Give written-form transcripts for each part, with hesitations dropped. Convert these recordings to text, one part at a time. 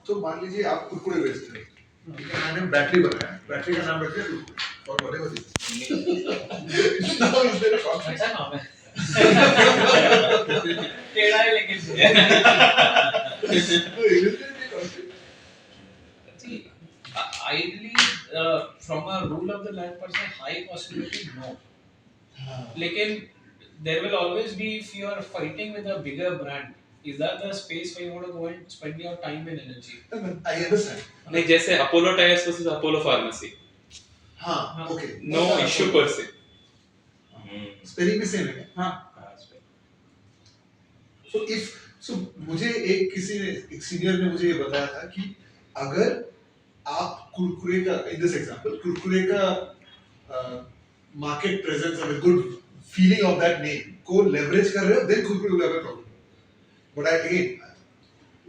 तो मान लीजिए आप कुरकुरे बेचते हैं, ठीक है, मैंने बैटरी बनाया, बैटरी का नाम रख दिया कुरकुरे और whatever it is. Now is there a conflict? अच्छा नाम है टेढ़ा है लेकिन No, is there a conflict? see ideally from a rule of the land perspective high possibility no लेकिन there will always be if you are fighting with a bigger brand is that the space where you want to go and spend your time and energy I understand. नहीं जैसे Apollo tyres versus Apollo pharmacy हाँ, okay. No issue पर से Spelling भी same है. हाँ So मुझे एक सीनियर ने मुझे ये बताया था कि अगर आप कुरकुरे का in this example कुरकुरे का market presence and a good feeling of that name को leverage कर रहे हो then Kurkure will have a problem. But again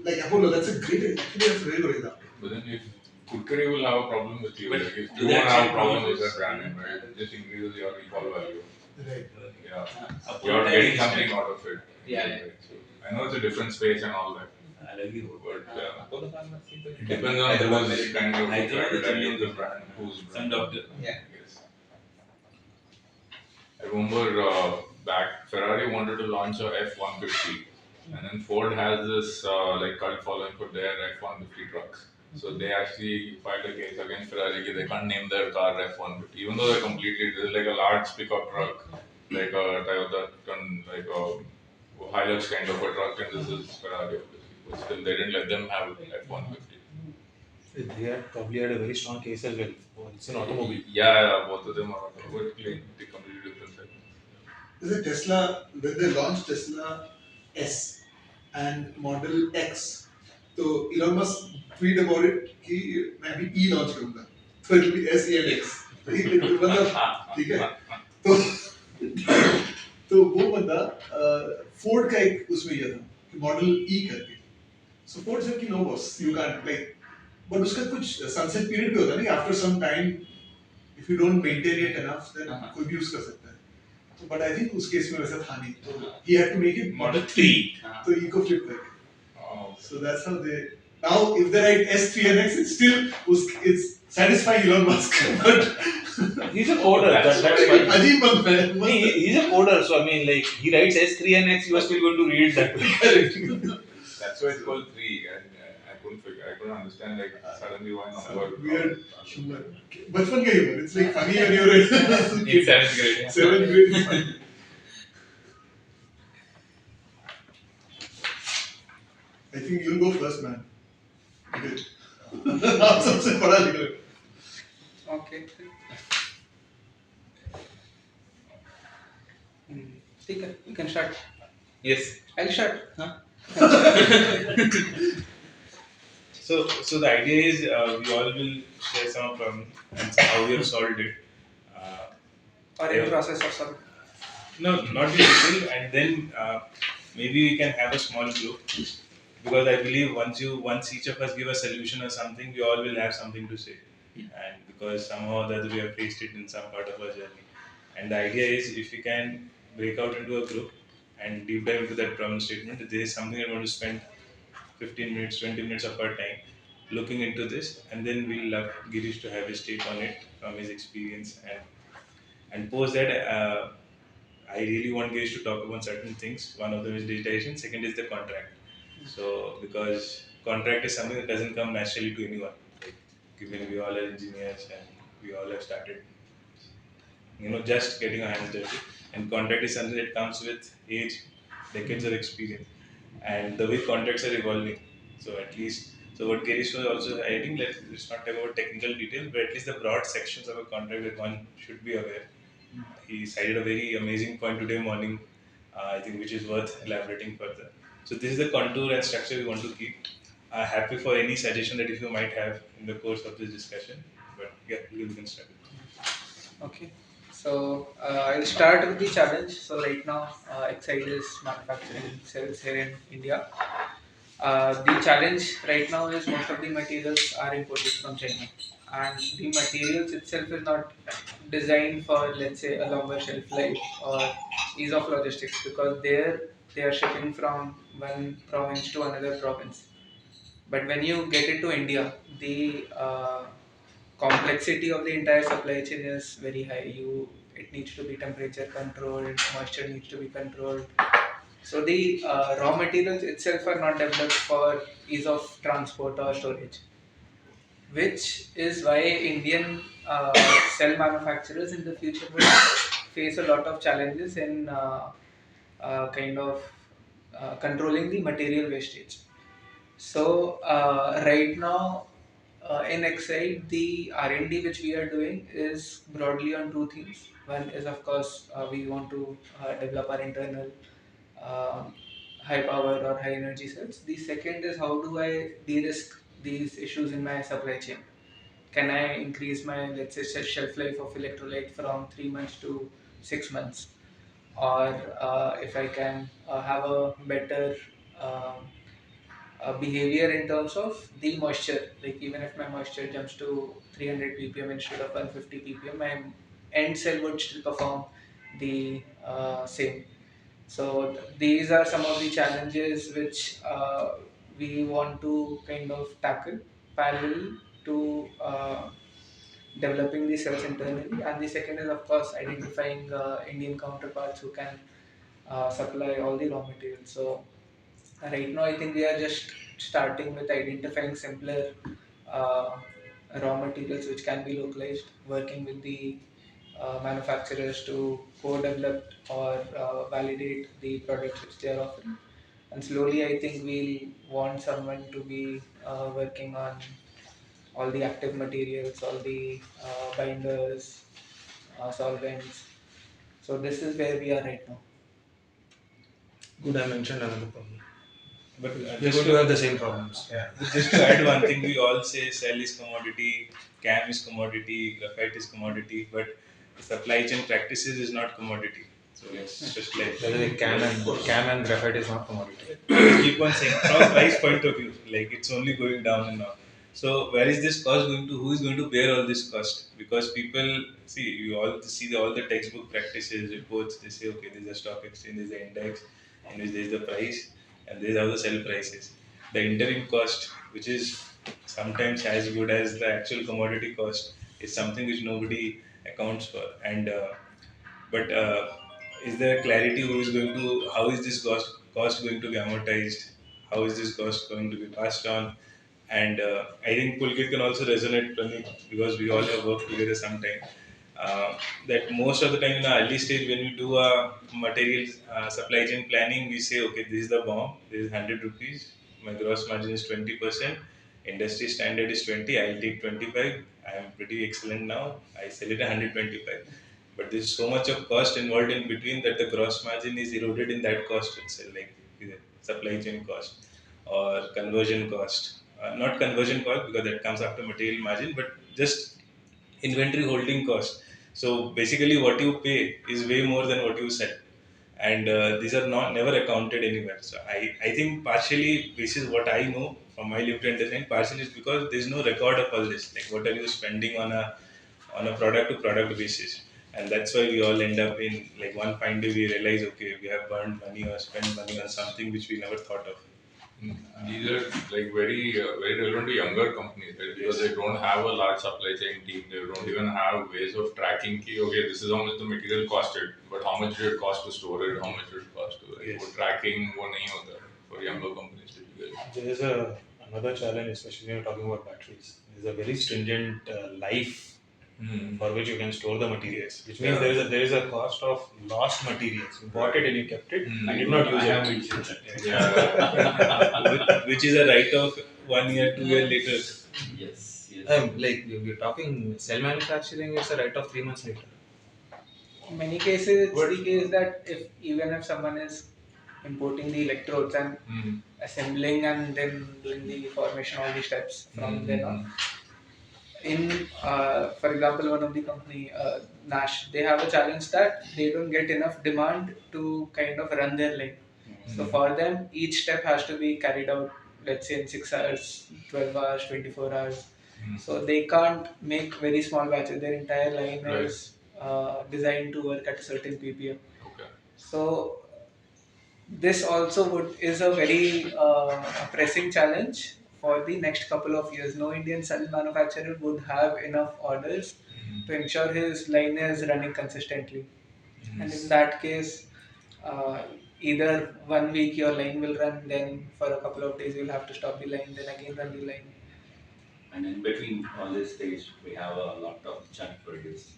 like Apollo that's a great actually that's a very good example. But then if Kurkure will have a problem with you, But like if do you they don't have a actually problem with promise- that brand name, right? It just increases your recall value. Right. Yeah. Apollo You're tires getting is something like- out of it. Yeah. Right? So, I know it's a different space and all that. अलग ही होगा But Apollo pharmacy तो it depends on who's kind of Hyderabad private is the brand, who's some brand. doctor Yes. I remember back Ferrari wanted to launch a F-150, and then Ford has this like cult following for their F-150 trucks. So they actually filed a case against Ferrari that they can't name their car F-150, even though they're completely like a large pickup truck, like a Toyota, like a Hilux kind of a truck, and this is Ferrari, obviously. But still, they didn't let them have F-150. They had probably had a very strong case as well. It's an automobile. Yeah, both of them are completely different segments. Is it Tesla when they launched Tesla S and Model X तो Elon Musk tweet about it कि मैं अभी E launch करूँगा तो it will be S E and X मतलब ठीक है तो वो बंदा Ford का एक उसमें ये था कि Model E करके so Ford said कि no boss you can't like but उसका कुछ sunset period भी होता है ना कि after some time if you don't maintain it enough then कोई भी यूज कर सकता है but I think उस केस में वैसा था नहीं तो he had to make it Model 3 तो E को flip करके Oh, so that's how they now if they write S3 and X it's still it's satisfying Elon Musk but He's a coder. That's why. अजीब बंदा है He's a coder, so I mean, like he writes S3 and X, you are still going to read that. that's why it's called 3. And I couldn't understand like suddenly why not work. weird humor बचपन का humor it's like funny when you're in 7th grade yeah. 7th grade is funny. I think you'll go first man good आप सबसे बड़ा लिख रहे Okay. ठीक है, you can start. Yes. I'll start. So the idea is we all will share some problem and how we have solved it. Or in process of some. No, not in detail, and then maybe we can have a small group because I believe once each of us give a solution or something, we all will have something to say, and because somehow or the other we have faced it in some part of our journey, and the idea is if we can break out into a group and deep dive into that problem statement, there is something I want to spend 15 minutes, 20 minutes of our time looking into this, and then we'll love Girish to have his take on it from his experience and post that. I really want Girish to talk about certain things. One of them is digitization. Second is the contract. So because contract is something that doesn't come naturally to anyone. Like, given we all are engineers and we all have started, just getting our hands dirty. And contract is something that comes with age, decades of experience, and the way contracts are evolving. So at least, so what Girish was also adding, let's not talk about technical details, but at least the broad sections of a contract that one should be aware. He cited a very amazing point today morning, I think, which is worth elaborating further. So this is the contour and structure we want to keep. Happy for any suggestion that if you might have in the course of this discussion. But yeah, we can start. Okay. So I'll start with the challenge. So right now, Excite is manufacturing cells here in India. The challenge right now is most of the materials are imported from China, and the materials itself is not designed for, let's say, a longer shelf life or ease of logistics because there they are shipping from one province to another province. But when you get into India, the complexity of the entire supply chain is very high. It needs to be temperature controlled, moisture needs to be controlled. So the raw materials itself are not developed for ease of transport or storage, which is why Indian cell manufacturers in the future will face a lot of challenges in kind of controlling the material wastage. So right now in Excite, the R&D which we are doing is broadly on two things. One is of course we want to develop our internal um, high power or high energy cells. The second is how do I de-risk these issues in my supply chain? Can I increase my, let's say, shelf life of electrolyte from 3 months to 6 months? Or if I can have a better behavior in terms of the moisture, like even if my moisture jumps to 300 ppm instead of 150 ppm, my end cell would still perform the same. So these are some of the challenges which we want to kind of tackle parallel to developing the cells internally. And the second is of course identifying Indian counterparts who can supply all the raw materials. So right now I think we are just starting with identifying simpler uh, raw materials which can be localized, working with the manufacturers to co-develop or validate the products which they are offering. And slowly, I think we'll want someone to be working on all the active materials, all the binders, solvents. So this is where we are right now. Good, I mentioned another problem. But We're going to have the same problems. yeah, just to add one thing, we all say cell is commodity, CAM is commodity, graphite is commodity, but supply chain practices is not commodity. So it's just like By the way, cam and graphite is not commodity. just keep on saying from price point of view, like it's only going down and down. So where is this cost going to? Who is going to bear all this cost? Because people see, you all see all the textbook practices reports. They say okay, there's a stock exchange, there's the index, and there's the price, and there's how the sell price is. The interim cost, which is sometimes as good as the actual commodity cost, is something which nobody accounts for. And but is there clarity who is going to, how is this cost going to be amortized? How is this cost going to be passed on? And I think Pulkit can also resonate, Praneet, because we all have worked together sometime. That most of the time in the early stage, when we do a material supply chain planning, we say, okay, this is the BOM, this is 100 rupees, my gross margin is 20%, industry standard is 20, I'll take 25, I am pretty excellent now, I sell it at 125. But there's so much of cost involved in between that the gross margin is eroded in that cost itself, like the supply chain cost or conversion cost. Not conversion cost because that comes after material margin, but just inventory holding cost. So basically, what you pay is way more than what you sell, and these are not never accounted anywhere. So I think partially this is what I know from my lived understanding. Partially is because there is no record of all this. Like what are you spending on a product to product basis, and that's why we all end up in like one fine day we realize okay we have burned money or spent money on something which we never thought of. These are like very relevant to younger companies, right? Because Yes. they don't have a large supply chain team. They don't even have ways of tracking. Ki, okay, this is how much the material costed, but how much did it cost to store it? How much did it cost to like Yes. वो tracking वो नहीं होता for younger companies typically. There is another challenge, especially when you're talking about batteries. There's a very stringent life for which you can store the materials, which means Yeah. there is a cost of lost materials. You bought it and you kept it and did Mm. not use I have it. mentioned that. Yeah. Which is a write off 1 year, 2 year later. Yes, yes. Like we're talking cell manufacturing, it's a write off 3 months later. In many cases, it's the case that if even if someone is importing the electrodes and Mm. assembling and then doing the formation, all the steps from then on, in for example one of the company Nash, they have a challenge that they don't get enough demand to kind of run their line. So for them each step has to be carried out, let's say in 6 hours, 12 hours, 24 hours. So they can't make very small batches, their entire line Right. is designed to work at a certain ppm. Okay. So this also is a very pressing challenge for the next couple of years. No Indian cell manufacturer would have enough orders to ensure his line is running consistently. And in that case, either 1 week your line will run, then for a couple of days you'll have to stop the line, then again run the line. And in between all this stage, we have a lot of junk produced,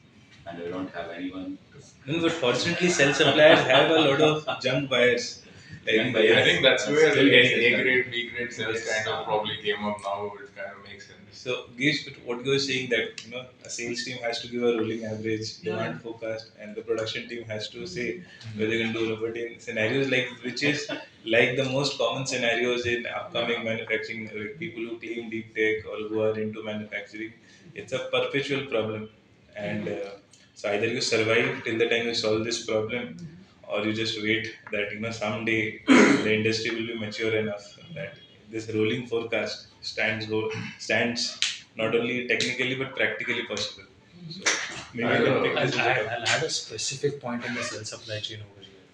and we don't have anyone to. No, but fortunately, cell suppliers have a lot of junk buyers. Junk I buyers. think that's where Still the getting A grade, B grade cells Yes. kind of probably came up now, which kind of makes sense. So, Gish, but what you were saying that a sales team has to give a rolling average, demand forecast, and the production team has to say whether they can do. But in scenarios like which is like the most common scenarios in upcoming manufacturing, like people who claim deep tech or who are into manufacturing, it's a perpetual problem. And so either you survive till the time you solve this problem, or you just wait that someday the industry will be mature enough that this rolling forecast stands not only technically but practically possible. So maybe I you don't can know. take this as a topic. I'll add a specific point in the cell supply chain over here.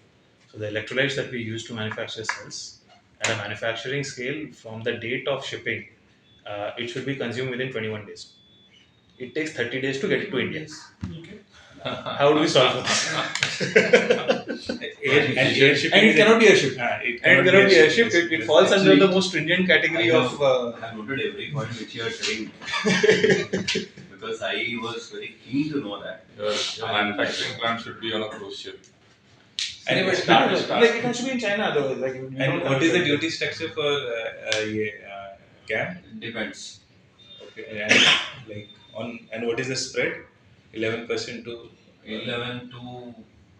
So the electrolytes that we use to manufacture cells at a manufacturing scale, from the date of shipping, it should be consumed within 21 days. It takes 30 days to get it to India. How do we solve for this? Air shipping And it is cannot be airshipped. it And it cannot be airshipped. yes, It yes. falls under Actually, the most stringent category I of. have noted every point which you are saying because I was very keen to know that. Your manufacturing plant should be on a cruise ship. And But start- no, start. like it has to be in China otherwise. Like, we And don't what is the have- duty structure for CAM? Depends. Okay, and like and what is the spread? 11% to 11 to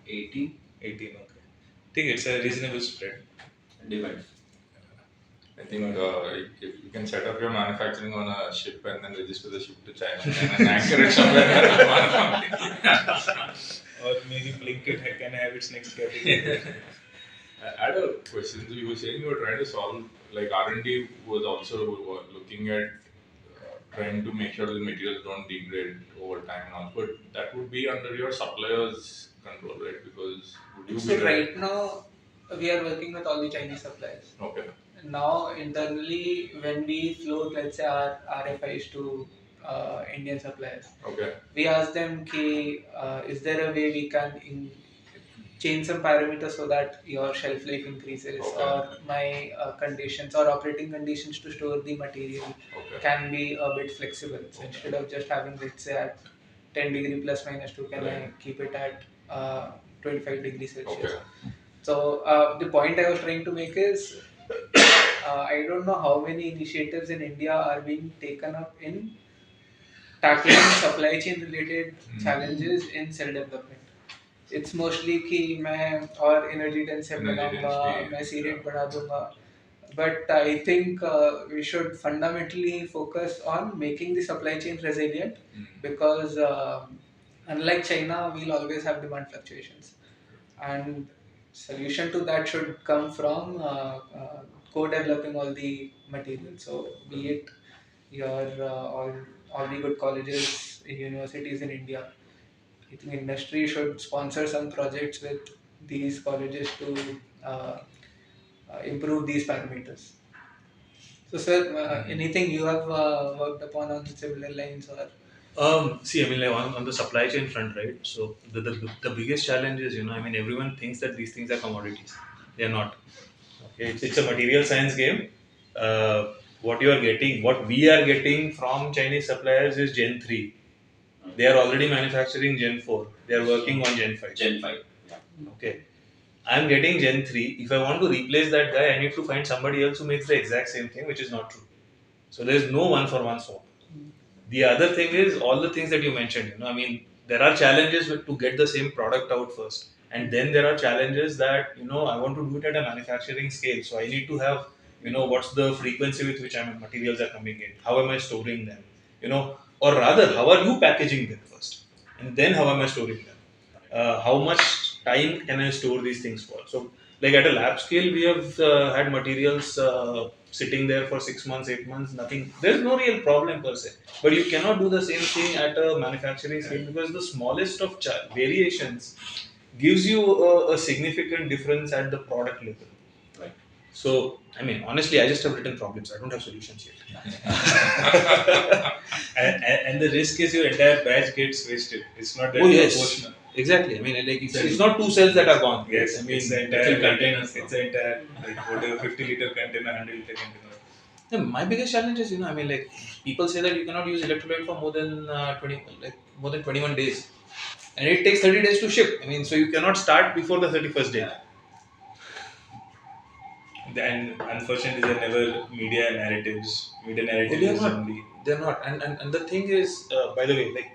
18 18. Okay, I think it's a reasonable spread. depends. I think if you can set up your manufacturing on a ship and then register the ship to China and then anchor it somewhere. Or maybe Blinkit can have its next category. I had a question. So you were saying you were trying to solve, like R&D was also looking at trying to make sure the materials don't degrade over time and all. But that would be under your suppliers' control, right? Because would you So be right now we are working with all the Chinese suppliers. Okay. Now internally, when we float, let's say our RFIs to Indian suppliers, Okay. we ask them, "Ki, is there a way we can change some parameters so that your shelf life increases, Okay. or my conditions or operating conditions to store the material Okay. can be a bit flexible. So instead of just having, let's say, at 10 degree plus minus 2, can I keep it at 25 degrees Celsius?" Okay. So the point I was trying to make is, I don't know how many initiatives in India are being taken up in tackling supply chain related challenges in cell development. It's mostly कि मैं और energy densive Energy बनाऊंगा, density, मैं C rate yeah. बढ़ा दूंगा. But I think we should fundamentally focus on making the supply chain resilient, because unlike China, we'll always have demand fluctuations, and solution to that should come from co-developing all the materials. So be it your all the good colleges, universities in India, I think industry should sponsor some projects with these colleges to improve these parameters. So, sir, anything you have worked upon on similar lines, or? See, I mean, like on the supply chain front, right? So the biggest challenge is, I mean, everyone thinks that these things are commodities. They are not. Okay, it's a material science game. What we are getting from Chinese suppliers is Gen 3. They are already manufacturing Gen 4. They are working on Gen 5. Gen 5. Yeah. Okay. I'm getting Gen 3. If I want to replace that guy, I need to find somebody else who makes the exact same thing, which is not true. So there's no one for one swap. The other thing is all the things that you mentioned. I mean, there are challenges to get the same product out first, and then there are challenges that I want to do it at a manufacturing scale. So I need to have what's the frequency with which materials are coming in. How am I storing them? Or rather, how are you packaging them first, and then how am I storing them? How much time can I store these things for? So, like at a lab scale, we have had materials sitting there for 6 months, 8 months, nothing. There's no real problem per se. But you cannot do the same thing at a manufacturing scale, because the smallest of variations gives you a significant difference at the product level. Right. So, I mean, honestly, I just have written problems. I don't have solutions yet. And the risk is your entire batch gets wasted. It's not that Oh you're yes, portion. exactly. I mean, like it's not two cells that are gone. Right? Yes, I mean, it's the it's entire in containers now. It's the entire like whatever 50-liter container, 100-liter container. my biggest challenge is, I mean, like people say that you cannot use electrolyte for more than 21 days, and it takes 30 days to ship. I mean, so you cannot start before the 31st day. And unfortunately, there are never media narratives. Media narrative They're is not. only They're not. And the thing is, by the way, like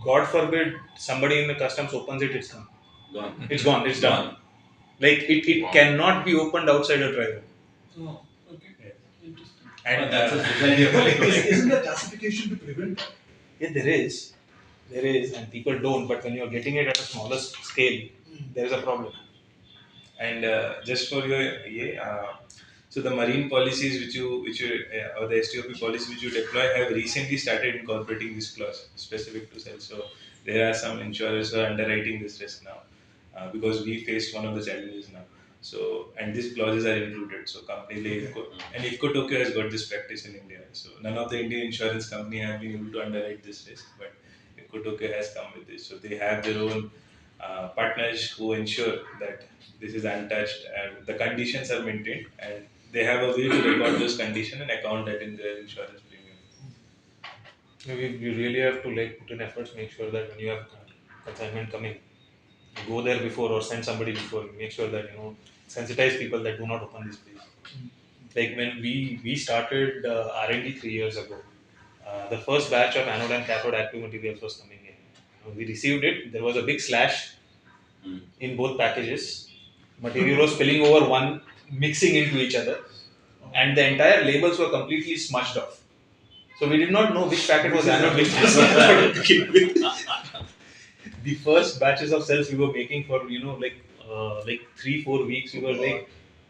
God forbid somebody in the customs opens it, it's gone. Gone. It's gone. It's done. Gone. Like it Wow. cannot be opened outside a driver. Oh, okay. Yeah. Interesting. and That's a specialty of Isn't there classification to prevent that? Yeah, there is, and people don't. But when you're getting it at a smaller scale, there is a problem. And just for your yeah, so the marine policies which you or the STOP policy which you deploy have recently started incorporating this clause specific to sales. So there are some insurers who are underwriting this risk now because we faced one of the challenges now. So and these clauses are included. So company like IFCO, and IFCO Tokyo has got this practice in India. So none of the Indian insurance company have been able to underwrite this risk, but IFCO Tokyo has come with this. So they have their own partners who ensure that this is untouched and the conditions are maintained, and they have a way to record those conditions and account that in their insurance premium. We really have to like put in efforts, make sure that when you have consignment coming, you go there before or send somebody before. Make sure that sensitize people that do not open this place. Like when we started R&D 3 years ago, the first batch of anode and cathode active materials was coming in. We received it. There was a big slash Mm. in both packages. Material was spilling over one, mixing into each other, and the entire labels were completely smudged off. So we did not know which packet was anode, which was cathode to begin with. The first batches of cells we were making for like 3-4 weeks, we were like,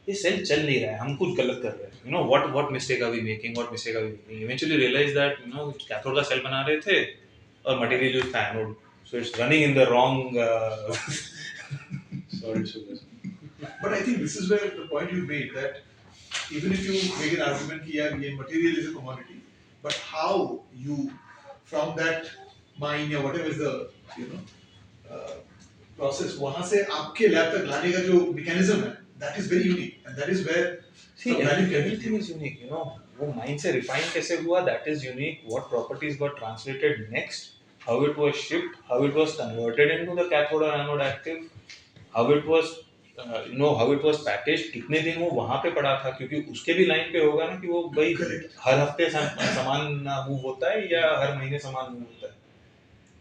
ये cell चल नहीं रहा है, हम कुछ गलत कर रहे हैं. What mistake are we making? What mistake are we making? Eventually realized that cathode का cell बना रहे थे और material used था anode, so it's running in the wrong. Sorry, sugar. But I think this is where the point you made that even if you make an argument कि यार ये material is a commodity, but how you from that mine or whatever is the uh, process वहाँ से आपके lab तक लाने का जो mechanism है, that is very unique and that is where See, the value can be everything is unique. वो mine से refine कैसे हुआ, that is unique. What properties got translated next, how it was shipped, how it was converted into the cathode or anode active, how it was how it was packaged, कितने दिन वो वहाँ पे पड़ा था, क्योंकि उसके भी लाइन पे होगा ना कि वो भाई Correct. हर हफ्ते सामान मूव होता है या हर महीने सामान मूव होता है.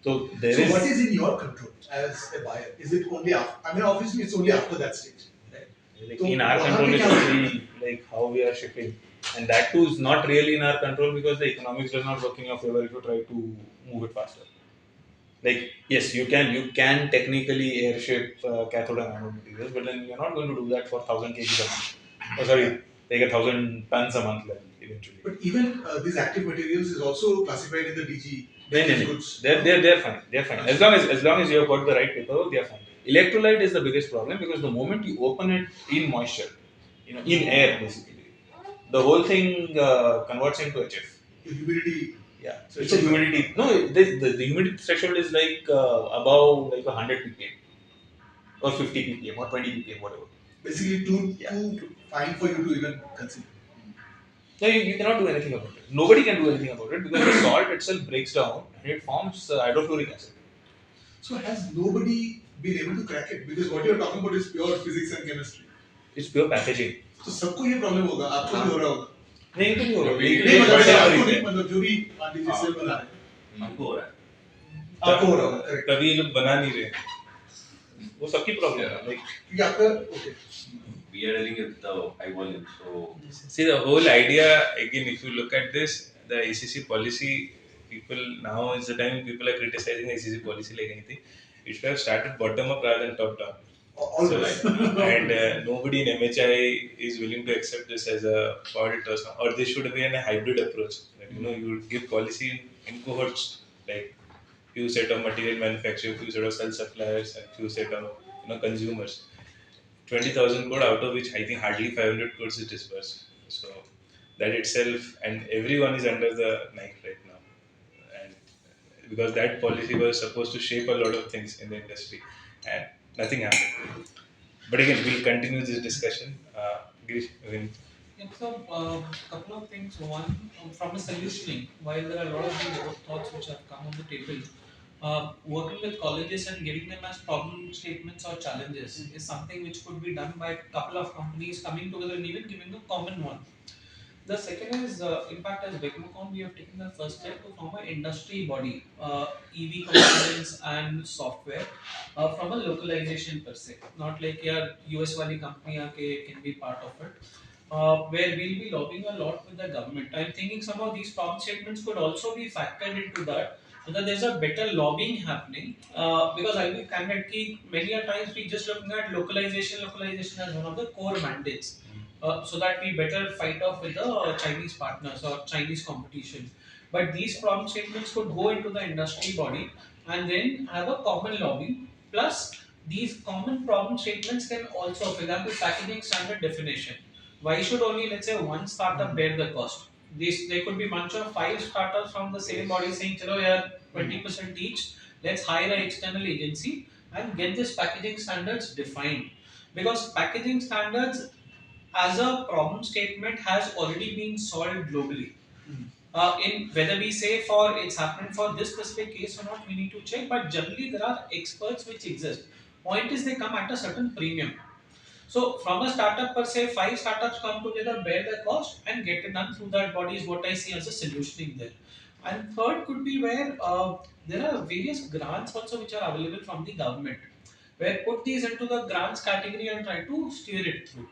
So there So is. what is in your control as a buyer? Is it only after? I mean, obviously it's only after that stage, right? Like So in our वहाँ control पे is क्या only like how we are shipping, and that too is not really in our control because the economics does not work in your favor if you try to move it faster. Like yes, you can technically airship cathode and anode materials, but then you're not going to do that for 1,000 kgs a month. Oh, sorry, like 1,000 tons a month level eventually. But even these active materials is also classified in the DG. No, no, no. goods. They're fine. They're fine. As long as you have got the right paperwork, they're fine. Electrolyte is the biggest problem because the moment you open it in moisture, in air basically, the whole thing converts into HF. The humidity. Yeah, so it's a humidity. No, the humidity threshold is like above like 100 ppm or 50 ppm or 20 ppm, whatever. Basically, too fine for you to even consider. No, you cannot do anything about it. Nobody can do anything about it because the salt itself breaks down and it forms hydrofluoric acid. So has nobody been able to crack it? Because what you're talking about is pure physics and chemistry. It's pure packaging. तो सबको ये problem होगा, आपको भी हो रहा होगा. नहीं तो नहीं होगा. नहीं मतलब आपको नहीं, मतलब जो भी मान लीजिए सेल बना रहे हैं, हमको हो रहा है. आपको हो रहा होगा. Correct. तभी ये लोग बना नहीं रहे. वो सबकी प्रॉब्लम है. Like क्योंकि आपका okay. We are dealing with the high volume, so See, the whole idea, again, if you look at this, the ACC policy, people now is the time people are criticizing the ACC policy like anything. It should have started bottom up rather than top down. Always. And nobody in MHI is willing to accept this as a fault or this should be a hybrid approach. That, you would give policy in cohorts, like few set of material manufacturers, few set of cell suppliers, and few set of consumers. 20,000 crore, out of which I think hardly 500 crores is disbursed. So that itself, and everyone is under the knife right now. And because that policy was supposed to shape a lot of things in the industry, and nothing happened. But again, we'll continue this discussion. Girish, again. Yeah, so couple of things. One, from a solutioning, while there are a lot of these thoughts which have come on the table, working with colleges and getting them as problem statements or challenges is something which could be done by a couple of companies coming together and even giving a common one. The second is, in fact, as Becmocon, we have taken the first step to form an industry body, EV components and software, from a localization per se. Not like your US wali company can be part of it, where we'll be lobbying a lot with the government. I'm thinking some of these problem statements could also be factored into that, so that there's a better lobbying happening. Because I'll be candid, many a times we just looking at localization as one of the core mandates, so that we better fight off with the Chinese partners or Chinese competition. But these problem statements could go into the industry body and then have a common lobby. Plus, these common problem statements can also, for example, packaging standard definition. Why should only, let's say, one startup bear the cost? There could be bunch of five startups from the same body saying, "Chalo, yeah, 20% each. Let's hire an external agency and get this packaging standards defined." Because packaging standards as a problem statement has already been solved globally. In whether we say for it's happening for this specific case or not, we need to check. But generally, there are experts which exist. Point is they come at a certain premium. So from a startup per se, five startups come together, bear the cost, and get it done through that body is what I see as a solutioning there. And third could be where there are various grants also which are available from the government, where put these into the grants category and try to steer it through.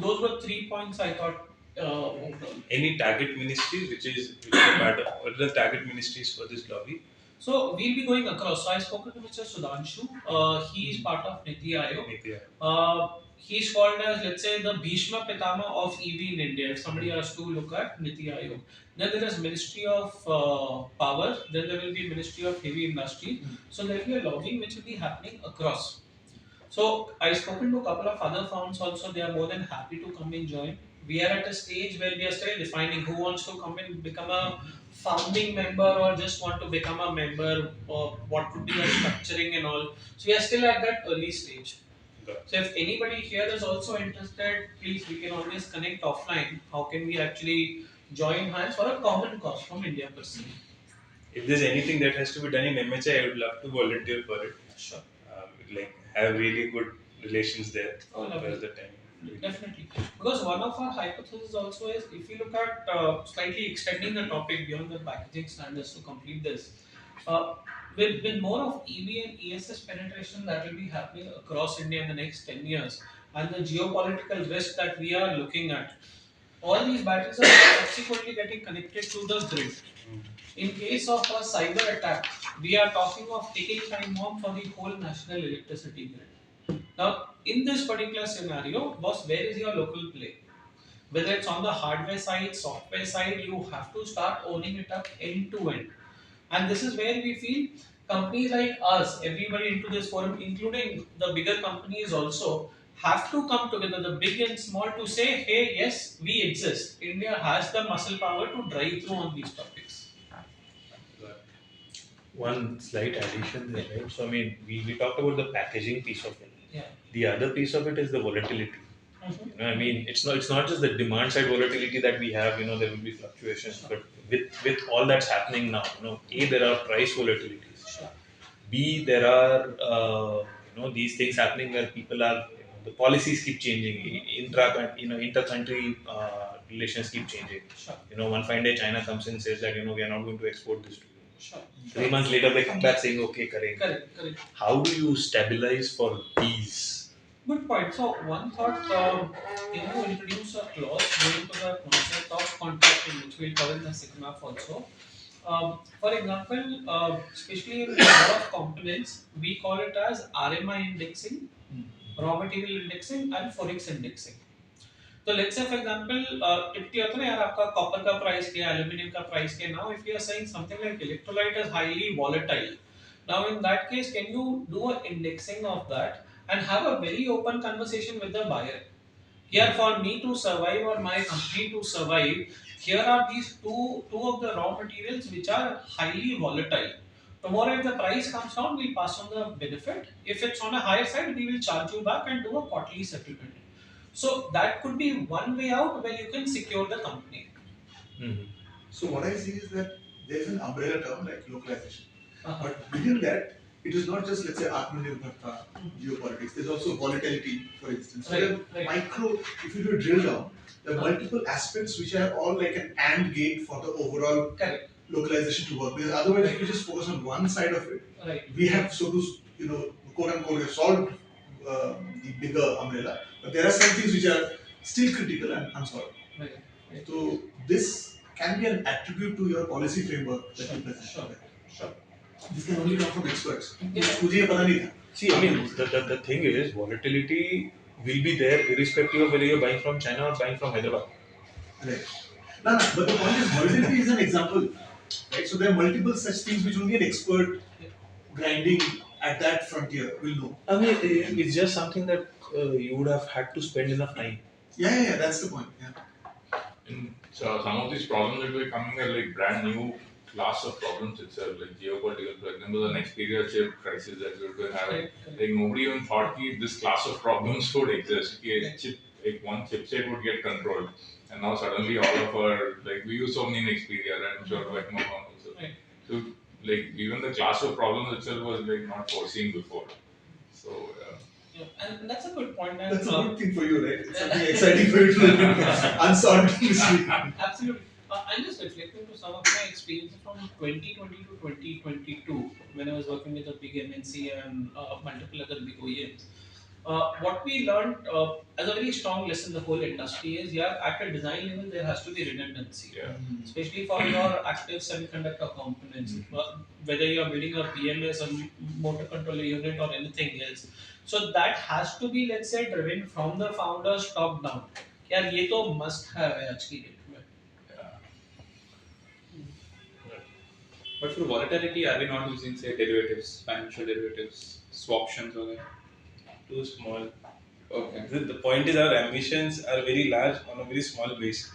Those were 3 points I thought overall. Any target ministry which is a part of, what are the target ministries for this lobby? So we'll be going across. So I spoke to Mr. Sudhanshu. He is part of Niti Aayog. Niti Aayog. He's called as, let's say, the Bhishma Pitama of EV in India. If somebody has to look at Niti Aayog, then there is Ministry of Power. Then there will be Ministry of Heavy Industry. So there will be a lobbying which will be happening across. So I've spoken to a couple of other firms also. They are more than happy to come and join. We are at a stage where we are still defining who wants to come and become a founding member or just want to become a member, or what would be the structuring and all. So we are still at that early stage. So if anybody here is also interested, please, we can always connect offline. How can we actually join hands for a common cause from India per se? If there's anything that has to be done in MHI, I would love to volunteer for it. Sure. Like have really good relations there. Oh, lovely. All the time. Definitely. Because one of our hypotheses also is, if you look at slightly extending the topic beyond the packaging standards to complete this, uh, with more of EV and ESS penetration that will be happening across India in the next 10 years, and the geopolitical risk that we are looking at, all these batteries are subsequently getting connected to the grid. In case of a cyber attack, we are talking of ticking time bomb for the whole national electricity grid. Now, in this particular scenario, boss, where is your local play? Whether it's on the hardware side, software side, you have to start owning it up end to end. And this is where we feel companies like us, everybody into this forum, including the bigger companies also, have to come together, the big and small, to say, hey, yes, we exist. India has the muscle power to drive through on these topics. One slight addition there, right? So I mean, we talked about the packaging piece of it. Yeah. The other piece of it is the volatility. Mhm. You know, I mean, it's not just the demand side volatility that we have. You know, there will be fluctuations, but with all that's happening now, you know, A, there are price volatilities. Sure. B, there are these things happening where people are, the policies keep changing. Inter-country relations keep changing. Sure. You know, one fine day China comes in and says that, you know, we are not going to export this to you. Sure. 3 months later they come back saying, okay, correct. Correct. How do you stabilize for these? Good point. So one thought, can you introduce a clause going to the concept of contracting, which we'll cover in the second half also. For example, especially in a lot of components, we call it as RMI indexing, raw material indexing, and forex indexing. So let's say, for example, typically होता है ना यार, आपका copper का price क्या, aluminum का price क्या. Now if you are saying something like electrolyte is highly volatile, now in that case, can you do an indexing of that and have a very open conversation with the buyer. Here, for me to survive or my company to survive, here are these two of the raw materials which are highly volatile. Tomorrow, if the price comes down, we'll pass on the benefit. If it's on a higher side, we will charge you back and do a quarterly settlement. So that could be one way out where you can secure the company. Mhm. So what I see is that there is an umbrella term like localization. Uh-huh. But within that, it is not just, let's say, Atmanirbharta, geopolitics. There's also volatility, for instance. So there are Right. micro, if you do a drill down, there are multiple aspects which are all like an AND gate for the overall Correct. localization to work. Because otherwise, if you just focus on one side of it, Right. we have, so to, quote unquote, we have solved the bigger umbrella. But there are some things which are still critical and unsolved. Right. Right. So this can be an attribute to your policy framework that you present. Sure. Sure. This can only come from experts. Yeah. मुझे ये पता नहीं था. See, I mean, the thing is, volatility will be there irrespective of whether you're buying from China or buying from Hyderabad. Right. No, no, but the point is, volatility is an example. Right? So there are multiple such things which only an expert grinding at that frontier will know. I mean, it's just something that you would have had to spend enough time. Yeah, that's the point. Yeah. And so some of these problems that were coming are like brand new class of problems itself, like geopolitical. For example, the next period chip crisis that we're going to have. Right. Like nobody even thought that this class of problems would exist. Like, like one chipset would get controlled, and now suddenly all of our, like, we use so many in Xperia, and I'm sure Vecmon also. Right. So like even the class of problems itself was like not foreseen before. So Yeah, and that's a good point. And, That's a good thing for you, right? It's something exciting for you to unsolved mystery. Absolutely. I'm just reflecting to some of my experiences from 2020 to 2022 when I was working with a big MNC and multiple other big OEMs. What we learned as a very strong lesson, the whole industry is, yeah, at a design level, there has to be redundancy, yeah. especially for your active semiconductor components, whether you are building a BMS or motor controller unit or anything else. So that has to be, let's say, driven from the founders top down. यार ये तो must have है आज की date में. But for volatility, are we not using, say, derivatives, financial derivatives, swaptions, or Too small. okay? The point is, our ambitions are very large on a very small base.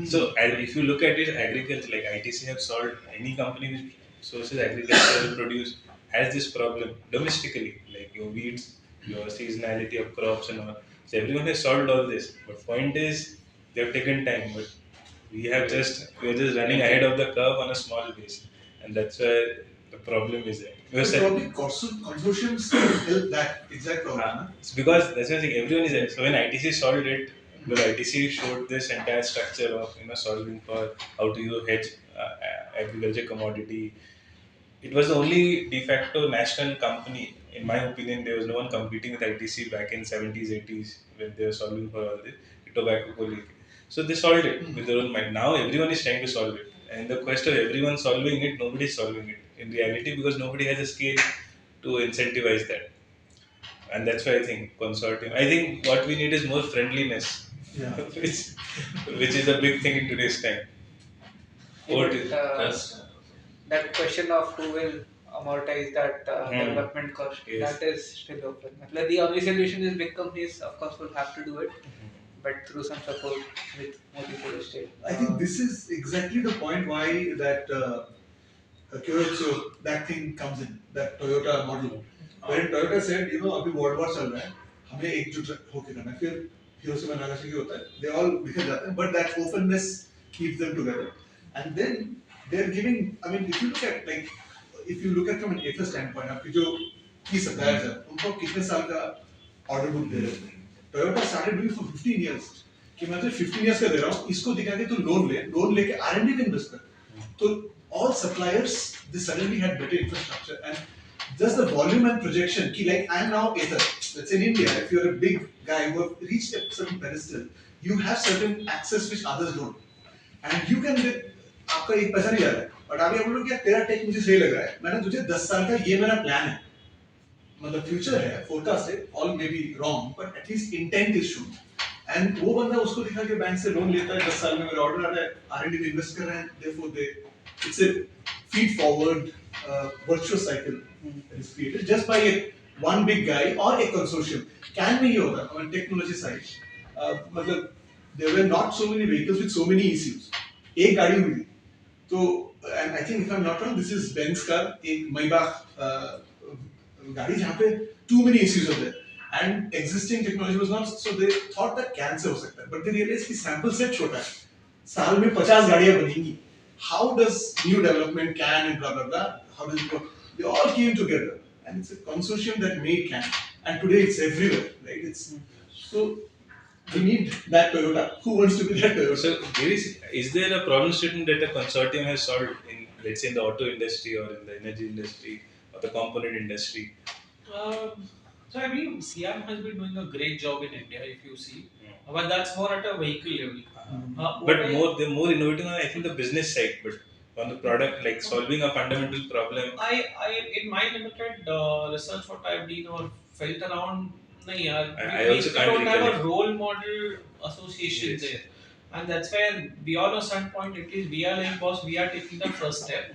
So, if you look at it, agriculture, like ITC have solved, any company which sources agricultural produce has this problem domestically, like your weeds, your seasonality of crops and all. So everyone has solved all this. But point is, they have taken time. But we are just running ahead of the curve on a small base, and that's where the problem is there. But probably consortiums help that exact problem. It's because that's why I think everyone is there. So when ITC solved it, because ITC showed this entire structure of solving for how to hedge agriculture commodity. It was the only de facto national company, in my opinion. There was no one competing with ITC back in 70s, 80s when they were solving for all this tobacco policy. So they solved it with their own mind. Now everyone is trying to solve it. And in the quest of everyone solving it, nobody is solving it in reality because nobody has a scale to incentivize that. And that's why I think consortium. I think what we need is more friendliness, Yeah. which is a big thing in today's time. What is That's That question of who will amortize that development cost, Yes. that is still open. Like, the only solution is big companies, of course, will have to do it, but through some support with more people to stay. I think this is exactly the point why that Kyoto, that thing comes in, that Toyota model. Wherein Toyota said, अभी World War चल रहा है, हमें एकजुट होके करना है. फिर Hiroshima and Nagasaki होता है, they all बिखर जाते हैं, but that openness keeps them together. And then they're giving, I mean, if you look at from an ether standpoint, आपके जो key suppliers हैं, उनको कितने साल का order book दे रहे हैं. Toyota started doing for 15 years. कि मैं तुझे 15 years का दे रहा हूँ, इसको दिखा के तू लोन लेके R&D में invest कर. तो all suppliers, they suddenly had better infrastructure, and just the volume and projection. Ki, like, I am now Ether. Let's say in India, if you're a big guy who have reached a certain pedestal, you have certain access which others don't, and you can get. आपका एक पैसा नहीं जा रहा है, but अभी हम लोग क्या तेरा टेक मुझे सही लग रहा है, मैंने तुझे 10 साल का ये मेरा प्लान है, मतलब फ्यूचर है, फोरकास्ट है, all may be wrong, but at least intent is shown. And वो बंदा उसको दिखा के बैंक से लोन लेता है, 10 साल में मेरा ऑर्डर आ रहा है, R&D में इन्वेस्ट कर रहे हैं, therefore it's a feed forward virtuous cycle that is created just by one big guy or a consortium can be here on technology side. मतलब there were not so many vehicles with so many ECUs. एक गाड़ी हुई तो and I think if I'm not wrong this is Benz का एक Maybach गाड़ी जहाँ पे too many ECUs are there and existing technology was not so they thought that cancer हो सकता है but they realized कि sample set छोटा है साल में 50 गाड़ियाँ बनेंगी how does new development can and blah blah blah how does it go they all came together and it's a consortium that made can and today it's everywhere right it's so we need that Toyota who wants to be that Toyota So, is there a problem statement that a consortium has solved in, let's say, in the auto industry or in the energy industry or the component industry? So I believe Siam has been doing a great job in India, if you see, but that's more at a vehicle level. But they're more innovative on, I think, the business side, but on the product, like solving a fundamental problem. In my limited research, what I've done or felt around, nahi yaar, I also we can't don't have recollect. a role model association Yes. there. And that's where, beyond a certain point, at least we are like boss, we are taking the first step.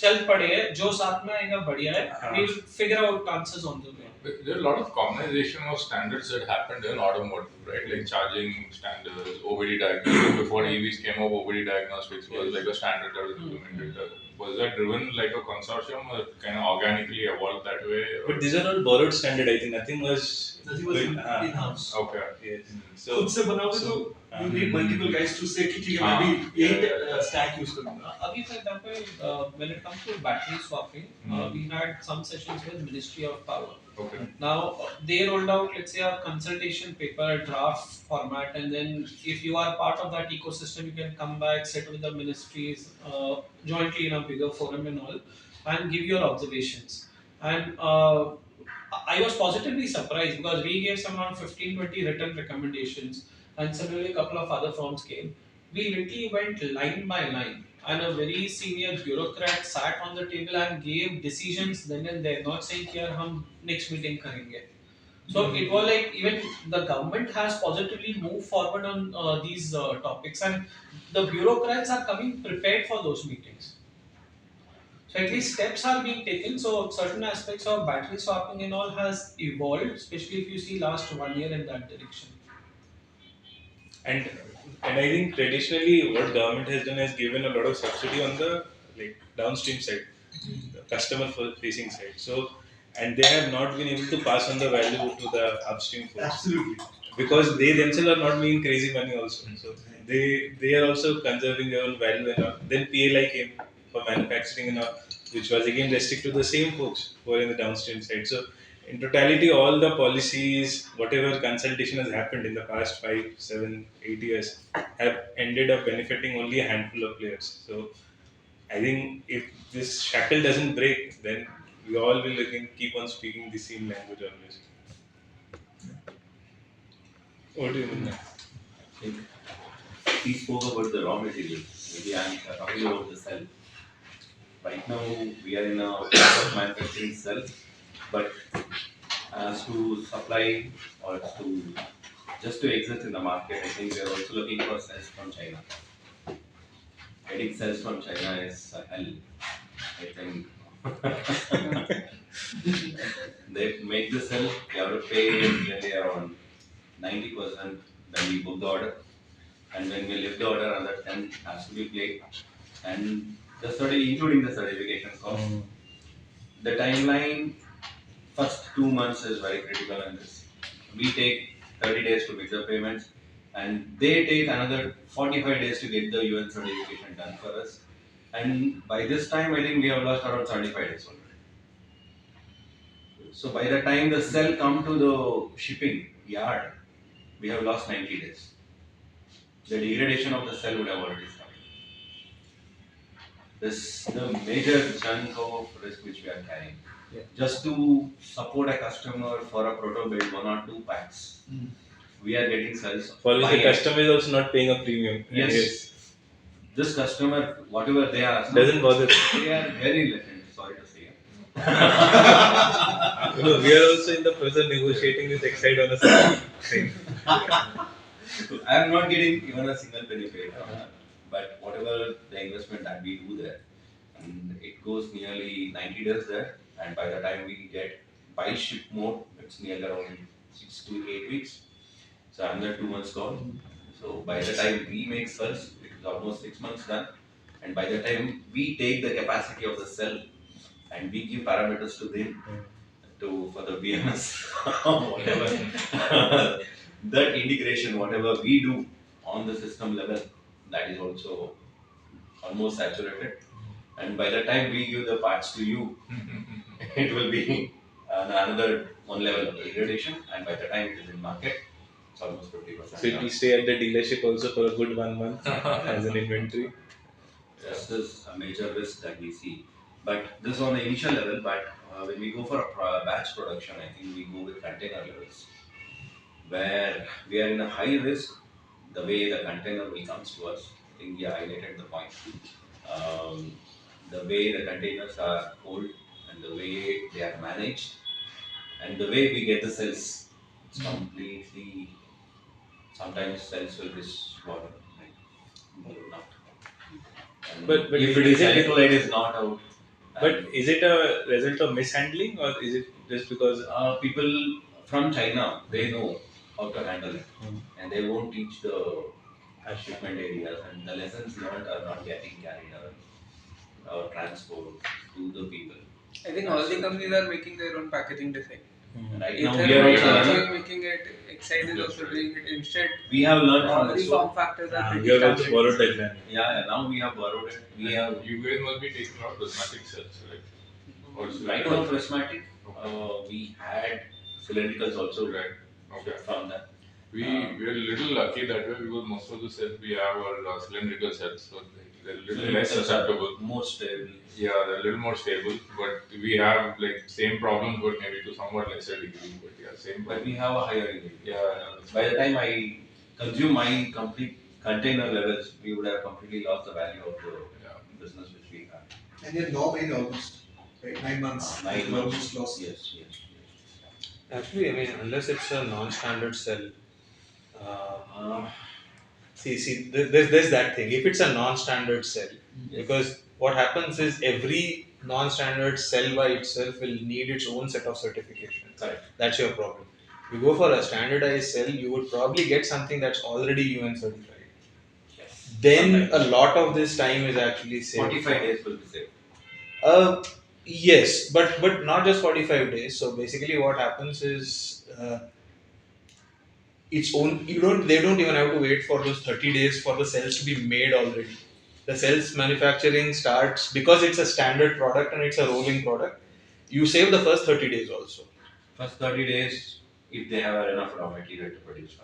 चल पड़े हैं जो साथ में आएगा बढ़िया है we'll figure out answers on the way. There are a lot of commonization of standards that happened in automotive, right? Like charging standards, OBD diagnostics. Before EVs came up, OBD diagnostics was like a standard that was implemented. Was that driven like a consortium or kind of organically evolved that way? Or? But these are all borrowed standard. I think nothing was. Nothing was in-house. Okay. Yes. खुद से बनाओगे तो you need multiple guys to say कि ठीक है मैं भी यही stack use करूँगा. Abhi, for example, when it comes to battery swapping, we had some sessions with Ministry of Power. Okay. Now they rolled out, let's say, a consultation paper, draft format, and then if you are part of that ecosystem, you can come back, sit with the ministries jointly in a bigger forum and all, and give your observations. And I was positively surprised because we gave some around 15-20 written recommendations, and similarly, a couple of other firms came. We literally went line by line, and a very senior bureaucrat sat on the table and gave decisions then and there, not saying कि यार हम next meeting करेंगे. So it was like even the government has positively moved forward on these topics, and the bureaucrats are coming prepared for those meetings. So at least steps are being taken. So certain aspects of battery swapping and all has evolved, especially if you see last 1 year in that direction. And I think traditionally what government has done has given a lot of subsidy on the like downstream side, the customer facing side. So and they have not been able to pass on the value to the upstream folks. Absolutely. Because they themselves are not making crazy money also. So they are also conserving their own value and all. Then PLI came for manufacturing and all, which was again restricted to the same folks who are in the downstream side. So in totality, all the policies, whatever consultation has happened in the past 5, 7, 8 years, have ended up benefiting only a handful of players. So I think if this shackle doesn't break, then we all will again keep on speaking the same language always. What do you mean? He spoke about the raw materials. Maybe I'm talking about the cell. Right now, we are in a process of manufacturing cell, but as to supply or to just to exist in the market, I think we are also looking for cells from China. Getting cells from China is hell. I think they make the cell, you have to pay nearly around 90% when we book the order, and when we lift the order, another 10 has to be paid, and the study, including the certification cost. The timeline, first 2 months is very critical in this. We take 30 days to make the payments, and they take another 45 days to get the UN certification done for us. And by this time, I think we have lost around 75 days already. So by the time the cell come to the shipping yard, we have lost 90 days. The degradation of the cell would have already started. This is the major chunk of risk which we are carrying. Yeah. Just to support a customer for a proto build 1 or 2 packs, we are getting cells. For which the customer is also not paying a premium. Yes. This customer, whatever they are, Doesn't bother. they are very latent, sorry to say. We are also in the process of negotiating with Excite on a certain thing. I am not getting even a single penny paid from that. But whatever the investment that we do there, and it goes nearly 90 days there, and by the time we get buy ship mode, it's nearly around 6 to 8 weeks. So another 2 months gone. So by the time we make cells, it is almost 6 months done. And by the time we take the capacity of the cell and we give parameters to them to for the BMS, whatever that integration, whatever we do on the system level, that is also almost saturated. And by the time we give the parts to you, it will be another one level of degradation. And by the time it is in market, it's almost 50%. So it will stay at the dealership also for a good 1 month as an inventory. This is a major risk that we see. But this is on the initial level. But when we go for a batch production, I think we go with container levels, where we are in a high risk. The way the container will comes to us, I think we highlighted the point. Um, the way the containers are cold and the way they are managed and the way we get the cells, it's completely. Sometimes cells will be swollen, like balloon out. And But if it is electrolyte is not out, But and is it a result of mishandling or is it just because? people from China they know how to handle it, and they won't teach the shipment areas, and the lessons learned are not getting carried or transport to the people. I think all the companies are making their own packaging design. Right now Ether we are is also also learning. making it. Excite is also doing it. Instead, We have learned all from the this. form factors are pretty You have also standard. borrowed that land. Yeah, now we have borrowed it. We have You guys must be taking out prismatic cells, right? Or right now prismatic. We had cylindricals also Right. Okay. from that. We are a little lucky that way because most of the cells we have are cylindrical cells, so they're a little less susceptible. More stable. Yeah, they're a little more stable, but we have like same problem, but maybe to somewhat lesser degree. But yeah, same. But we have a higher yield. Yeah. By the time I consume my complete container levels, we would have completely lost the value of the business which we have. And you're now in almost, right? 9 months. 9 months. Almost lost. Yes. Actually, I mean, unless it's a non-standard cell, Uh, there's that thing. If it's a non-standard cell, Yes. because what happens is every non-standard cell by itself will need its own set of certifications. Correct. That's your problem. You go for a standardized cell, you would probably get something that's already UN certified. Yes. Then Sometimes. a lot of this time is actually saved. 45 days will be saved. Yes, but not just 45 days. So basically, what happens is its own. They don't even have to wait for those 30 days for the cells to be made already. The cells manufacturing starts because it's a standard product and it's a rolling product. You save the first 30 days also. First 30 days, if they have enough raw material to produce one.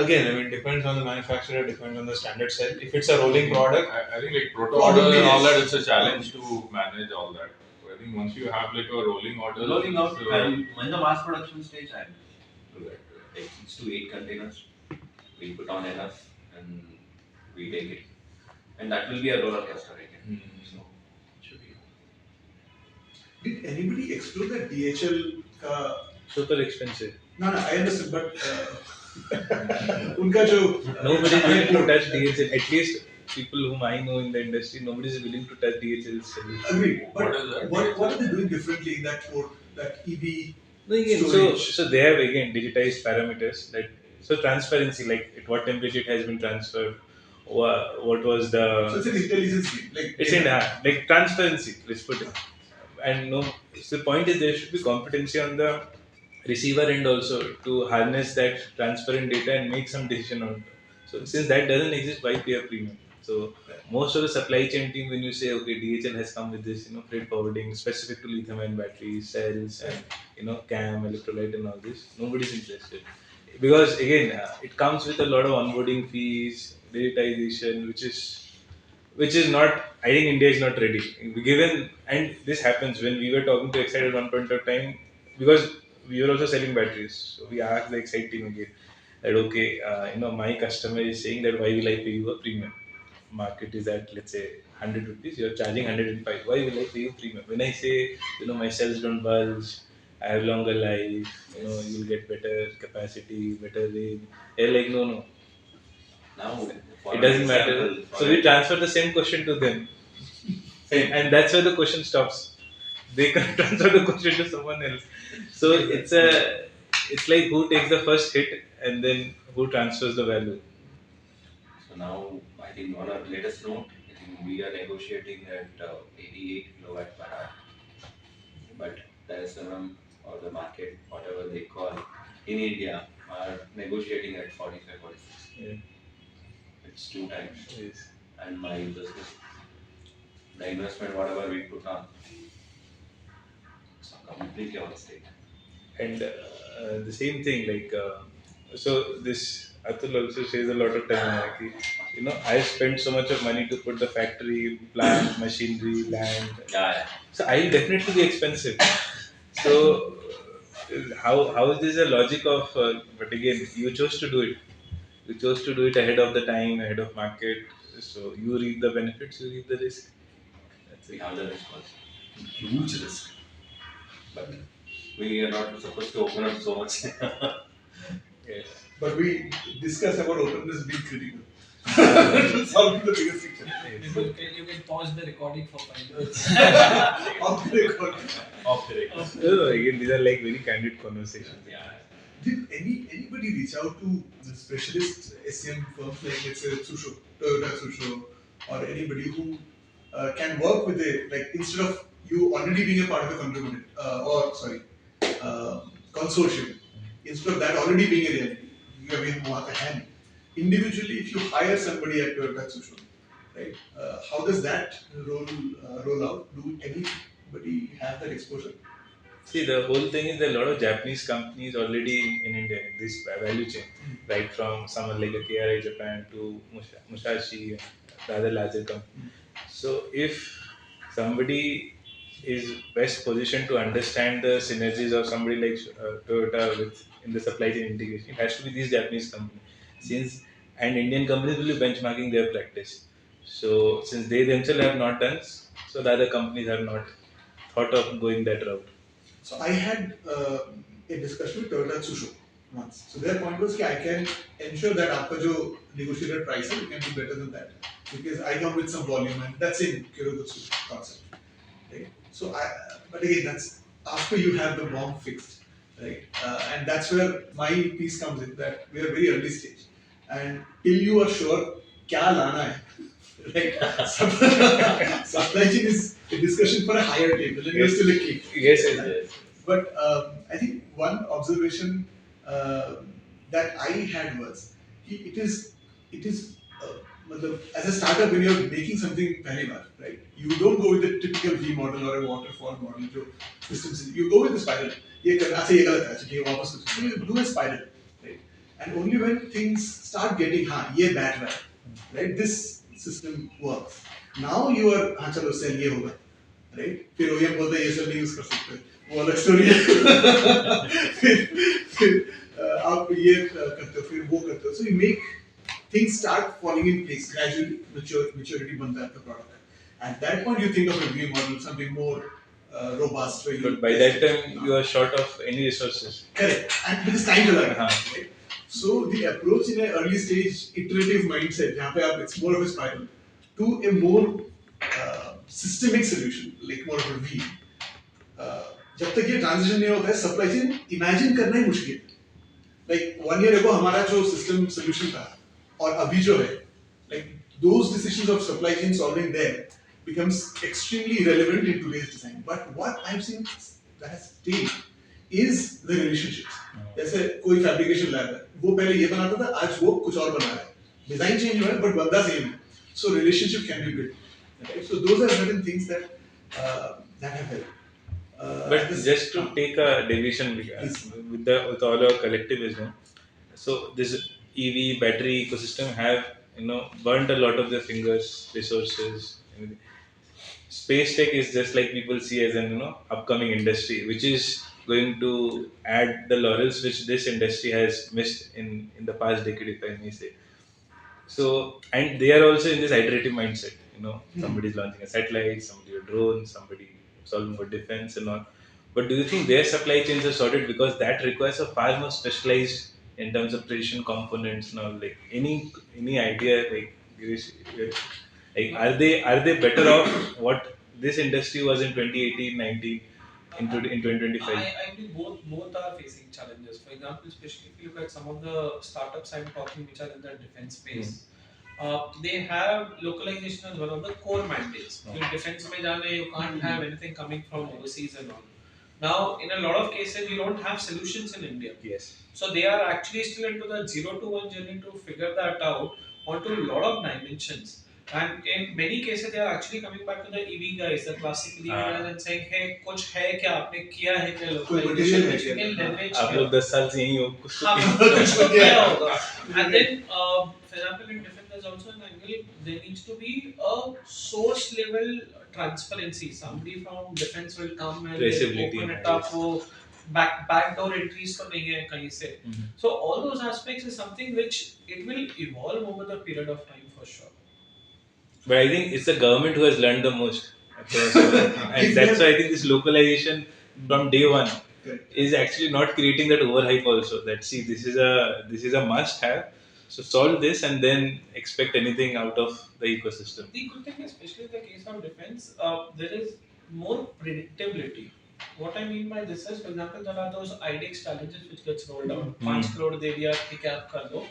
Again, I mean, depends on the manufacturer, depends on the standard cell. If it's a rolling product, I think like proto order and all that, it's a challenge to manage all that. So I think once you have like a rolling order, Rolling out, so, and in the mass production stage, I right. take 6 to 8 containers. We put on enough and we take it. And that will be a roller coaster again. So, it should be. Did anybody explore the DHL? Super expensive. No, I understand, but उनका जो Nobody is willing to touch DHL. At least people whom I know in the industry, nobody is willing to touch DHL solution. Agreed. But What is that? what are they doing differently in that port, that EV No, again, storage? so they have again digitized parameters that so transparency, like at what temperature it has been transferred, what was So the it's an intelligence game. Like it's in like transparency. Let's put it, and no. So the point is there should be competency on the receiver end also to harness that transparent data and make some decision on it. So since that doesn't exist, why pay a premium? So most of the supply chain team, when you say okay, DHL has come with this, freight forwarding specific to lithium-ion batteries, cells, and CAM, electrolyte, and all this, nobody's interested because again, it comes with a lot of onboarding fees, digitization, which is not. I think India is not ready. Given and this happens when we were talking to Excite at one point of time because we were also selling batteries. So we asked the Excite team again that okay, my customer is saying that why will I pay you a premium? Market is at let's say 100 rupees. You're charging 105. Why will I pay you premium? When I say my cells don't bulge, I have longer life. You'll get better capacity, better range. They're like no. Now, It doesn't matter. So we transfer the same question to them. And that's where the question stops. they can transfer the question to someone else. So it's like who takes the first hit and then who transfers the value. So now, I think on our latest note, I think we are negotiating at 88 kilowatt per hour, but the SMM or the market, whatever they call, in India are negotiating at 45, 46. Yeah. It's two times. Yes. And my business, the investment, whatever we put on, it's completely on stake. And the same thing, like, so this Atul also says a lot of time, like, I spent so much of money to put the factory, plant, machinery, land. Yeah, So I'll definitely be expensive. So how is this a logic of? But again, you chose to do it. You chose to do it ahead of the time, ahead of market. So you reap the benefits, you reap the risk. That's we it. have the risk also. Huge risk. But we are not supposed to open up so much. Yes. But we discussed about openness being critical. Solving the biggest picture. You can pause the recording for 5 minutes. Off the record. Off the record. So again, these are like very candid conversations. Yeah. Did anybody reach out to the specialist SEM firms like let's say Susho, Toyota Susho, or anybody who can work with a like instead of you already being a part of the conglomerate or sorry consortium, instead of that already being a reality, you have been more at hand. Individually, if you hire somebody at Toyota Susho, right? How does that roll out? Do anybody have that exposure? See, the whole thing is there are a lot of Japanese companies already in India, in this value chain, right from someone like a KRI Japan to Musashi and the other larger companies. So, if somebody is best positioned to understand the synergies of somebody like Toyota with in the supply chain integration, it has to be these Japanese companies. Since and Indian companies will be benchmarking their practice. So, since they themselves have not done, so the other companies have not thought of going that route. So I had a discussion with Toyota Tsusho once. So their point was that I can ensure that आपका जो negotiated price है, we can do better than that because I come with some volume and that's in Kirogutsu concept, right? So but again, that's after you have the bomb fixed, right? And that's where my piece comes in that we are very early stage, and till you are sure क्या लाना है, right? Supply chain is a discussion for a higher table, and you're still a kid. Yes, yes, Yes. But I think one observation that I had was it is as a startup when you're making something पहली बार, right? You don't go with the typical V model or a waterfall model जो systems you go with the spiral. ये करना अच्छा ये गलत है अच्छा ये वापस कुछ so you do a spiral, right? And only when things start getting हाँ ये बैठ रहा है, right? This system works. Now you are हाँ चलो सेल ये होगा, राइट फिर ओएम बोलता है ये सब नहीं यूज कर सकते वो अलग स्टोरी है फिर आप ये करते हो फिर वो करते हो so you make things start falling in place gradually maturity बनता है आपका product at that point you think of a view model something more robust where you but by that time you are short of any resources. correct and because time to learn Uh-huh. right? So the approach in an early stage iterative mindset जहाँ पे आप it's more of a spiral to a more systemic solution like more of a V जब तक ये transition नहीं होता है supply chain imagine करना ही मुश्किल है लाइक 1 year ago हमारा जो सिस्टम सोल्यूशन था और अभी जो है like those decisions of supply chain solving there becomes extremely relevant in today's design but what I've seen that has stayed is the relationships जैसे कोई फैब्रिकेशन लैब है वो पहले ये बनाता था आज वो कुछ और बना रहा है डिजाइन चेंज हुआ है बट बंदा सेम है so relationship can be built right? So those are certain things that have helped But just to take a deviation with all our collectivism, so this EV battery ecosystem have burnt a lot of their fingers, resources. Everything. Space tech is just like people see as an upcoming industry, which is going to add the laurels which this industry has missed in the past decade, if I may say. So, and they are also in this iterative mindset. Somebody's launching a satellite, somebody a drone, somebody solving for defense and all. But do you think their supply chains are sorted because that requires a far more specialized in terms of precision components and all? Like any idea like are they better off what this industry was in 2018, 19, in 2025. I believe both are facing challenges. For example, especially if you look at some of the startups I'm talking which are in the defense space, they have localization as one of the core mandates. Hmm. In defense mein jaana, you can't have anything coming from overseas and all. Now, in a lot of cases, you don't have solutions in India. Yes. So they are actually still into the 0 to 1 journey to figure that out onto a lot of dimensions. And in many cases, they are actually coming back to the EV guys, the classic EV guys, and saying, "Hey, कुछ है क्या आपने किया है क्या कोई localization material है which we क्या? can leverage आप here?" लोग 10 साल से यहीं हो, कुछ तो हाँ, कीजिए। कुछ तो किया होगा. And then, for example, in defense, there's also an angle. There needs to be a source level transparency. Somebody from defense will come and they'll Traceability, open it up. yes. वो backdoor entries तो नहीं है कहीं से. So all those aspects is something which it will evolve over the period of time for sure. But I think it's the government who has learned the most. And that's why I think this localization from day one is actually not creating that overhype also. That see, this is a must have. So solve this and then expect anything out of the ecosystem. The good thing, especially in the case of defense, there is more predictability. What I mean by this is, for example, there are those IDEX challenges which gets rolled out. 5 crore दे दिया ठीक है आप कर दो.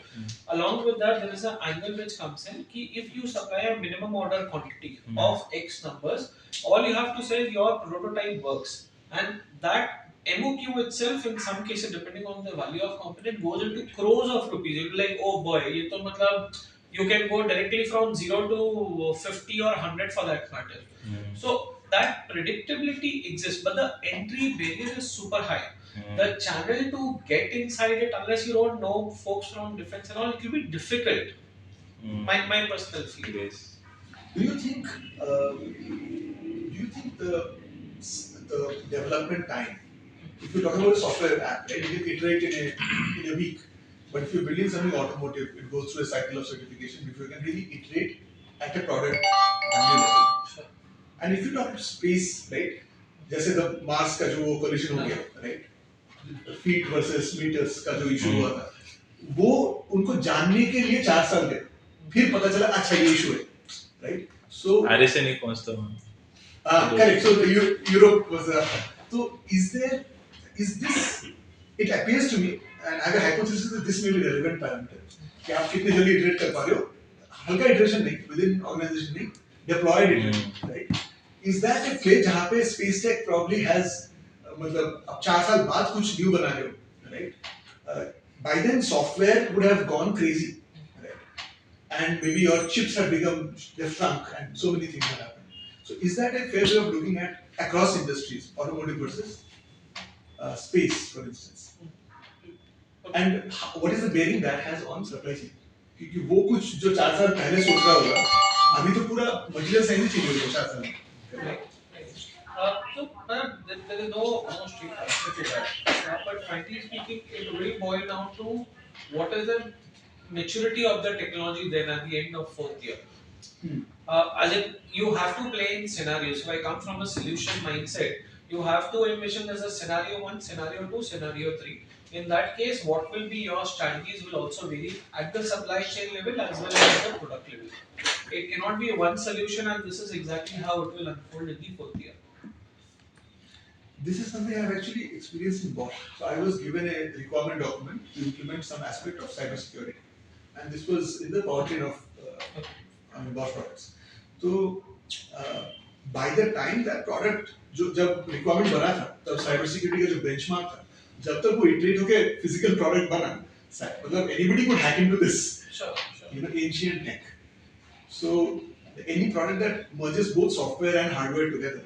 Along with that, there is an angle which comes in कि if you supply a minimum order quantity of X numbers, all you have to say is your prototype works, and that MOQ itself, in some cases, depending on the value of component, goes into crores of rupees. You'll be like, oh boy, ये तो मतलब you can go directly from 0 to 50 or 100 for that matter. So that predictability exists, but the entry barrier is super high. The channel to get inside it, unless you don't know folks from defense and all, it will be difficult. My personal feel. Yes. Do you think the development time? If you're talking about a software app, right, you can iterate in a week. But if you're building something automotive, it goes through a cycle of certification before you can really iterate at a product value level. Sure. And if you talk about space, right, जैसे the Mars का जो collision हो गया, right, feet versus meters का जो issue हुआ था, वो उनको जानने के लिए 4 साल गए, फिर पता चला अच्छा ये issue है, right? So RSA नहीं पहुंचता हूँ. correct. So the Europe was so is this? It appears to me, and I have a hypothesis that this may be relevant parameter. कि आप कितने जल्दी iterate कर पा रहे हो, हल्का iteration नहीं, within organization नहीं, deployed iteration, right? Is that a play जहाँ पे space tech probably has मतलब अब 4 साल बाद कुछ new बना रहे हो, right? By then software would have gone crazy, right? And maybe your chips have become they've shrunk, and so many things have happened. So is that a fair way of looking at across industries, automotive versus space, for instance? And what is the bearing that has on supply chain? क्योंकि वो कुछ जो 4 साल पहले सोच रहा होगा, अभी तो पूरा material science ही change हो गया 4 साल में. Right. So there is no straight answer to that. But frankly speaking, it will boil down to what is the maturity of the technology then at the end of 4th year. As in, you have to play in scenarios. If I come from a solution mindset, you have to envision there's a scenario 1, scenario 2, scenario 3. In that case, what will be your strategies will also vary at the supply chain level as well as at the product level. It cannot be one solution, and this is exactly how it will unfold in the 4th year. This is something I've actually experienced in Bosch. So I was given a requirement document to implement some aspect of cybersecurity, and this was in the powertrain of Bosch products. So by the time that product जो जब requirement बना था, तब cybersecurity का जो benchmark था, जब तक वो iterate होके physical product बना, मतलब anybody could hack into this, Sure. Ancient tech. So any product that merges both software and hardware together,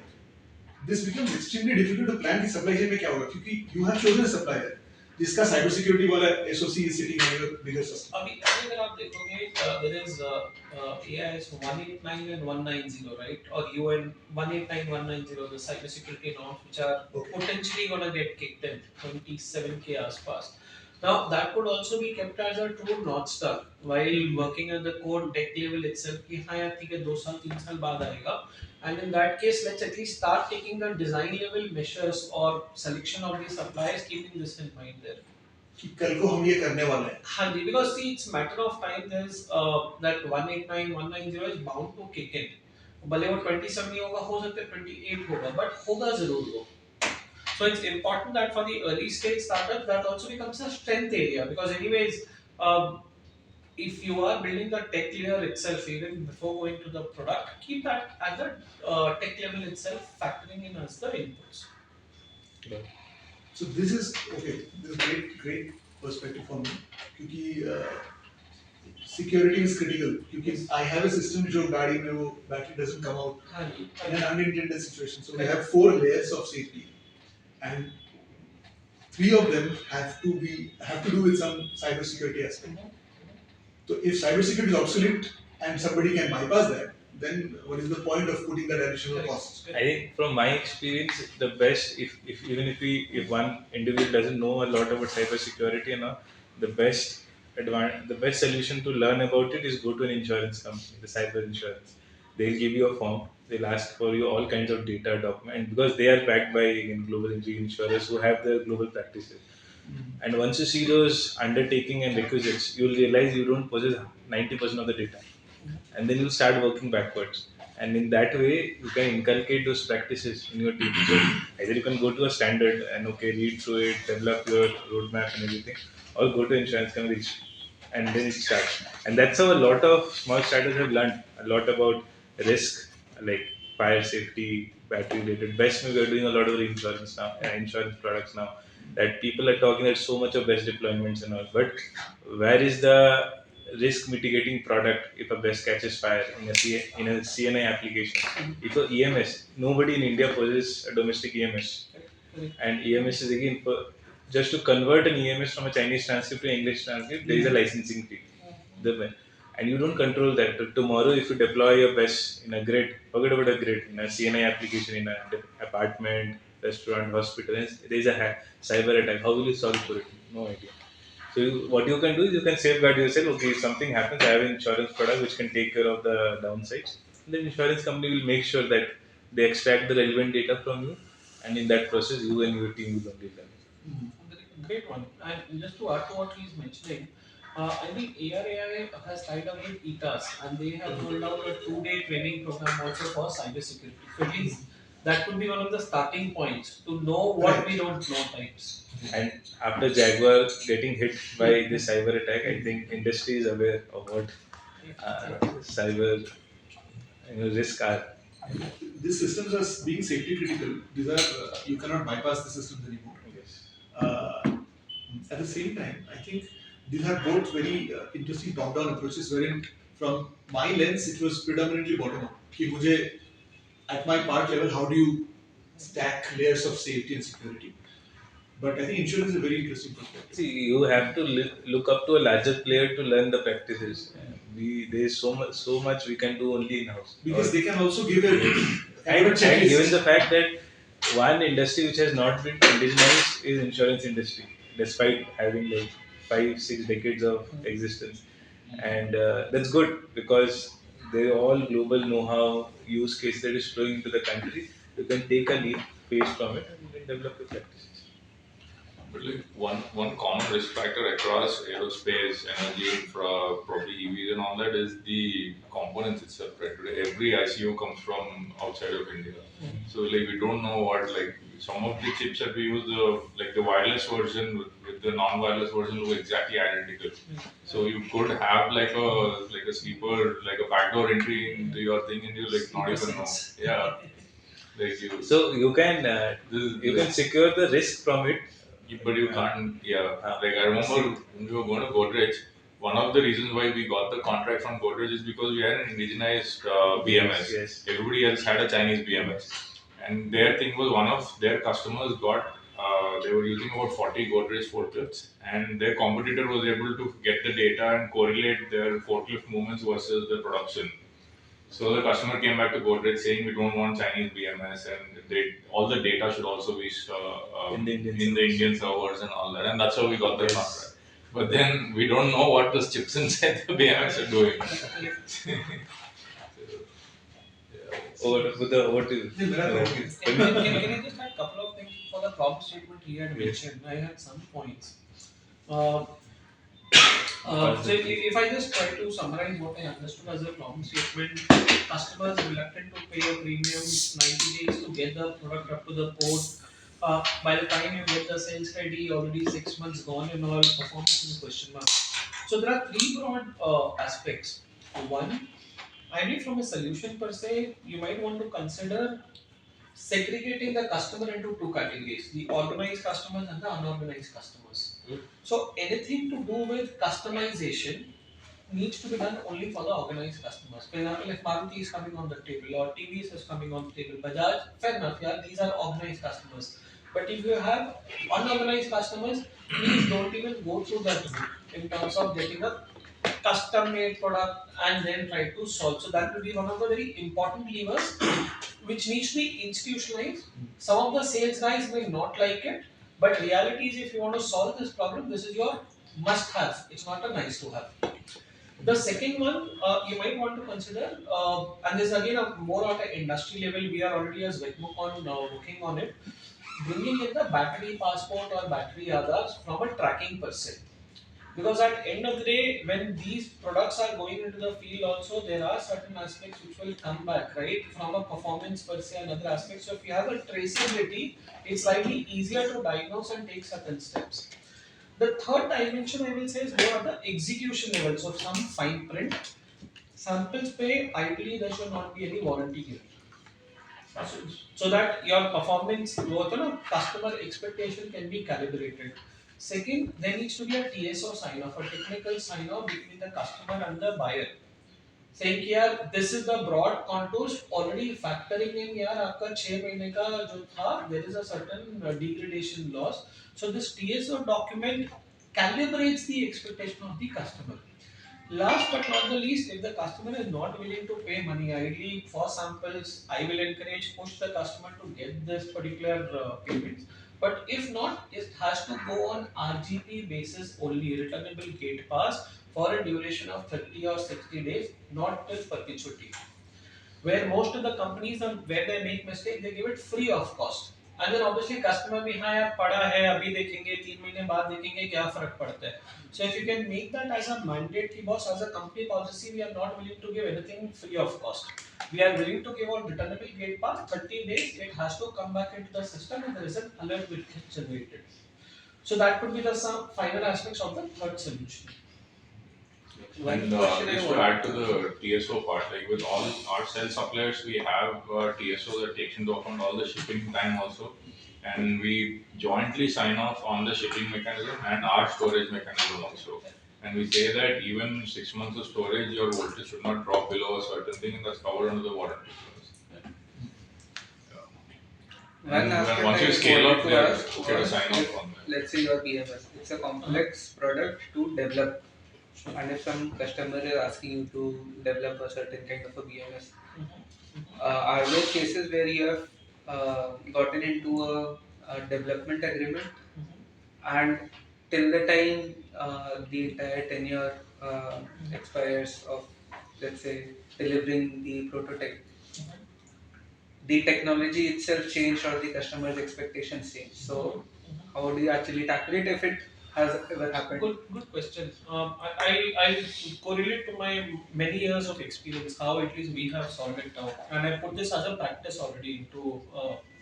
this becomes extremely difficult to plan the supply chain में क्या होगा, क्योंकि you have chosen a supplier जिसका cyber security वाला SOC is sitting on your bigger system. अभी अगर आप देखोगे, there is AIS 189 and 190, right? Or UN 189 190, the cyber security norms which are potentially gonna get kicked in 27 के आसपास. Now that could also be kept as a true north star while working at the core tech level itself. कि हाँ यार ठीक है 2 साल 3 साल बाद आएगा. And in that case, let's at least start taking the design level measures or selection of the suppliers, keeping this in mind there. कि कल को हम ये करने वाले हैं. हाँ जी, because see, it's matter of time. There's that 189 190 is bound to kick in. भले वो 27 नहीं होगा, हो सकता है 28 होगा, but होगा जरूर वो. So it's important that for the early stage startup that also becomes a strength area, because anyways, um, if you are building the tech layer itself even before going to the product, keep that at the tech level itself, factoring in as the inputs. So this is okay. This is great perspective for me. क्योंकि security is critical. क्योंकि I have a system जो गाड़ी में वो battery doesn't come out हाँ जी, in an unintended situation. So we have 4 layers of safety, and 3 of them have to do with some cyber security aspect. So if cybersecurity is obsolete and somebody can bypass that, then what is the point of putting that additional cost? I think from my experience, the best if even if one individual doesn't know a lot about cybersecurity and all, the best solution to learn about it is go to an insurance company, the cyber insurance. They'll give you a form. They'll ask for you all kinds of data document because they are backed by global insurers who have their global practices. And once you see those undertaking and requisites, you'll realize you don't possess 90% of the data, and then you start working backwards. And in that way, you can inculcate those practices in your team. So either you can go to a standard and read through it, develop your roadmap and everything, or go to insurance companies and then it starts. And that's how a lot of small startups have learned a lot about risk, like fire safety, battery related. Best we are doing a lot of insurance now, insurance products now. That people are talking that so much of best deployments and all, but where is the risk mitigating product if a best catches fire in in a CNI application? If a EMS, nobody in India possesses a domestic EMS, and EMS is again just to convert an EMS from a Chinese transcript to English transcript, there is a licensing fee. And you don't control that. Tomorrow, if you deploy your best in a grid, forget about a grid, in a CNI application, in an apartment, restaurant, hospital, and there is a cyber attack. How will you solve for it? No idea. So what you can do is you can safeguard yourself. Okay, if something happens, I have an insurance product which can take care of the downsides. The insurance company will make sure that they extract the relevant data from you, and in that process, you and your team will only learn. Great one. And just to add to what he's mentioning, I think ARAI has tied up with ETAS and they have rolled out a 2-day training program also for cybersecurity. So at least that could be one of the starting points to know what we don't know types. And after Jaguar getting hit by this cyber attack, I think industry is aware of what cyber risk are. These systems are being safety critical. These are you cannot bypass the systems anymore. Yes. At the same time, I think these have both very interesting top-down approaches. Wherein, from my lens, it was predominantly bottom-up. कि मुझे at my part level, how do you stack layers of safety and security? But I think insurance is a very interesting perspective. See, you have to look up to a larger player to learn the practices. There's so much we can do only in house. Because they can also give a And given the fact that one industry which has not been indigenized is insurance industry, despite having like 5-6 decades of existence, and that's good because they're all global know-how use case that is flowing into the country. You can take a leap, face from it, and then develop your practices. But like one common risk factor across aerospace, energy, infra, probably EVs and all that is the components itself. Right? Today, every ICU comes from outside of India, so like we don't know what like some of the chips that we use, like the wireless version with the non-wireless version look exactly identical. So you could have like a sleeper, like a backdoor entry into your thing, and you like not even know. Yeah, like you. So you can secure the risk from it. But you can't, yeah. Like I remember when we were going to Godrej, one of the reasons why we got the contract from Godrej is because we had an indigenized BMS. Yes. Everybody else had a Chinese BMS, and their thing was one of their customers got. They were using about 40 Godrej forklifts, and their competitor was able to get the data and correlate their forklift movements versus the production. So the customer came back to Godrej saying we don't want Chinese BMS and all the data should also be In the Indian in the Indian servers and all that, and that's how we got the contract. But then we don't know what the chips inside the BMS are doing. Over to you. Can I just add a couple of things for the problem statement he had mentioned? I had some points. Uh, Because So if I just try to summarize what I understood as a problem statement, customers reluctant to pay a premium 90 days to get the product up to the port. By the time you get the sales ready, already 6 months gone and all, performance is a question mark. So there are three broad aspects. One, I mean from a solution per se, you might want to consider segregating the customer into two categories, the organized customers and the unorganized customers. So anything to do with customization needs to be done only for the organized customers. For example, if Maruti is coming on the table or TVS is coming on the table, Bajaj, fair enough, yeah, these are organized customers. But if you have unorganized customers, please don't even go through that route in terms of getting a custom made product and then try to solve. So that will be one of the very important levers which needs to be institutionalized. Some of the sales guys may not like it, but reality is if you want to solve this problem, this is your must have. It's not a nice to have. The second one you might want to consider, and this is again a more at an industry level, we are already as Vecmocon working on it, bringing in the battery passport or battery Aadhaars from a tracking per se. Because at end of the day, when these products are going into the field also, there are certain aspects which will come back, right? From a performance per se and other aspects. So if you have a traceability, it's slightly easier to diagnose and take certain steps. The third dimension I will say is more at the execution level. So some fine print. Samples pay, ideally there should not be any warranty given. So that your performance growth, customer expectation can be calibrated. Second, there needs to be a TSO sign off, a technical sign off between the customer and the buyer. Saying कि यार this is the broad contours already factoring in यार आपका 6 महीने का जो था there is a certain degradation loss. So this TSO document calibrates the expectation of the customer. Last but not the least, if the customer is not willing to pay money, ideally for samples, I will encourage push the customer to get this particular payments. But if not, it has to go on RGP basis only, returnable gate pass for a duration of 30 or 60 days, not till perpetuity. Where most of the companies on where they make mistake, they give it free of cost. And then obviously customer भी हाँ यार पड़ा है अभी देखेंगे 3 महीने बाद देखेंगे क्या फर्क पड़ता है. So if you can make that as a mandate कि boss as a company policy we are not willing to give anything free of cost. We are willing to give on returnable gate pass 30 days. It has to come back into the system and there is an alert which gets generated. So that could be the some final aspects of the third solution. One And question I just to want. add to the TSO part, like with all our cell suppliers, we have TSO that takes into account all the shipping time also, and we jointly sign off on the shipping mechanism and our storage mechanism also. And we say that even 6 months of storage, your voltage should not drop below a certain thing, and that's covered under the warranty clause. One And aspect once you I scale wanted up, to they're ask okay to was sign if, off on that. let's say your BMS, it's a complex product to develop, and if some customer is asking you to develop a certain kind of a BMS, are there cases where you have gotten into a development agreement and till the time the entire tenure expires of, let's say, delivering the prototype, the technology itself changed or the customer's expectations changed. So, how do you actually tackle it if it has ever happened? Good question. I correlate to my many years of experience how at least we have solved it out, and I put this as a practice already into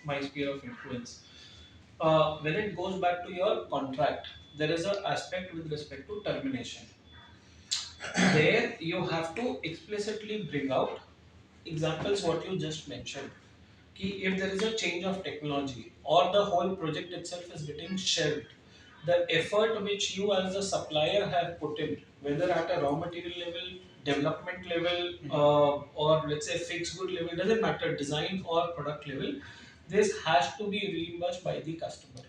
my sphere of influence. When it goes back to your contract, there is an aspect with respect to termination. There you have to explicitly bring out examples what you just mentioned. Ki if there is a change of technology or the whole project itself is getting shelved, the effort which you as a supplier have put in, whether at a raw material level, development level, or let's say fixed good level, doesn't matter, design or product level, this has to be reimbursed by the customer.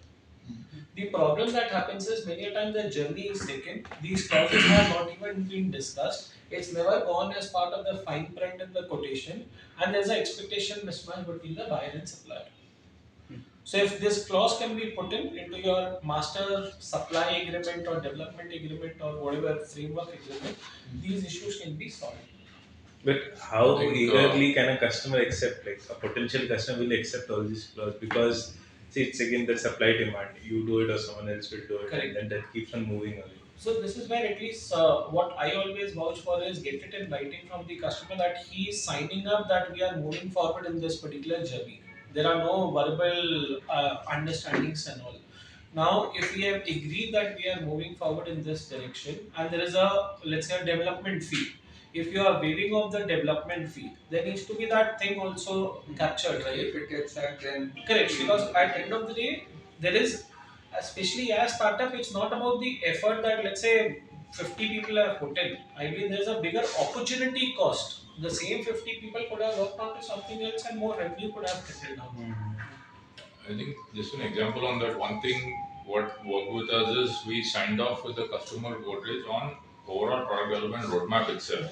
The problem that happens is many a time the journey is taken, these clauses have not even been discussed, it's never gone as part of the fine print in the quotation, and there's an expectation mismatch between the buyer and supplier. So if this clause can be put in into your master supply agreement or development agreement or whatever framework agreement, these issues can be solved. But I how think eagerly can a customer accept, like a potential customer will accept all these clauses? Because see, it's again the supply demand. You do it or someone else will do it, Correct. and then that keeps on moving away. So this is where at least what I always vouch for is get it in writing from the customer that he is signing up that we are moving forward in this particular journey. There are no verbal understandings and all. Now, if we have agreed that we are moving forward in this direction, and there is a, let's say, a development fee. If you are waiving off the development fee, there needs to be that thing also captured, right? If it gets sacked, then Correct, because at the end of the day, there is, especially as startup, it's not about the effort that let's say 50 people have put in. I believe there's a bigger opportunity cost. The same 50 people could have worked on to something else and more revenue could have trickled down. I think just an example on that, one thing what worked with us is we signed off with the customer Godrej on overall product development roadmap itself.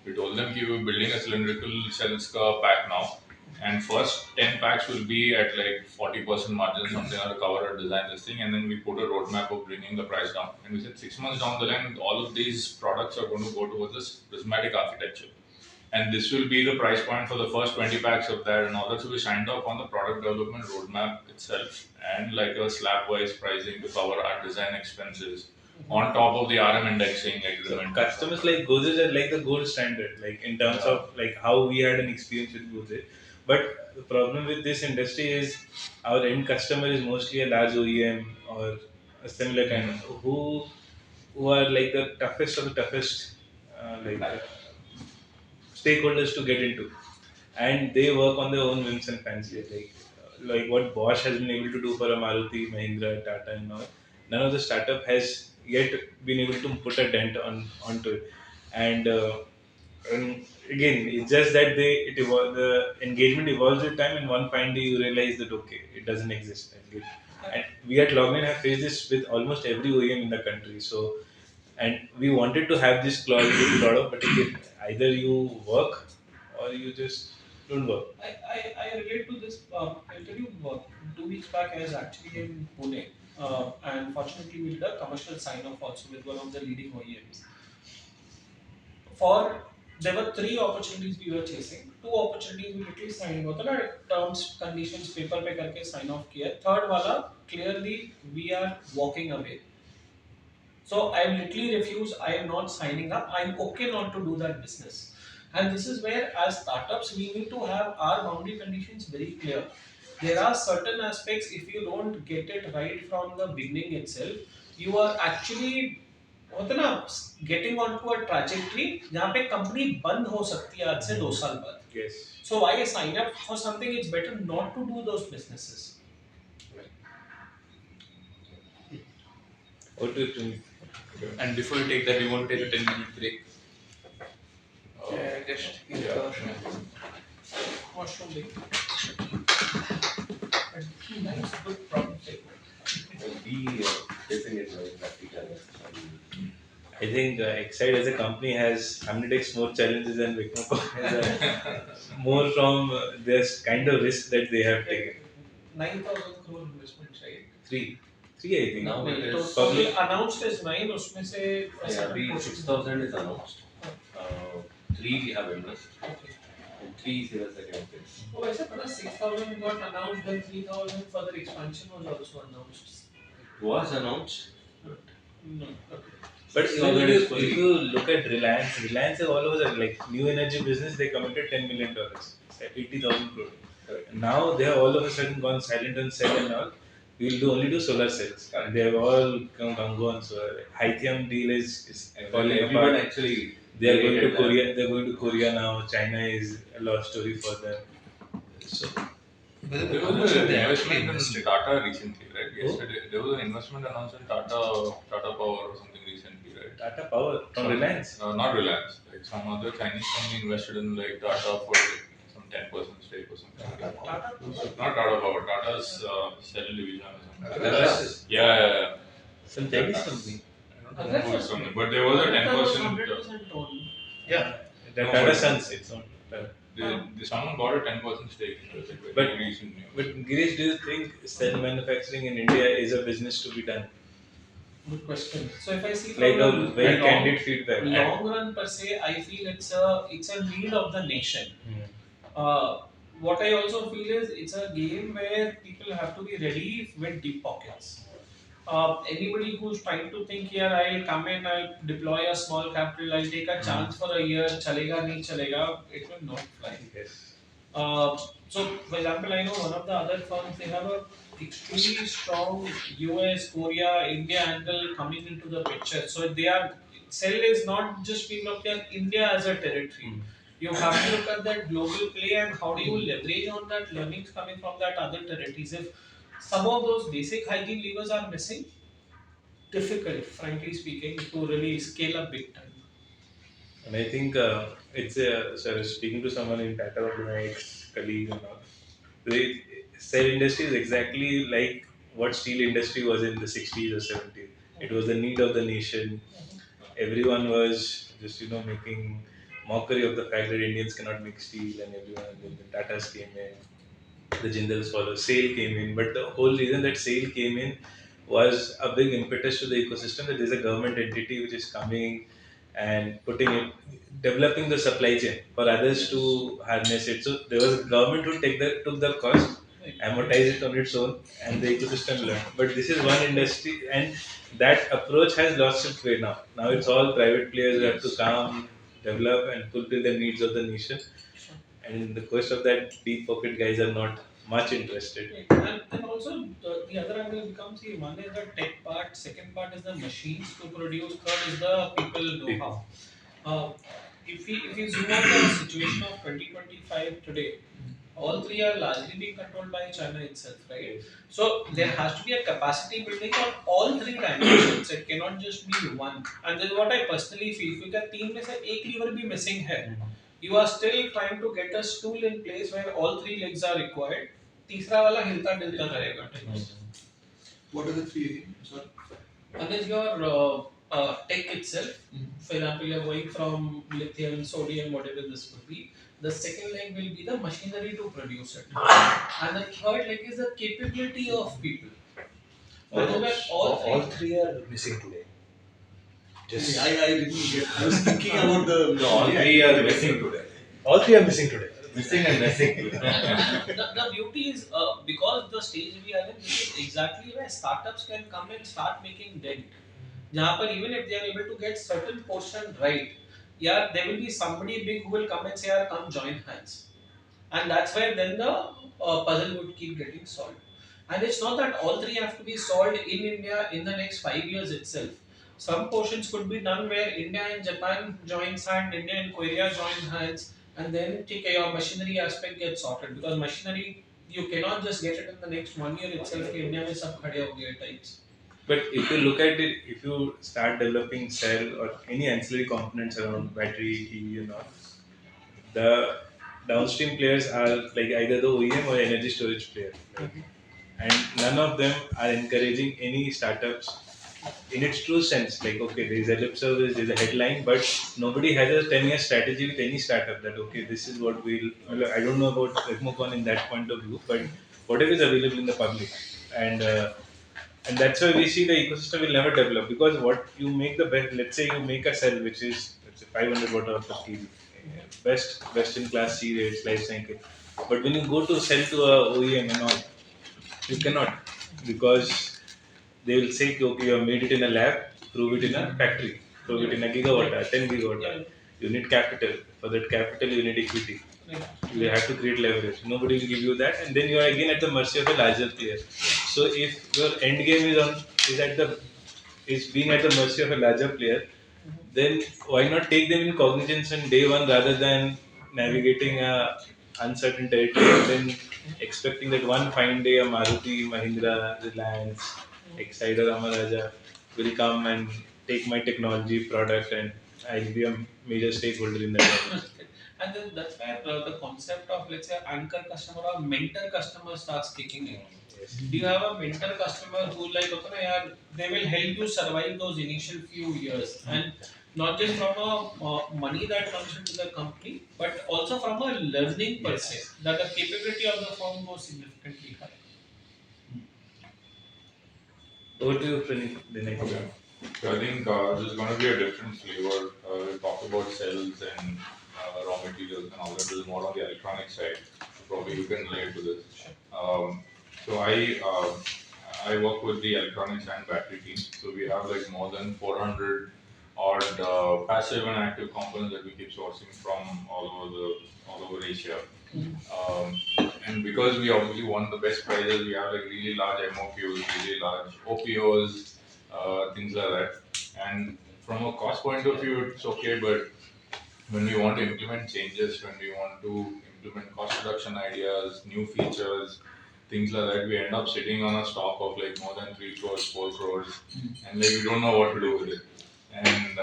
We told them we were building a cylindrical cells ka pack now, and first 10 packs will be at like 40% margin, something or cover or design this thing, and then we put a roadmap of bringing the price down. And we said 6 months down the line, all of these products are going to go towards this prismatic architecture, and this will be the price point for the first 20 packs of that and all that. So we signed off on the product development roadmap itself and like a slab wise pricing to cover our design expenses on top of the RM indexing So agreement. customers like Godrej are like the gold standard, like in terms of like how we had an experience with Godrej. But the problem with this industry is our end customer is mostly a large OEM or a similar kind of who are like the toughest of the toughest stakeholders to get into, and they work on their own whims and fancies, like what Bosch has been able to do for a Maruti, Mahindra, Tata, and all. None of the startup has yet been able to put a dent onto it, and again, it's just that the engagement evolves with time, and one fine day you realize that okay, it doesn't exist. And we at Logline have faced this with almost every OEM in the country. So, and we wanted to have this clause with a lot of, but again, either you work or you just don't work. I relate to this. I'll tell you, 2 weeks back, I was actually in Pune, and fortunately, we did a commercial sign off also with one of the leading OEMs. For there were 3 opportunities we were chasing. 2 opportunities we literally signed होता ना terms conditions paper पे करके sign off किया. Third वाला clearly we are walking away. So I literally refuse. I am not signing up. I'm okay not to do that business. And this is where, as startups, we need to have our boundary conditions very clear. There are certain aspects, if you don't get it right from the beginning itself, you are actually होता ना getting onto a trajectory जहाँ पे company बंद हो सकती है आज से 2 साल बाद. Yes. So why sign up for something? It's better not to do those businesses. What do you think? And before you take that, we want to take a 10-minute break. just Yeah. Washroom break. Nice, good problem statement. Be facing it very practical. I think Excite as a company has 100x more challenges than Wicom has more from this kind of risk that they have taken. 9,000 crore investment, right? Three, I think. Now it is Total announced is 9, उसमें से Every 6,000 is announced. 3 we have invested. Okay. And 3 is in the second phase. तो वैसे पता 6,000 got announced, then 3,000 further expansion was also announced. It was announced. No. Okay. But So even that if is fully- if you look at Reliance have all over the like new energy business, they committed $10 million, 80,000 crore. Now they have all of a sudden gone silent on cell and all. We'll only do solar cells. And they have all come gone. So Lithium deal is falling Everyone apart. actually. They are going to created that. Korea. They're going to Korea now. China is a lost story for them. So There was an investment in Tata recently, right? Yesterday, there was an investment announced in Tata Power or something recently, right? Tata Power from Reliance. Not Reliance. Like some other Chinese company invested in like Tata for like, some 10% stake or something. Not Tata Power. Tata's cell division or something. Yeah. Some Chinese company. I don't know who is something, but there was a 10%. 100% owned. Yeah. No, Tata but- Sons. It's not Tata. Someone bought a 10% stake. It was like But- very recent news. But Girish, do you think cell manufacturing in India is a business to be done? Good question. So if I see from Like a a very long, candid feedback. long run per se, I feel it's a need of the nation. What I also feel is it's a game where people have to be ready with deep pockets. Anybody who's trying to think here, I'll come in, I'll deploy a small capital, I'll take a chance for a year, chalega nahi chalega, it will not fly. Yes. So, for example, I know one of the other firms, they have a extremely strong US, Korea, India angle coming into the picture. So they are Cell is not just being looked at India as a territory. You have to look at that global play and how do you leverage on that learnings coming from that other territories. If some of those basic hygiene levers are missing, difficult, frankly speaking, to really scale up big time. And I think so I was speaking to someone in Tata, one of my ex-colleague and all. The cell industry is exactly like what steel industry was in the 60s or 70s. It was the need of the nation. Everyone was just, making mockery of the fact that Indians cannot make steel and everyone, and then the Tatas came in, the Jindals followed, SAIL came in. But the whole reason that SAIL came in was a big impetus to the ecosystem that there's a government entity which is coming and putting it, developing the supply chain for others to harness it. So there was a government who took the cost, amortize it on its own, and the ecosystem learned. But this is one industry, and that approach has lost its way now. Now it's all private players who have to come, develop, and fulfill the needs of the nation. And in the quest of that, deep pocket guys are not much interested. And also the other angle becomes here. One is the tech part, second part is the machines to produce, third is the people know-how. If we zoom out the situation of 2025 today, all three are largely being controlled by China itself, right? So there has to be a capacity building on all three dimensions. It cannot just be one. And this is what I personally feel. Because team में से एक lever भी missing है. You are still trying to get a stool in place where all three legs are required. तीसरा वाला हिलता डुलता रहेगा. What are the three again? Sorry. One is your tech itself. For example, you are going from lithium, sodium, whatever this could be. The second leg will be the machinery to produce it. And the third leg is the capability of people. And then all three are missing today. Just I didn't get. I was thinking about the. No, all three are missing today. all three are missing today. Missing and missing. the beauty is because the stage we are in, this is exactly where startups can come and start making dent. जहाँ पर even if they are able to get certain portion right, yeah, there will be somebody big who will come and say, "Yeah, come join hands," and that's where then the puzzle would keep getting solved. And it's not that all three have to be solved in India in the next 5 years itself. Some portions could be done where India and Japan joins hands, India and Korea join hands, and then take your machinery aspect gets sorted because machinery you cannot just get it in the next 1 year itself. कि India में सब खड़े हो गए types. But if you look at it, if you start developing cell or any ancillary components around battery, EV, and all, the downstream players are like either the OEM or energy storage player. Right? And none of them are encouraging any startups in its true sense. Like, okay, there is a lip service, there is a headline, but nobody has a 10-year strategy with any startup that, okay, this is what we'll. Well, I don't know about Ecmocon in that point of view, but whatever is available in the public. And that's why we see the ecosystem will never develop because what you make the best, let's say you make a cell which is, let's say, 500 watt of TV, best in class C rates, life cycle. But when you go to sell to a OEM and all, you cannot because they will say, okay, you have made it in a lab, prove it in a factory, prove it in a gigawatt hour, 10 gigawatt hour. You need capital. For that capital, you need equity. You have to create leverage. Nobody will give you that, and then you are again at the mercy of the larger player. So if your end game is being at the mercy of a larger player, then why not take them in cognizance on day one rather than navigating a uncertain territory and then expecting that one fine day a Maruti, Mahindra, Reliance, Exciter, Amaraja will come and take my technology product and I'll be a major stakeholder in that. And then that's where the concept of let's say anchor customer or mentor customer starts kicking in. Yes. Do you have a mentor customer who like okay, na yaar, they will help you survive those initial few years and not just from a money that comes into the company but also from a learning per se that the capability of the firm goes significantly higher. Over to you, Pranit. Okay. So I think this is going to be a different flavor. We'll talk about cells and raw materials and all that. This is more on the electronic side. So probably you can relate to this. So I work with the electronics and battery team. So we have like more than 400 odd passive and active components that we keep sourcing from all over Asia. Um, and because we obviously want the best prices, we have like really large MOQs, really large OPOs, things like that. And from a cost point of view, it's okay, but when we want to implement changes, when we want to implement cost reduction ideas, new features, things like that, we end up sitting on a stock of like more than 3 crores, 4 crores, and like we don't know what to do with it. And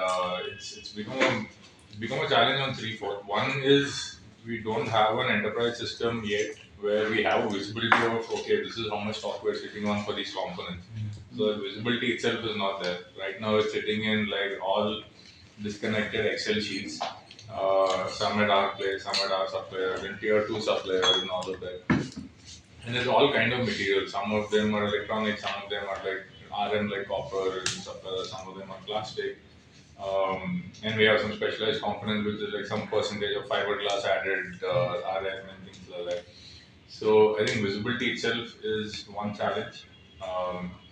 it's become a challenge on three-fold. One is we don't have an enterprise system yet where we have visibility of okay, this is how much stock we're sitting on for these components. So the visibility itself is not there. Right now it's sitting in like all disconnected Excel sheets. Some at our place, some at our supplier, then tier two suppliers and all of that. And there's all kind of materials. Some of them are electronic, some of them are like RM like copper and stuff like that. Some of them are plastic. And we have some specialized components which is like some percentage of fiberglass added RM and things like that. So I think visibility itself is one challenge.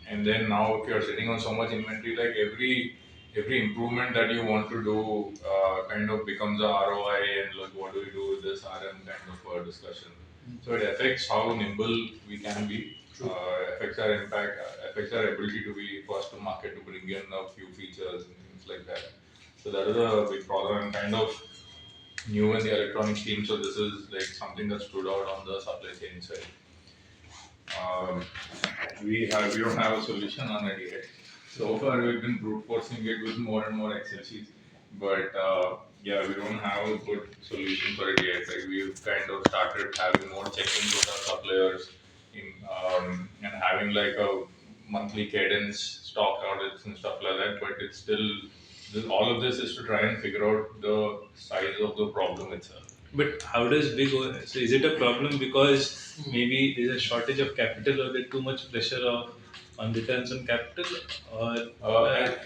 And then now if you're sitting on so much inventory, like every improvement that you want to do kind of becomes a ROI and like what do we do with this RM kind of discussion. So it affects how nimble we can be, affects our impact, affects our ability to be first to market to bring in a few features and things like that. So that is a big problem and kind of new in the electronics team. So this is like something that stood out on the supply chain side. Um, we don't have a solution on it yet. So far we've been brute forcing it with more and more Excel sheets, but yeah, we don't have a good solution for it yet. Like we've kind of started having more check-ins with our suppliers, and having like a monthly cadence, stock audits and stuff like that. But it's still all of this is to try and figure out the size of the problem itself. But how does big so is it a problem because maybe there's a shortage of capital or there's too much pressure on returns on capital or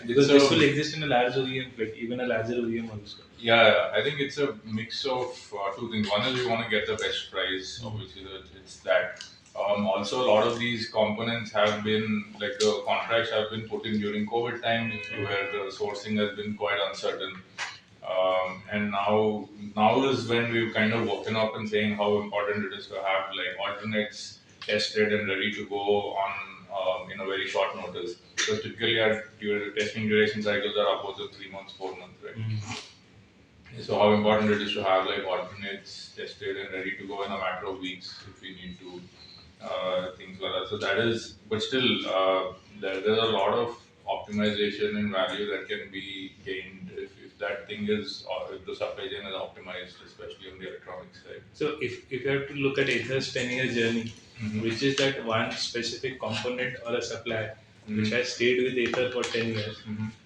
because this will exist in a large OEM, like even a larger OEM also. Yeah, I think it's a mix of two things. One is we want to get the best price. Obviously, it's that. Also, a lot of these components have been like the contracts have been put in during COVID times, where the sourcing has been quite uncertain. And now is when we've kind of woken up and saying how important it is to have like alternates tested and ready to go on in a very short notice. Because typically our testing duration cycles are upwards of 3 months, 4 months, right? So how important it is to have like alternates tested and ready to go in a matter of weeks if we need to, things like that. So that is, but still, there's a lot of optimization and value that can be gained if that thing is, or if the supply chain is optimized, especially on the electronics side. So if you have to look at Ather's 10-year journey, which is that one specific component or a supplier which has stayed with Ather for 10 years,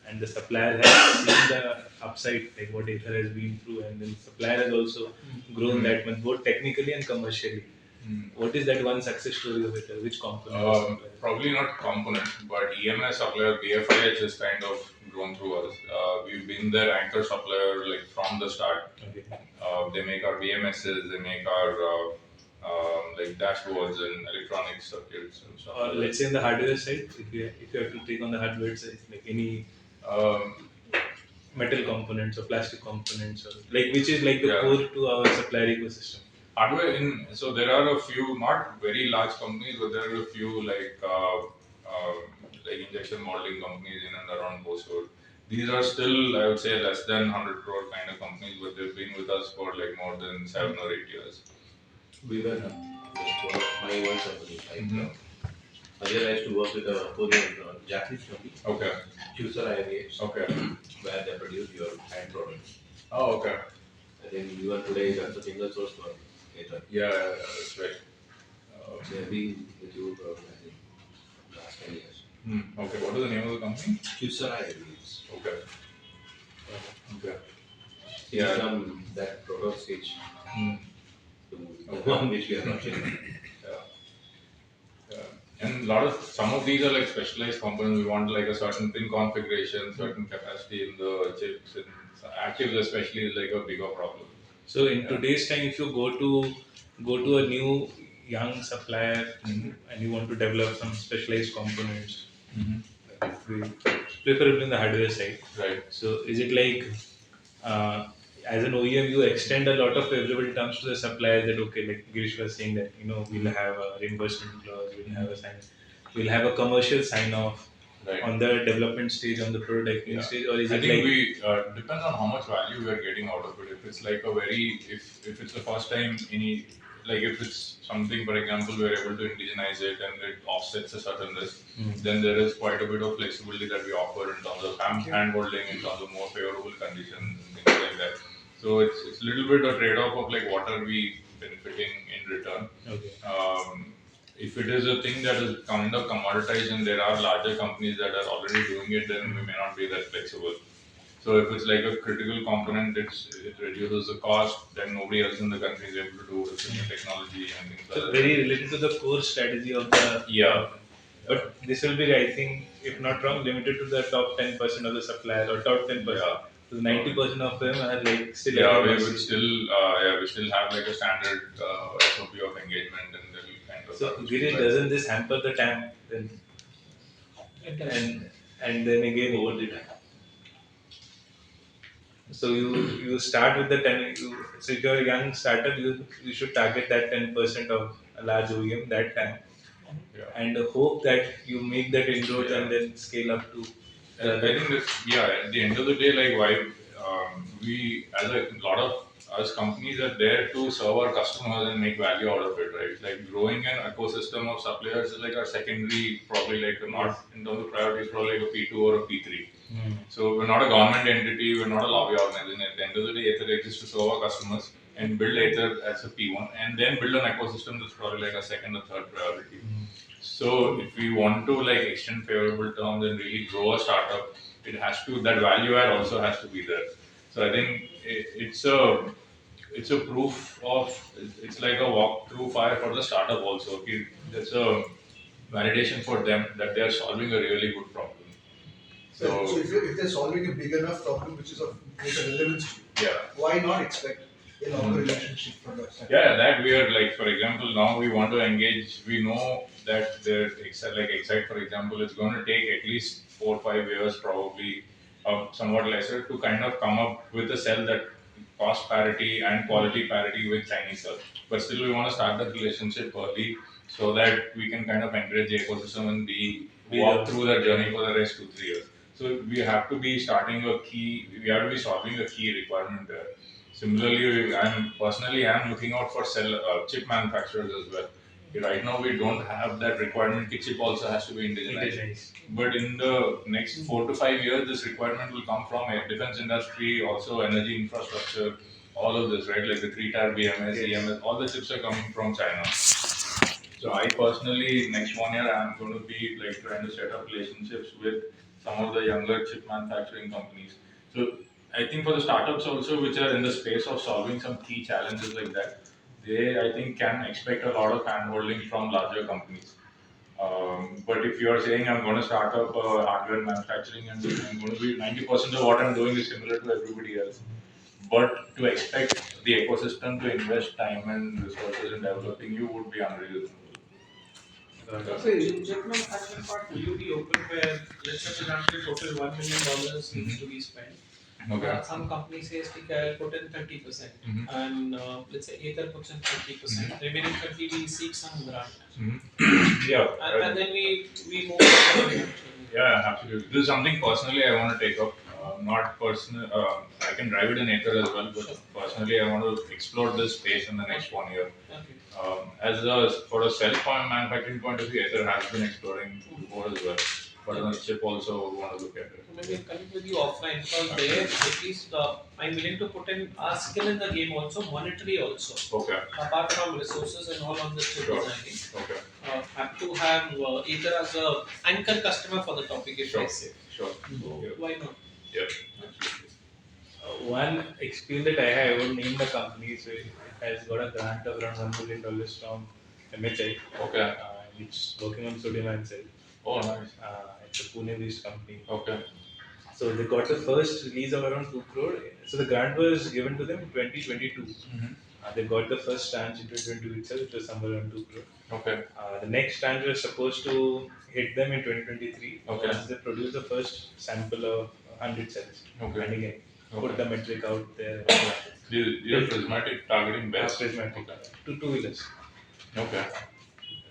and the supplier has seen the upside, like what Ather has been through, and then the supplier has also grown that much, both technically and commercially. What is that one success story of Ather? Which component? Probably not component, but EMS supplier BFIH has kind of grown through us. We've been their anchor supplier like from the start. Okay. They make our BMSs, they make our like dashboards and electronic circuits and stuff. Or let's say in the hardware side, if you have to take on the hardware side, like any metal components or plastic components, or like which is like the core to our supplier ecosystem. Hardware so there are a few not very large companies, but there are a few like injection molding companies in and around Bosor. These are still, I would say, less than 100 crore kind of companies, but they've been with us for like more than 7 or 8 years. We were like one of my own company. Like, earlier I used to work with a Korean Japanese company. Okay. Juicer IVH. Okay. Where they produce your hand products. Oh, okay. I think even today that's a single source for Ather. Yeah, that's right. They have been with you for I think last 10 years. Okay, what is the name of the company? Juicer IVH. Okay. Okay. Yeah. From that product stage to the one which we are launching. And some of these are like specialized components. We want like a certain pin configuration, certain capacity in the chips, and actives especially is like a bigger problem. So in today's time, if you go to a new young supplier and you want to develop some specialized components, preferably in the hardware side. Right. So is it like as an OEM you extend a lot of favorable terms to the supplier that okay, like Girish was saying that we'll have a reimbursement clause, we'll have a commercial sign off Right. on the development stage, on the prototyping Yeah. stage, or is I it think like we depends on how much value we are getting out of it. If it's like a very if it's the first time any like if it's something for example we are able to indigenize it and it offsets a certain risk, then there is quite a bit of flexibility that we offer in terms of hand holding, in terms of more favorable conditions and things like that. So it's a little bit a trade off of like what are we benefiting in return. okay? If it is a thing that is kind of commoditized and there are larger companies that are already doing it, then we may not be that flexible. So if it's like a critical component, it reduces the cost, then nobody else in the country is able to do it. It's a new technology and things like So that. very related to the core strategy of the Yeah. But this will be, I think, if not wrong, limited to the top 10% of the suppliers or top 10%. Yeah. So 90% of them are like still Yeah, at the we mercy. would still we still have like a standard SOP of engagement and then we kind of So Girish, doesn't this hamper the TAM then? It does. And then again over the time. So you start with the 10. So if you're a young startup, you should target that 10% of a large OEM that time, Yeah. and hope that you make that inroads and then scale up to. I think that's at the end of the day, like why we as a lot of us companies are there to serve our customers and make value out of it, right? Like growing an ecosystem of suppliers is like our secondary, probably like not in terms of priorities, probably like a P2 or a P3. So we're not a government entity, we're not a lobby organization. At the end of the day, Ether exists to serve our customers and build Ether as a P1 and then build an ecosystem that's probably like a second or third priority. So if we want to like extend favorable terms and really grow a startup, it has to that value add also has to be there. So I think it's a proof of it's like a walk through fire for the startup also. That's a validation for them that they are solving a really good problem. So if they're solving a big enough problem which is of greater relevance to you, Yeah. why not expect a longer relationship from that side? Yeah, that we are like, for example, now we want to engage. We know that Excite, for example, is going to take at least 4 or 5 years, probably, somewhat lesser, to kind of come up with a cell that cost parity and quality parity with Chinese cell. But still, we want to start that relationship early so that we can kind of encourage the ecosystem and walk through that journey for the rest 2 3 years. So we have to be starting a key. We have to be solving a key requirement there. Similarly, I'm looking out for cell chip manufacturers as well. Right now, we don't have that requirement. The chip also has to be indigenized. But in the next 4 to 5 years, this requirement will come from a defense industry, also energy infrastructure, all of this, right? Like the three-tier BMS, EMS, all the chips are coming from China. So I personally, next 1 year, I'm going to be like trying to set up relationships with some of the younger chip manufacturing companies. So I think for the startups also, which are in the space of solving some key challenges like that, they I think can expect a lot of handholding from larger companies. But if you are saying I'm going to start up hardware manufacturing and I'm going to be 90% of what I'm doing is similar to everybody else, but to expect the ecosystem to invest time and resources in developing you would be unreasonable. So in chip manufacturing part, will you be open where, let's say for example, total $1 million needs to be spent? Okay. Some company says, okay, I'll put in 30%, and let's say Ether puts in 30%, remaining 30 we seek some grant, Yeah. and then we move on. Yeah, absolutely. This is something personally I want to take up. Not personal. I can drive it in Ether as well, but personally I want to explore this space in the next 1 year. Okay. For a cell point manufacturing point of view, Ether has been exploring before as well. But on the chip also want to look at it. So maybe I'll connect with you offline because there at least I'm willing to put in our skill in the game also, monetary also. Okay. Apart from resources and all on the chip designing. Okay. Have to have either as a anchor customer for the topic if I say. Sure. So why not? Yep. Absolutely. One experience that I have, I won't name the company, so it has got a grant of around $1 million from MHI. Okay. It's working on sodium ion cell. Oh, nice. It's a Pune-based company. Okay. So they got the first release of around 2 crore. So the grant was given to them in 2022. They got the first tranche in 2022 itself, which was somewhere around 2 crore. Okay. The next tranche was supposed to hit them in 2023 Okay. once they produce the first sample of 100 cells. Okay. And again, Okay. put the metric out there. These are prismatic targeting best. Prismatic. Okay. To two-wheelers. Okay.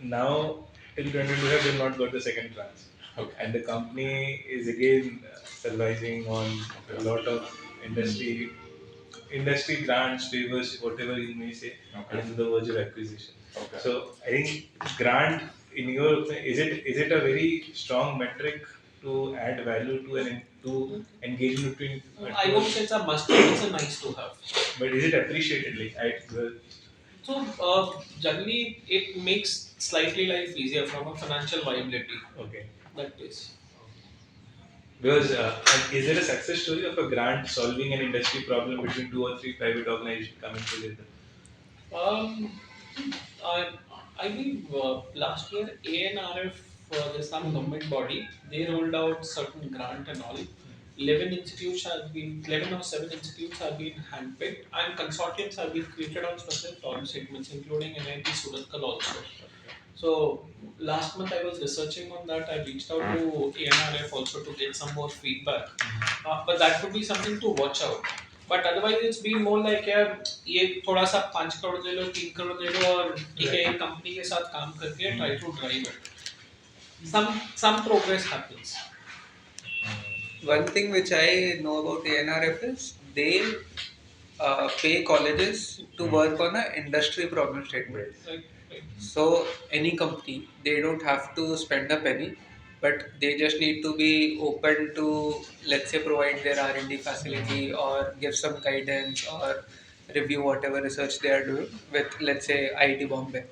Now, till 2025, they've not got the second tranche. Okay. And the company is again surviving on a lot of industry grants, favors, whatever you may say, Okay. and the verge of acquisition. Okay. So I think grant, in your opinion, is it a very strong metric to add value to to engagement between? I won't say it's a must, it's a nice to have. But is it appreciated? So, generally, it makes slightly life easier from a financial viability. Okay. That is. Because is there a success story of a grant solving an industry problem between two or three private organizations coming together? Um, I, I believe last year ANRF, there's some government body, they rolled out certain grant and all. 11 or 7 institutes have been handpicked and consortiums have been created on specific problem statements, including NIT Sudatkal also. So last month I was researching on that. I reached out to ANRF also to get some more feedback. But that could be something to watch out. But otherwise it's been more like ये थोड़ा सा 5 करोड़ दे लो 3 करोड़ दे लो और ठीक है एक company के साथ काम करके try to drive it. Some progress happens. One thing which I know about ANRF is they pay colleges to work on an industry problem statement. Right, right. So any company, they don't have to spend a penny, but they just need to be open to, let's say, provide their R&D facility or give some guidance or review whatever research they are doing with, let's say, IIT Bombay.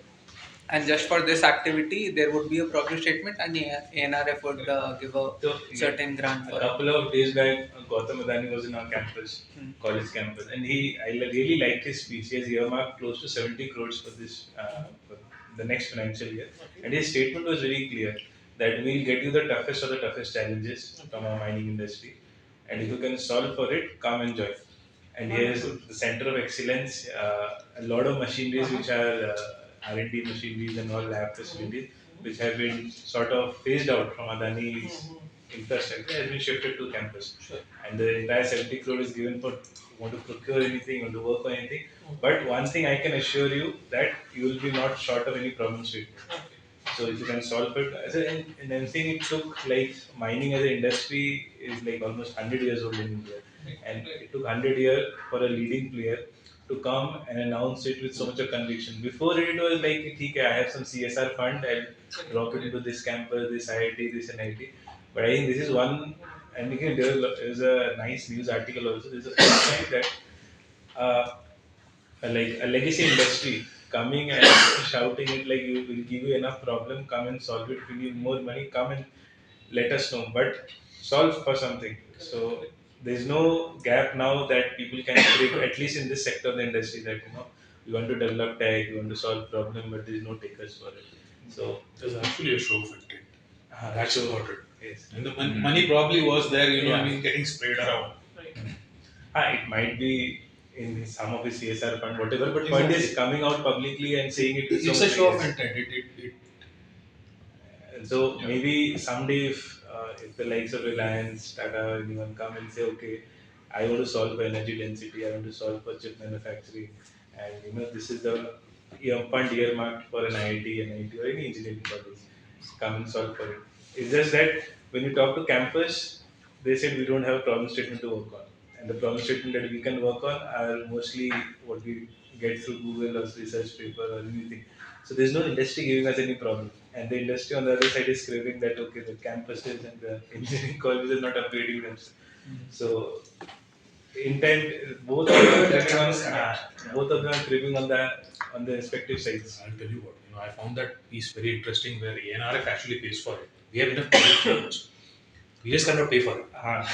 And just for this activity, there would be a problem statement, and ANRF would give a So, certain grant a for it. couple of days back, Gautam Adani was in our campus, college campus, and really liked his speech. He has earmarked close to 70 crores for this for the next financial year, and his statement was very clear that we'll get you the toughest of the toughest challenges from our mining industry, and if you can solve for it, come and join. And here is the center of excellence. A lot of machineries which are R&D machineries and all lab facilities, which have been sort of phased out from Adani's infrastructure, has been shifted to campus. Sure. And the entire 70 crore is given for want to procure anything, want to work on anything. But one thing I can assure you that you will be not short of any problem statement. So if you can solve it, and I'm saying it took like mining as an industry is like almost 100 years old in India, and it took 100 years for a leading player to come and announce it with so much of conviction. Before it was like, okay, I have some CSR fund, I'll drop it into this campus, this IIT, this NIT. But I think this is one, and again there's a nice news article also. There's a first time that uh, a legacy industry coming and shouting it like we will give you enough problem, come and solve it. We need more money, come and let us know. But solve for something. So there's no gap now that people can create, at least in this sector of the industry, that we want to develop tech, we want to solve problem, but there's no takers for it. So There's actually a show of intent. That's so about it. yes. And the money probably was there, Yeah. getting sprayed around. It might be in some of his CSR fund, whatever, but point is coming out publicly and saying it with so It's a much show of eagerness. intent. And so maybe someday if the likes of Reliance, Tata, anyone come and say, okay, I want to solve for energy density, I want to solve for chip manufacturing, and this is the fund earmarked for an IIT or any engineering college. Come and solve for it. It's just that when you talk to campus, they said we don't have a problem statement to work on, and the problem statement that we can work on are mostly what we get through Google or research paper or anything. So there's no industry giving us any problem. And the industry on the other side is screaming that okay, the campuses and the engineering colleges are not upgrading themselves. So intent, both of them are cribbing both of them are cribbing on the respective sides. I'll tell you what, I found that piece very interesting where ANRF actually pays for it. We have enough public funds. We just cannot pay for it.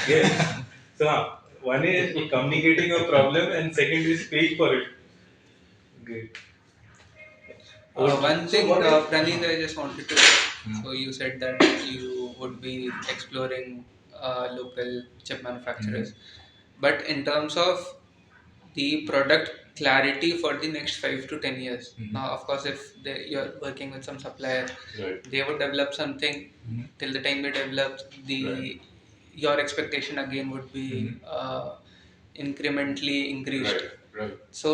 Yes. So one is communicating a problem and second is paying for it. Great. One thing, what if- Praneeth, I just wanted to say. So you said that you would be exploring local chip manufacturers, but in terms of the product clarity for the next 5 to 10 years. Mhm. Now, of course, if you're working with some supplier, Right. they would develop something. Mhm. Till the time they develop, the Right. your expectation again would be Mhm. incrementally increased. Right. Right. So,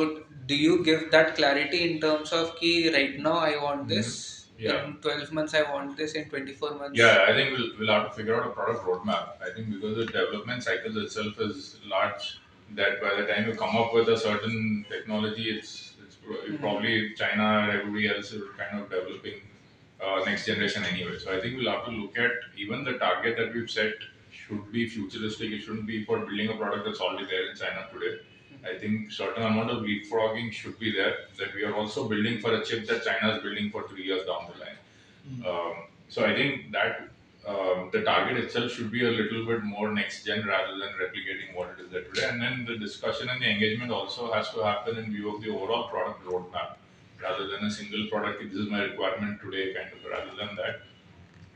do you give that clarity in terms of key right now I want Mhm. this, Yeah. in 12 months I want this, in 24 months? Yeah, I think we'll have to figure out a product roadmap. I think because the development cycle itself is large, that by the time you come up with a certain technology, probably China and everybody else is kind of developing next generation anyway. So I think we'll have to look at even the target that we've set should be futuristic. It shouldn't be for building a product that's already there in China today. I think certain amount of leapfrogging should be there. That we are also building for a chip that China is building for 3 years down the line. So I think that the target itself should be a little bit more next gen rather than replicating what it is there today. And then the discussion and the engagement also has to happen in view of the overall product roadmap rather than a single product. This is my requirement today, kind of. Rather than that,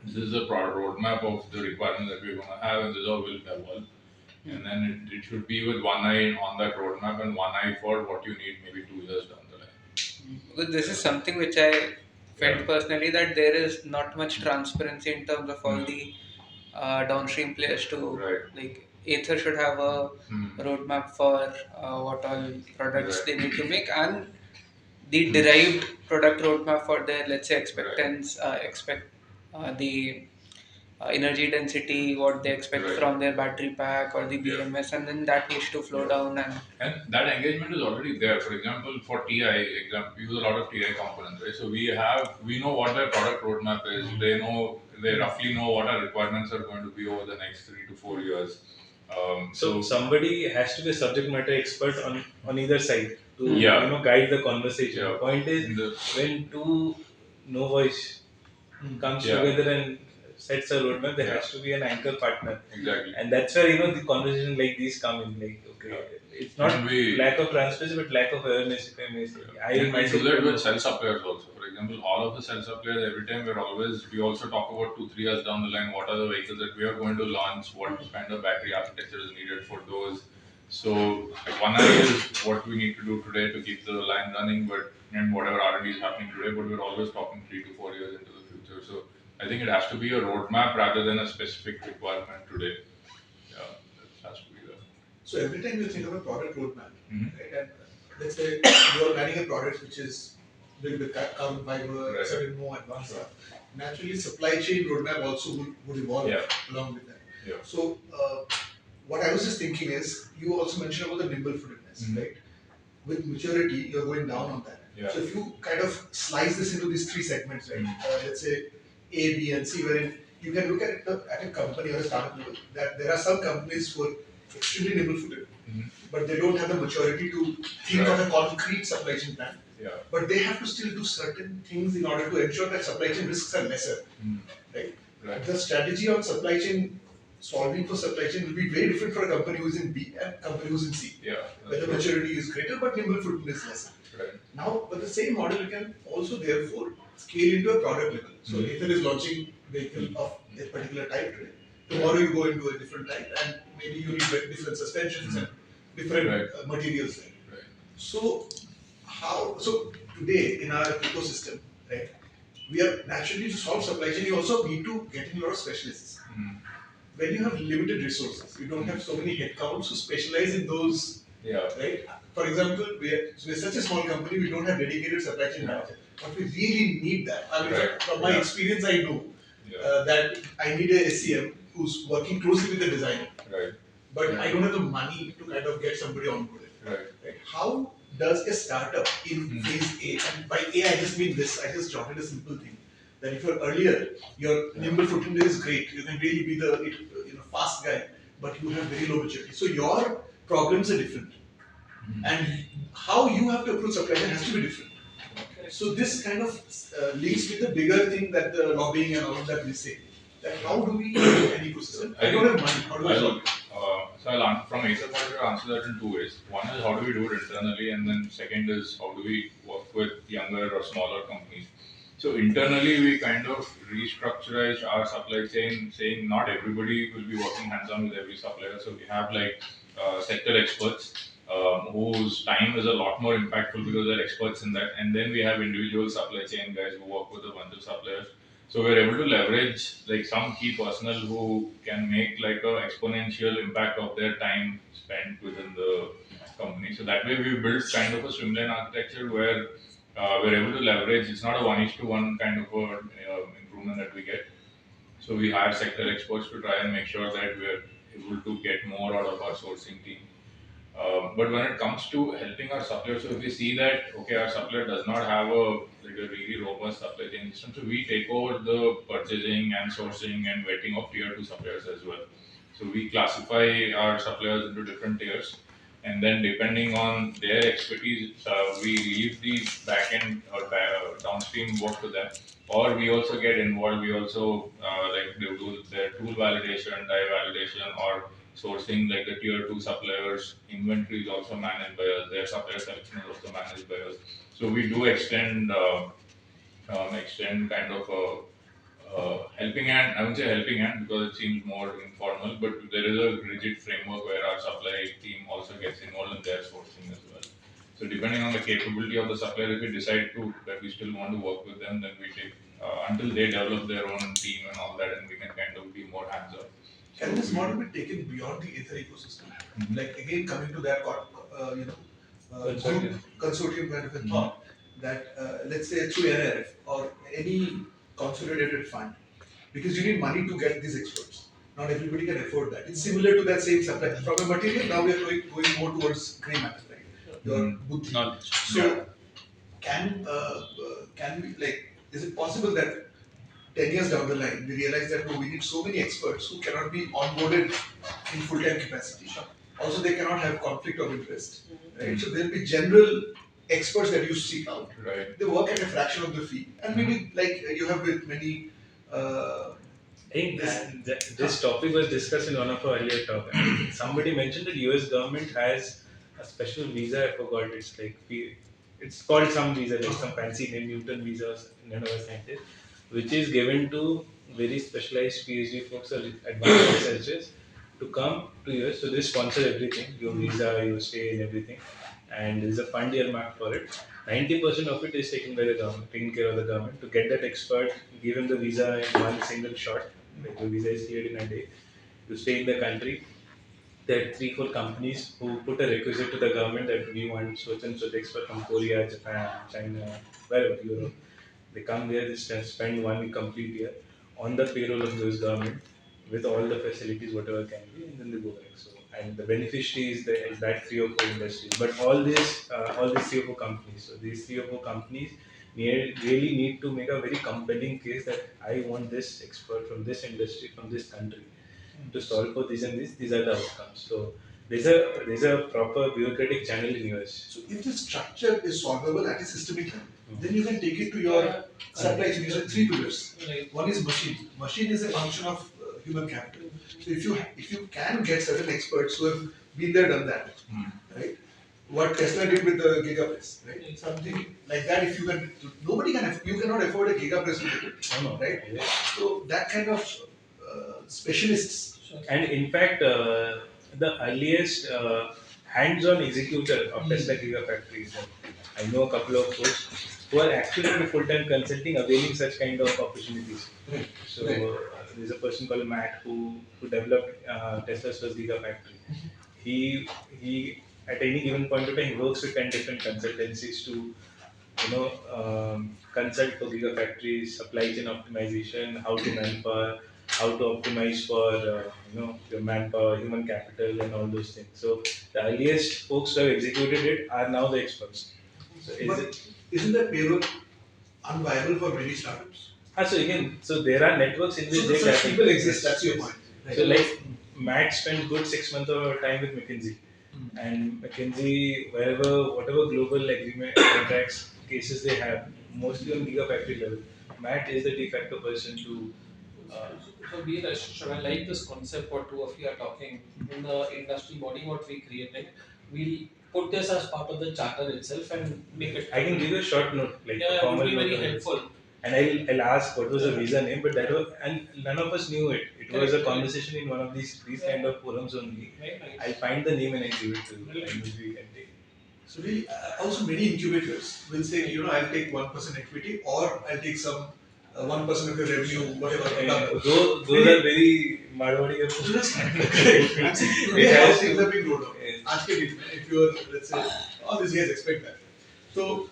this is a product roadmap of the requirement that we're going to have, and this is how will evolve. And then it should be with one eye on that roadmap and one eye for what you need maybe 2 years down the line. Because this is something which I felt Yeah. personally, that there is not much transparency in terms of all Mm. the downstream players to, Right. like, Aether should have a Mm. roadmap for what all products Right. they need to make, and the Mm. derived product roadmap for their, let's say, the energy density, what they expect Right. from their battery pack or the Yeah. BMS, and then that needs to flow Yeah. down. And that engagement is already there. For example, for TI, we use a lot of TI components, right? So we know what their product roadmap is. They roughly know what our requirements are going to be over the next 3 to 4 years. So somebody has to be a subject matter expert on either side to Yeah. guide the conversation. Yeah. The point is when two no voice comes Yeah. together and sets a roadmap, there Yeah. has to be an anchor partner, Exactly. and that's where the conversation like these come in. Like, okay, it's not And we- lack of transparency, but lack of awareness, if I may say. I And we do myself that don't with know. cell suppliers also. For example, all of the cell suppliers, every time we also talk about 2, 3 years down the line, what are the vehicles that we are going to launch, what kind of battery architecture is needed for those. So one idea is what we need to do today to keep the line running, and whatever R&D is happening today, but we're always talking 3 to 4 years into the future. So I think it has to be a roadmap rather than a specific requirement today. Yeah, that has to be there. So every time you think of a product roadmap, Mhm. right, and let's say you are planning a product which is built with carbon fiber, Right. certain more advanced stuff. Naturally, supply chain roadmap also would evolve Yeah. along with that. Yeah. So what I was just thinking is, you also mentioned about the nimble footedness, Mhm. right? With maturity, you're going down on that. Yeah. So if you kind of slice this into these three segments, right? Let's say A, B, and C, wherein you can look at a company or a startup level, that there are some companies who are extremely nimble-footed, Mhm. but they don't have the maturity to think of a concrete supply chain plan. Yeah. But they have to still do certain things in order to ensure that supply chain risks are lesser, Mm. right? Right. The strategy on supply chain, solving for supply chain will be very different for a company who's in B and a company who's in C, Yeah. where the maturity is greater but nimble footed is lesser. Right. Now, but the same model you can also therefore scale into a product level. So Aether is launching vehicle of a particular type today. Tomorrow you go into a different type, and maybe you need different suspensions and different materials there. Right. So so today in our ecosystem, right, we are naturally, to solve supply chain, you also need to get in a lot of specialists. Mm. When you have limited resources, you don't have so many headcounts who specialize in those. Yeah. Right? For example, we're such a small company, we don't have dedicated supply chain manager. But we really need that. I mean, Right. from my Yeah. experience, I know Yeah. that I need a SCM who's working closely with the designer. Right. But Yeah. I don't have the money to kind of get somebody on board. Right. Right? How does a startup in phase A, and by A I just mean this, I just jotted a simple thing, that if you're earlier, your nimble footprint is great, you can really be the fast guy, but you have very low maturity. So your problems are different. And how you have to approach supply chain has to be different. So this kind of links with the bigger thing that the lobbying and all of that we say. That how do we build an ecosystem? I don't have money. How do I solve it? From Acer point of view, I'll answer that in two ways. One is how do we do it internally, and then second is how do we work with younger or smaller companies. So internally, we kind of restructured our supply chain, saying not everybody will be working hands-on with every supplier. So we have like sector experts whose time is a lot more impactful because they're experts in that. And then we have individual supply chain guys who work with a bunch of suppliers. So we're able to leverage like some key personnel who can make like a exponential impact of their time spent within the company. So that way we built kind of a swimlane architecture where we're able to leverage. It's not a one is to one kind of a improvement that we get. So we hire sector experts to try and make sure that we're able to get more out of our sourcing team. But when it comes to helping our suppliers, so if we see that okay, our supplier does not have a like a really robust supply chain system, so we take over the purchasing and sourcing and vetting of tier two suppliers as well. So we classify our suppliers into different tiers, and then depending on their expertise, we leave the back end or downstream work to them, or we also get involved. We also like do their tool validation, die validation, or sourcing like the tier two suppliers. Inventory is also managed by us. Their supplier selection is also managed by us. So we do extend kind of a helping hand. I would say helping hand because it seems more informal, but there is a rigid framework where our supply team also gets involved in their sourcing as well. So depending on the capability of the supplier, if we decide to that we still want to work with them, then we take until they develop their own team and all that, and we can kind of be more hands on. Can this model be taken beyond the Ether ecosystem? Like again, coming to that, group consortium kind of a thought that let's say through NRF or any consolidated fund, because you need money to get these experts. Not everybody can afford that. It's similar to that same supply from a material. Now we are going more towards grey matter, right? Your buddhi. Knowledge. So can we like? Is it possible that 10 years down the line, we realize that no, we need so many experts who cannot be onboarded in full-time capacity. Also, they cannot have conflict of interest, right? So there will be general experts that you seek out. Right. They work at a fraction of the fee, and maybe like you have with many. I think this topic was discussed in one of our earlier talk. Somebody mentioned that US government has a special visa. I forgot. It's called some visa, like some fancy name, Newton visa, or none of us scientist, which is given to very specialized PhD folks or advanced researchers to come to US. So they sponsor everything, your visa, your stay, and everything. And there's a fund earmarked for it. 90% of it is taken by the government, taken care of the government to get that expert, give him the visa in one single shot. Like the visa is cleared in a day to stay in the country. There are 3 4 companies who put a requisite to the government that we want such and such expert from Korea, Japan, China, wherever, Europe. They come there, they spend 1 complete year on the payroll of US government with all the facilities, whatever can be, and then they go back. So, and the beneficiary is that 3 or 4 industries. But all these 3 or 4 companies. So these 3 or 4 companies really need to make a very compelling case that I want this expert from this industry, from this country, to solve for this and this. These are the outcomes. So there's a proper bureaucratic channel in US. So if the structure is solvable at a systemic level, then you can take it to your supply chain. These are 3 pillars. One is machine. Machine is a function of human capital. So if you can get certain experts who have been there, done that, right? What Tesla did with the gigapress, right? Something like that. If you can, nobody can. You cannot afford a gigapress with it, right? So that kind of specialists. And in fact, the earliest hands-on executor of Tesla Gigafactory is I know a couple of folks who are actually into full-time consulting, availing such kind of opportunities. So there's a person called Matt who developed Tesla's first Gigafactory. He at any given point of time he works with 10 different consultancies to consult for gigafactories, supply chain optimization, how to manpower, how to optimize for your manpower, human capital, and all those things. So the earliest folks who have executed it are now the experts. So Isn't that payroll unviable for many startups? So there are networks in which So they such tap people into. exist. That's your point. Right. So like Matt spent good 6 months of our time with McKinsey, and McKinsey whatever global agreement contracts cases they have, mostly on gigafactory level. Matt is the de facto person to. So Veerash, I like this concept what two of you are talking in the industry body what we created. We'll put this as part of the charter itself and make it. I can give you a short note, like a it formal would be note very on this. helpful. And I'll ask what was the visa name, but and none of us knew it. It it was a Correct. conversation in one of these kind of forums only. Very nice. I'll find the name and I'll give it to you. Really? And maybe we can take it. So really, also many incubators will say, I'll take 1% equity, or I'll take some 1% of your revenue, whatever. Those are very Marwadi approaches. I'm saying today how things are being rolled out. आज के date में, if you are, let's say, all these guys expect that. So,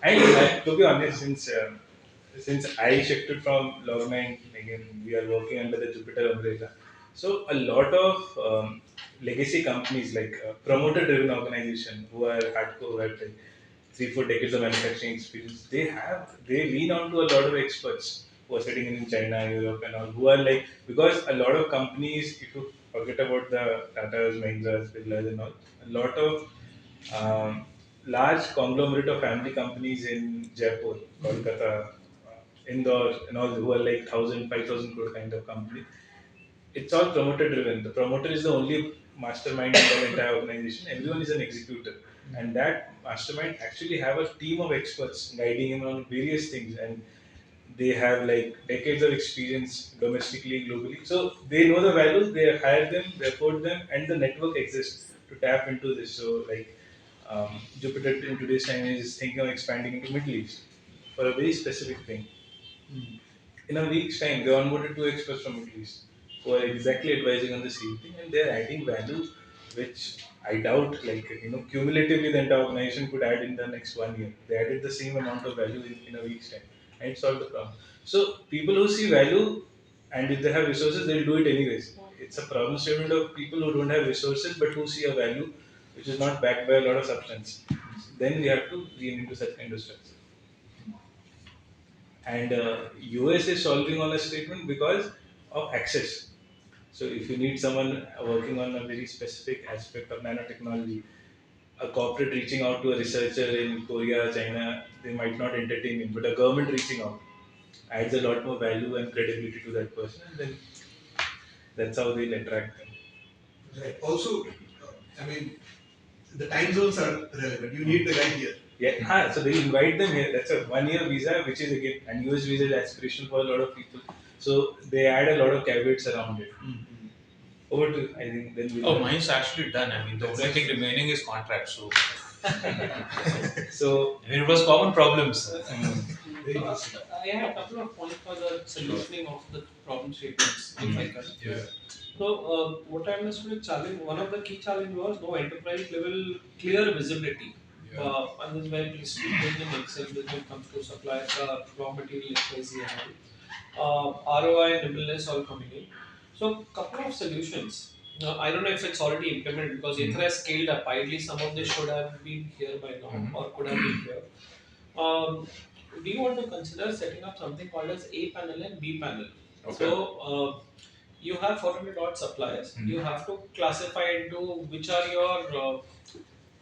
To be honest, since I shifted from Log9, again we are working under the Jupyter umbrella. So a lot of legacy companies like promoter-driven organization who are hardcore, who have like 3-4 decades of manufacturing experience, they lean on to a lot of experts who are sitting in China, Europe, and all, who are like, because a lot of companies, if you forget about the Tatas, Mahindras, Birlas, and all, a lot of large conglomerate of family companies in Jaipur, Kolkata, Indore, and all, who are like 1,000, 5,000 crore kind of company. It's all promoter driven. The promoter is the only mastermind in the entire organization. Everyone is an executor, and that mastermind actually have a team of experts guiding him on various things, and they have like decades of experience domestically, globally. So they know the values. They hire them, they afford them, and the network exists to tap into this. So like Jupiter in today's time is thinking of expanding into Middle East for a very specific thing. In a week's time, they onboarded 2 experts from Middle East who are exactly advising on the same thing, and they're adding value, which I doubt, like cumulatively the entire organization could add in the next 1 year. They added the same amount of value in a week's time, and it solved the problem. So people who see value, and if they have resources, they'll do it anyways. It's a problem statement of people who don't have resources but who see a value which is not backed by a lot of substance. Then we have to lean into such kind of structure. And US is solving on a statement because of access. So if you need someone working on a very specific aspect of nanotechnology, a corporate reaching out to a researcher in Korea, China, they might not entertain him, but a government reaching out adds a lot more value and credibility to that person, and then that's how they'll attract them. right. Also, I mean, the time zones are relevant. You need the guy here. Yeah, so they invite them here. That's a 1 year visa, which is again, and US visa is aspirational for a lot of people. So they add a lot of caveats around it. Over to, I think, then we'll. Oh, mine's actually done. I mean, the only thing remaining is contract. So, So, I mean, it was common problems. Very interesting. I have a couple of points for the solutioning of the problem statements, if I can. Yeah. So, what I understood is challenge. One of the key challenge was no enterprise level clear visibility. And this is where we speak in Excel when it comes to supply raw material XYZ and all. ROI and nimbleness all coming in. So, couple of solutions. I don't know if it's already implemented because it has scaled up. Ideally, some of this should have been here by now or could have been here. Do you want to consider setting up something called as A panel and B panel? Okay. So you have 400 odd suppliers. You have to classify into which are your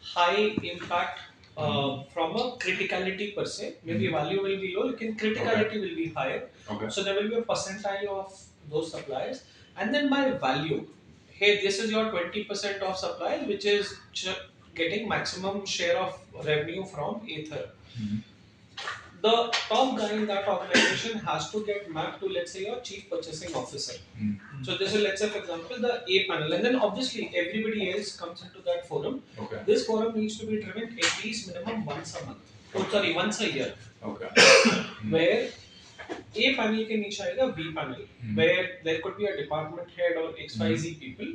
high impact from a criticality per se. Maybe value will be low, criticality will be higher. Okay. So there will be a percentile of those suppliers, and then by value. Hey, this is your 20% of suppliers, which is getting maximum share of revenue from Ether. The top guy in that organization has to get mapped to, let's say, your chief purchasing officer. So this is, let's say, for example, the A panel, and then obviously everybody else comes into that forum. Okay. This forum needs to be driven at least minimum once a month. Oh, sorry, once a year. Okay. Where A panel can each either B panel, where there could be a department head or XYZ people.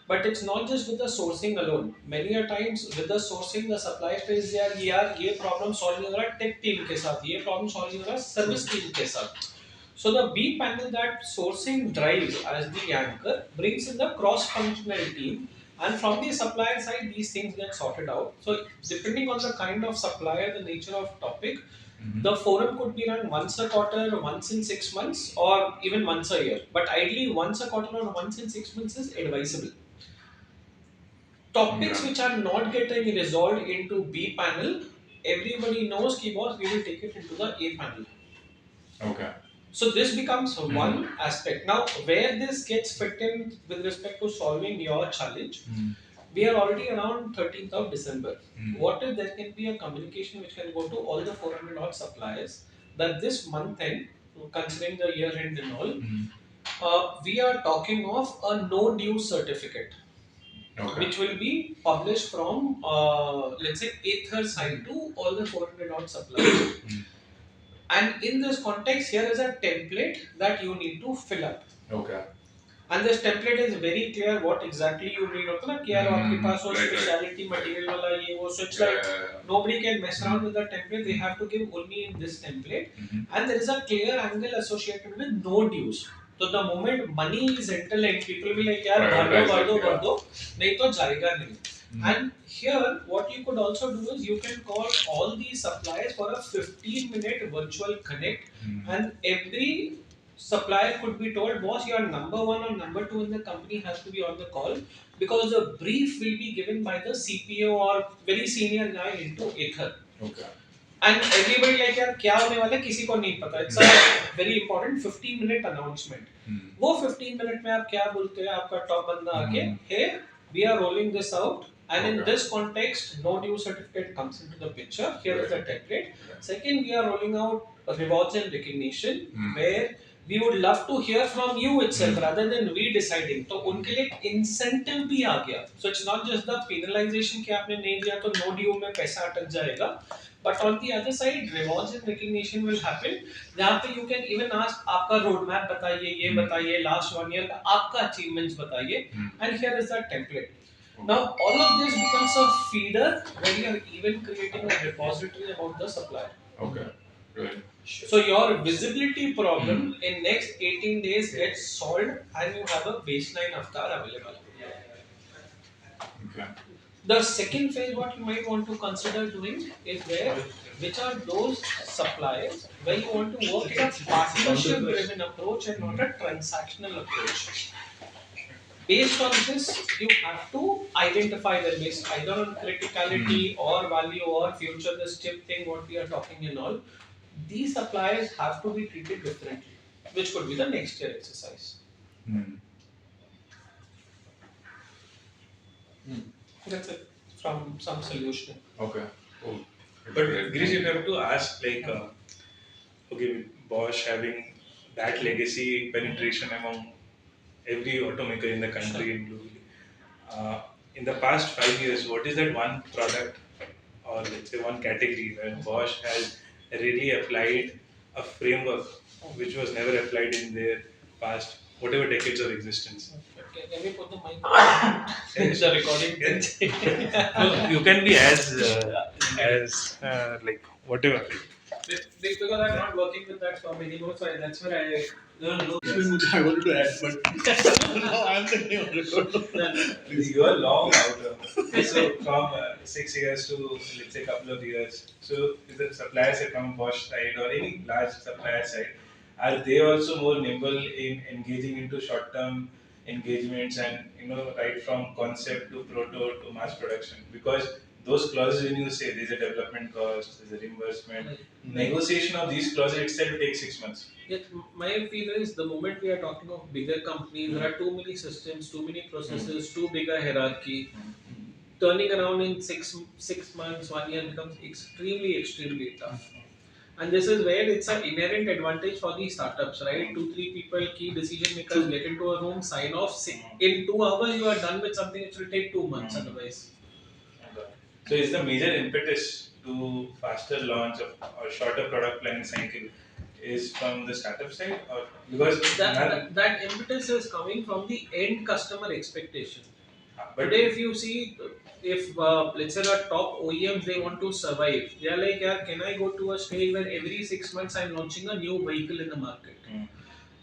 But it's not just with the sourcing alone. Many a times with the sourcing, the supply phase, यार ये problem solving हो रहा है tech team के साथ, ये problem solving हो रहा है service team के साथ. So the B panel that sourcing drives as the anchor brings in the cross-functional team, and from the supplier side, these things get sorted out. So depending on the kind of supplier, the nature of topic, the forum could be run once a quarter, once in 6 months, or even once a year. But ideally, once a quarter or once in 6 months is advisable. Topics which are not getting resolved into B panel, everybody knows keyboard, we will take it into the A panel. Okay. So this becomes one aspect. Now, where this gets fit in with respect to solving your challenge, we are already around 13th of December. What if there can be a communication which can go to all the 400 odd suppliers that this month end, considering the year end and all, We are talking of a no dues certificate, Okay. which will be published from, let's say, Ather side to all the 400 odd suppliers. And in this context, here is a template that you need to fill up. Okay. And this template is very clear what exactly you need होता है ना कि यार आपके पास वो Right, right. speciality material वाला ये वो, so it's Yeah, like yeah, yeah. nobody can mess around with the template. They have to give only in this template, and there is a clear angle associated with no dues. So the moment money is interlinked, people will be like यार भर दो Yeah. नहीं तो जाएगा नहीं. And here, what you could also do is you can call all these suppliers for a 15-minute virtual connect, and every supplier could be told, boss, your number one or number two in the company has to be on the call, because the brief will be given by the CPO or very senior guy into Ather. Okay. And everybody like यार क्या होने वाला है किसी को नहीं पता. It's a very important 15-minute announcement. वो 15 मिनट में आप क्या बोलते हैं, आपका टॉप बंदा आके, hey, we are rolling this out, and in this context, no due certificate comes into the picture. Here is the template. Second, we are rolling out rewards and recognition, where we would love to hear from you itself rather than we deciding. तो उनके लिए incentive भी आ गया. So it's not just the penalization कि आपने नहीं दिया तो no due में पैसा अटक जाएगा. But on the other side, rewards and recognition will happen. जहाँ पे you can even ask आपका roadmap बताइए, ये बताइए, last 1 year का आपका achievements बताइए, and here is the template. Now all of this becomes a feeder where you are even creating a repository about the supplier. Okay. Right. So your visibility problem in next 18 days gets solved, and you have a baseline avatar available. Okay. The second phase, what you might want to consider doing is which are those suppliers where you want to work in a partnership-driven approach and not a transactional approach. Based on this, you have to identify them based either on criticality or value or future this chip thing what we are talking and all. These suppliers have to be treated differently, which could be the next year exercise. That's it from some solution. Okay. Cool. But Girish, if I have to ask, like, okay, with Bosch having that legacy penetration among every automaker in the country and globally, in the past 5 years, what is that one product or let's say one category where Bosch has really applied a framework which was never applied in their past whatever decades of existence? Can we put the mic? The recording. No, you can be as like whatever. Because I'm not working with that firm anymore, so that's where I. I wanted to add, but now I'm the name of the You are long out. So from 6 years to let's say a couple of years. So if the supplier side from Bosch side or any large supplier side, are they also more nimble in engaging into short-term engagements and right from concept to proto to mass production? Because those clauses when you say there's a development cost, there's a reimbursement, negotiation of these clauses itself takes 6 months. Yeah, my feel is the moment we are talking of bigger companies, there are too many systems, too many processes, too big a hierarchy. Turning around in six months, 1 year becomes extremely tough. And this is where it's an inherent advantage for these startups, right? 2-3 people, key decision makers get into a room, sign off. In 2 hours, you are done with something which will take 2 months otherwise. So is the major impetus to faster launch of or shorter product planning cycle is from the startup side or because that impetus is coming from the end customer expectation. but Today, if you see, if let's say the top OEMs they want to survive, they are like, yeah, can I go to a stage where every 6 months I'm launching a new vehicle in the market?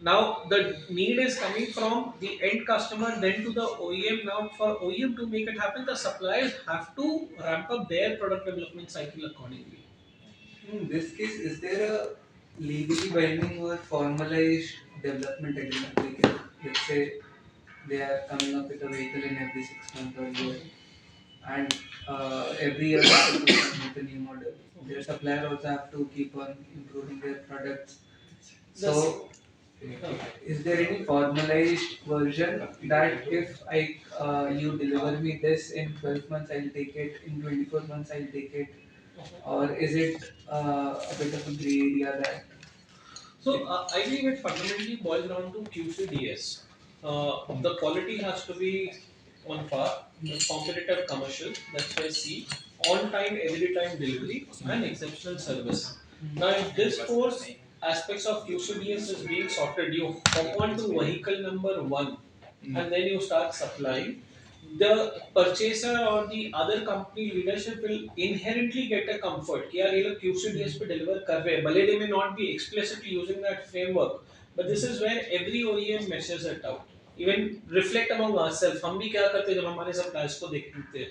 Now the need is coming from the end customer, then to the OEM. Now for OEM to make it happen, the suppliers have to ramp up their product development cycle accordingly. In this case, is there a legally binding or formalized development agreement? Like, let's say they are coming up with a vehicle in every 6 months or year, and every year they have to come with a new model. Their supplier also have to keep on improving their products. So, is there any formalized version that if you deliver me this in 12 months, I'll take it. In 24 months, I'll take it. Or is it a bit of a gray area that So I believe it fundamentally boils down to QCDS. The quality has to be on par, competitive commercial, that's why C, on time, every time delivery, and exceptional service. Now, if this four aspects of QCDS is being sorted, you hop on to vehicle number one, and then you start supplying. The purchaser or the other company leadership will inherently get a comfort कि यार ये लोग QCDS पे deliver कर रहे हैं भले they may not be explicitly using that framework, but this is where every OEM measures it out. Even reflect among ourselves, हम भी क्या करते हैं जब हमारे suppliers को देखते हैं,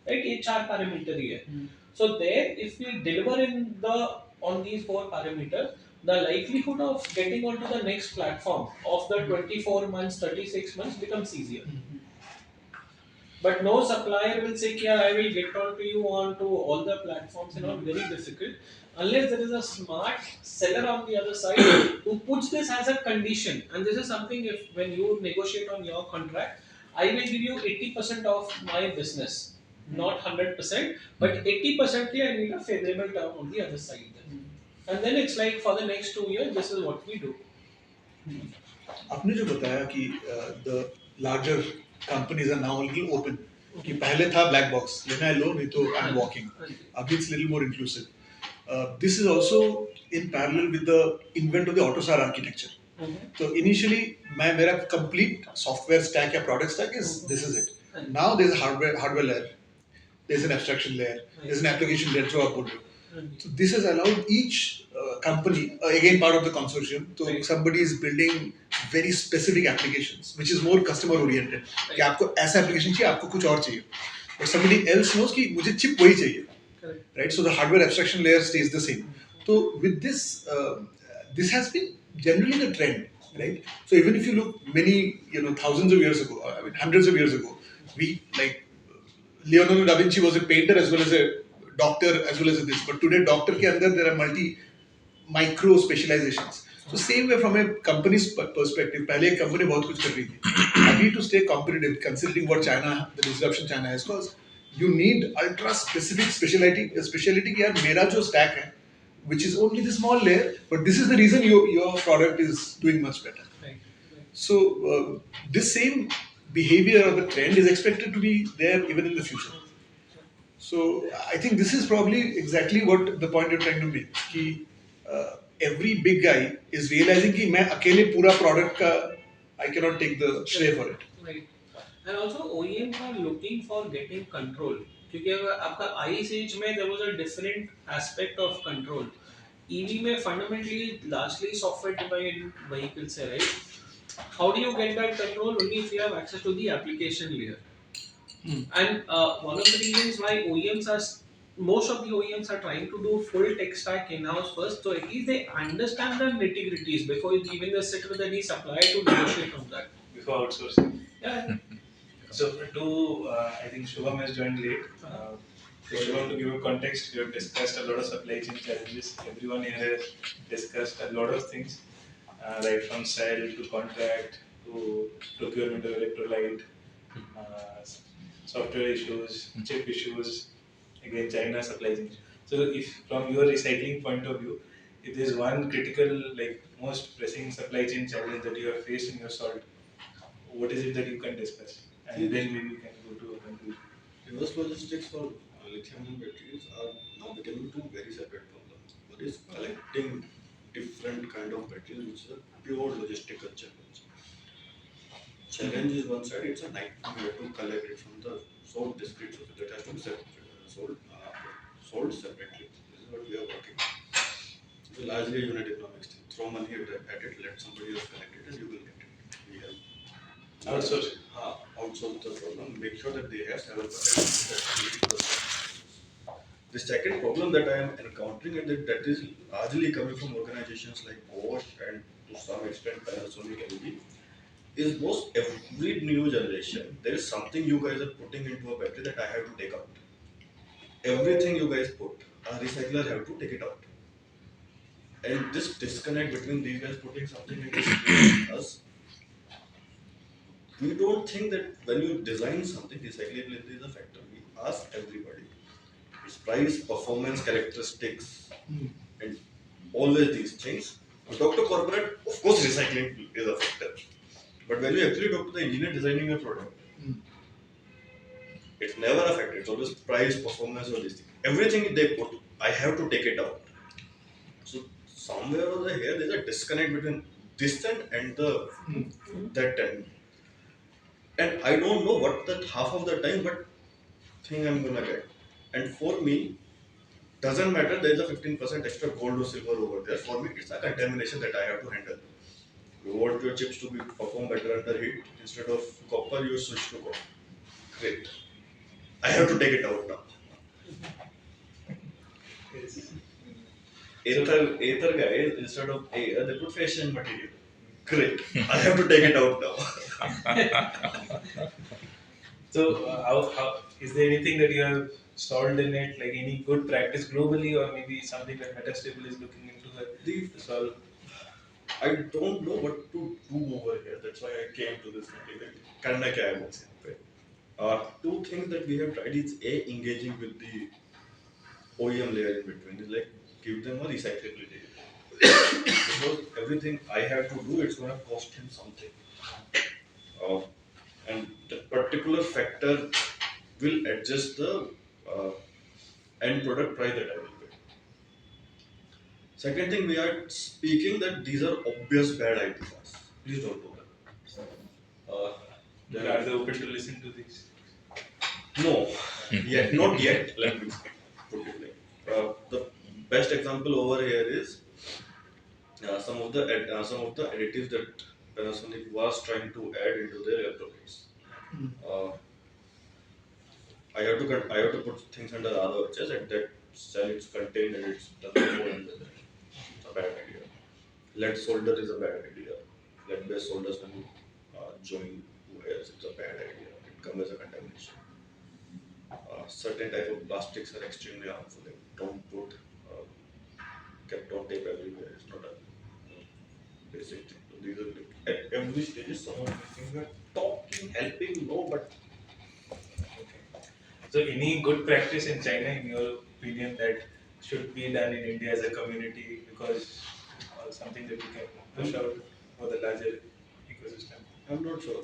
right? ये चार parameter ही है. So there, if we deliver in the on these four parameters, the likelihood of getting onto the next platform of the 24 months, 36 months becomes easier. But no supplier will say, "Yeah, I will get on to you onto all the platforms," and all very difficult. Unless there is a smart seller on the other side who puts this as a condition. And this is something if when you negotiate on your contract, I will give you 80% of my business. Not 100%, but 80% I need a favorable term on the other side. Then. And then it's like for the next 2 years, this is what we do. आपने जो बताया कि the larger companies are now little open कि पहले था black box लेना है लो नहीं तो आई एम वॉकिंग अभी it's little more inclusive this is also in parallel with the invent of the AUTOSAR architecture तो इनिशियली मैं मेरा कंप्लीट सॉफ्टवेयर स्टैक या product stack is this is it now there is hardware layer there's an abstraction layer, there's an application layer, जो आप बोल रहे हो. So this has allowed each company, again part of the consortium, so somebody is building very specific applications, which is more customer oriented. कि आपको ऐसा application चाहिए, आपको कुछ और चाहिए. But somebody else knows कि मुझे chip वही चाहिए. Right? So the hardware abstraction layer stays the same. So with this, this has been generally the trend, right? So even if you look many, thousands of years ago, I mean hundreds of years ago, we like Leonardo da Vinci was a painter as well as a doctor as well as a this. But today, doctor के अंदर there are micro specializations. So same way from a company's perspective, पहले एक company बहुत कुछ कर रही थी. Aभी to stay competitive, considering what China, the disruption China has caused, you need ultra specific speciality कि यार मेरा जो stack है, which is only the small layer, but this is the reason your product is doing much better. So this same behavior or the trend is expected to be there even in the future. So I think this is probably exactly what the point you're trying to make. कि every big guy is realizing कि मैं अकेले पूरा product का I cannot take the share for it. Right. And also OEMs are looking for getting control. क्योंकि अगर आपका ICE age में there was a different aspect of control. EV में fundamentally largely software defined vehicles है, right? How do you get that control? Only if you have access to the application layer. And one of the reasons why most of the OEMs are trying to do full tech stack in-house first, so at least they understand the nitty-gritties before even they sit with any supplier to negotiate on that. Before outsourcing. Yeah. So I think Shubham has joined late. So Shubham, to give you context, we have discussed a lot of supply chain challenges. Everyone here has discussed a lot of things, right from cell to contract to procurement of electrolyte, uh, software issues, chip issues, again China supply chain. So if from your recycling point of view, if there's one critical, like most pressing supply chain challenge that you have faced in your salt, what is it that you can discuss? And then maybe we can go to a conclusion. Reverse logistics for lithium-ion batteries are now becoming two very separate problems. One is collecting different kind of batteries, which is a pure logistical challenge. Challenge is one side; it's a nightmare. You have to collect it from the sold discrete sources that has to be sold separately. This is what we are working on. It's largely a unit economics thing. Throw money at it, let somebody else collect it, and you will get it. We have Outsource. Outsource the problem, make sure that they have 7%. The second problem that I am encountering, and that is largely coming from organizations like Bosch and to some extent Panasonic LG, is most every new generation, there is something you guys are putting into a battery that I have to take out. Everything you guys put, a recycler have to take it out. And this disconnect between these guys putting something into us, we don't think that when you design something, recyclability is a factor. We ask everybody. It's price, performance, characteristics, and always these things. Talk to corporate, of course, recycling is a factor. But when you actually talk to the engineer designing a product, it's never a factor. It's always price, performance, or this thing. Everything they put, I have to take it out. So somewhere over here, there's a disconnect between this and the that time. And I don't know what that half of the time, but thing I'm gonna get. And for me, doesn't matter. There's a 15% extra gold or silver over there. For me, it's a contamination that I have to handle. You want your chips to be perform better under heat. Instead of copper, you switch to gold. Great. I have to take it out now. Ether guys, instead of air, they put fashion material. Great. I have to take it out now. So, how is there anything that you have solved in it, like any good practice globally, or maybe something that Metastable is looking into to solve? I don't know what to do over here. That's why I came to this meeting. Karna kya hai mujhse? Two things that we have tried is A, engaging with the OEM layer in between. Is like give them a recyclability. Because everything I have to do, it's gonna cost him something. Uh, and the particular factor will adjust the uh, end product price that I will pay. Second thing, we are speaking that these are obvious bad ideas. Please don't do that. Are they open to listen to this? No, yet not yet. Let me put it like the best example over here is some of the additives that Panasonic was trying to add into their electronics. Uh, I have to put things under ROHS and that cell it's contained and it's doesn't fall under that. It's a bad idea. Lead solder is a bad idea. Lead based solders when you join wires, it's a bad idea. It comes as a contamination. Certain type of plastics are extremely harmful. Like don't put Kapton tape everywhere. It's not a basic thing. So these are like, at every stage, some of these things are talking, helping, no, but So, any good practice in China, in your opinion, that should be done in India as a community, because something that we can push out for the larger ecosystem? I'm not sure.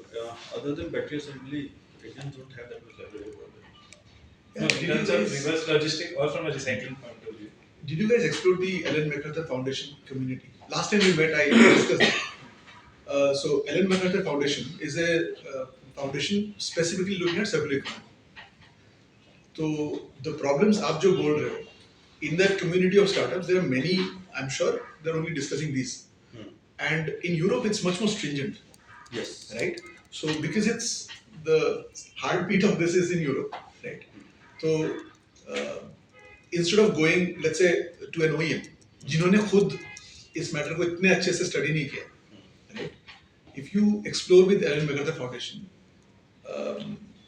Other than battery assembly, Indians don't have that much leverage over there. No, in terms of reverse logistic or from a recycling point of view. Did you guys explore the Ellen MacArthur Foundation community? Last time we met, I discussed it. So, Ellen MacArthur Foundation is a foundation specifically looking at circular economy. So, the problems आप जो बोल रहे हो, in that community of startups, there are many. I'm sure they're only discussing these. And in Europe, it's much more stringent. Yes. Right? So because it's the heartbeat of this is in Europe, right? So instead of going, let's say, to an OEM, जिन्होंने खुद इस matter को इतने अच्छे से study नहीं किया, right? If you explore with Ellen MacArthur Foundation,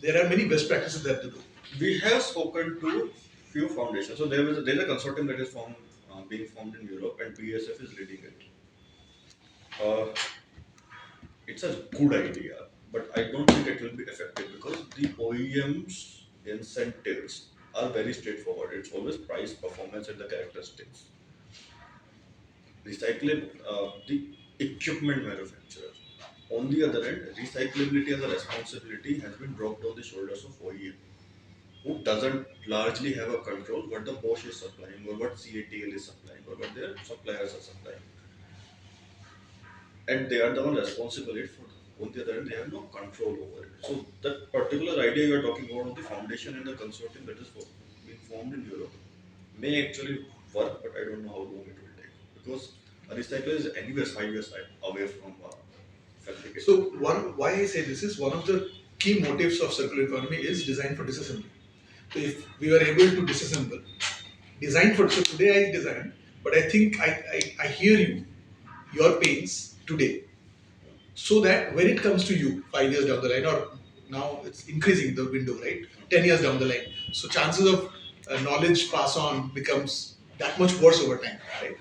there are many best practices that they do. We have spoken to few foundations. So there's a consortium that is being formed in Europe, and BSF is leading it. It's a good idea, but I don't think it will be effective because the OEM's incentives are very straightforward. It's always price, performance, and the characteristics. Recycling the equipment manufacturer. On the other end, recyclability as a responsibility has been dropped on the shoulders of OEM, who doesn't largely have a control what the Bosch is supplying or what CATL is supplying or what their suppliers are supplying. And they are the one responsible for it. On the other hand, they have no control over it. So that particular idea you are talking about of the foundation and the consortium that is being formed in Europe may actually work, but I don't know how long it will take because a recycler is anywhere 5 years away from fabrication. So why I say this is one of the key motives of circular economy is design for disassembly. So if we were able to disassemble, design for, so today I design, but I think I hear you, your pains today, so that when it comes to you 5 years down the line, or now it's increasing the window, right? 10 years down the line. So chances of knowledge pass on becomes that much worse over time, right?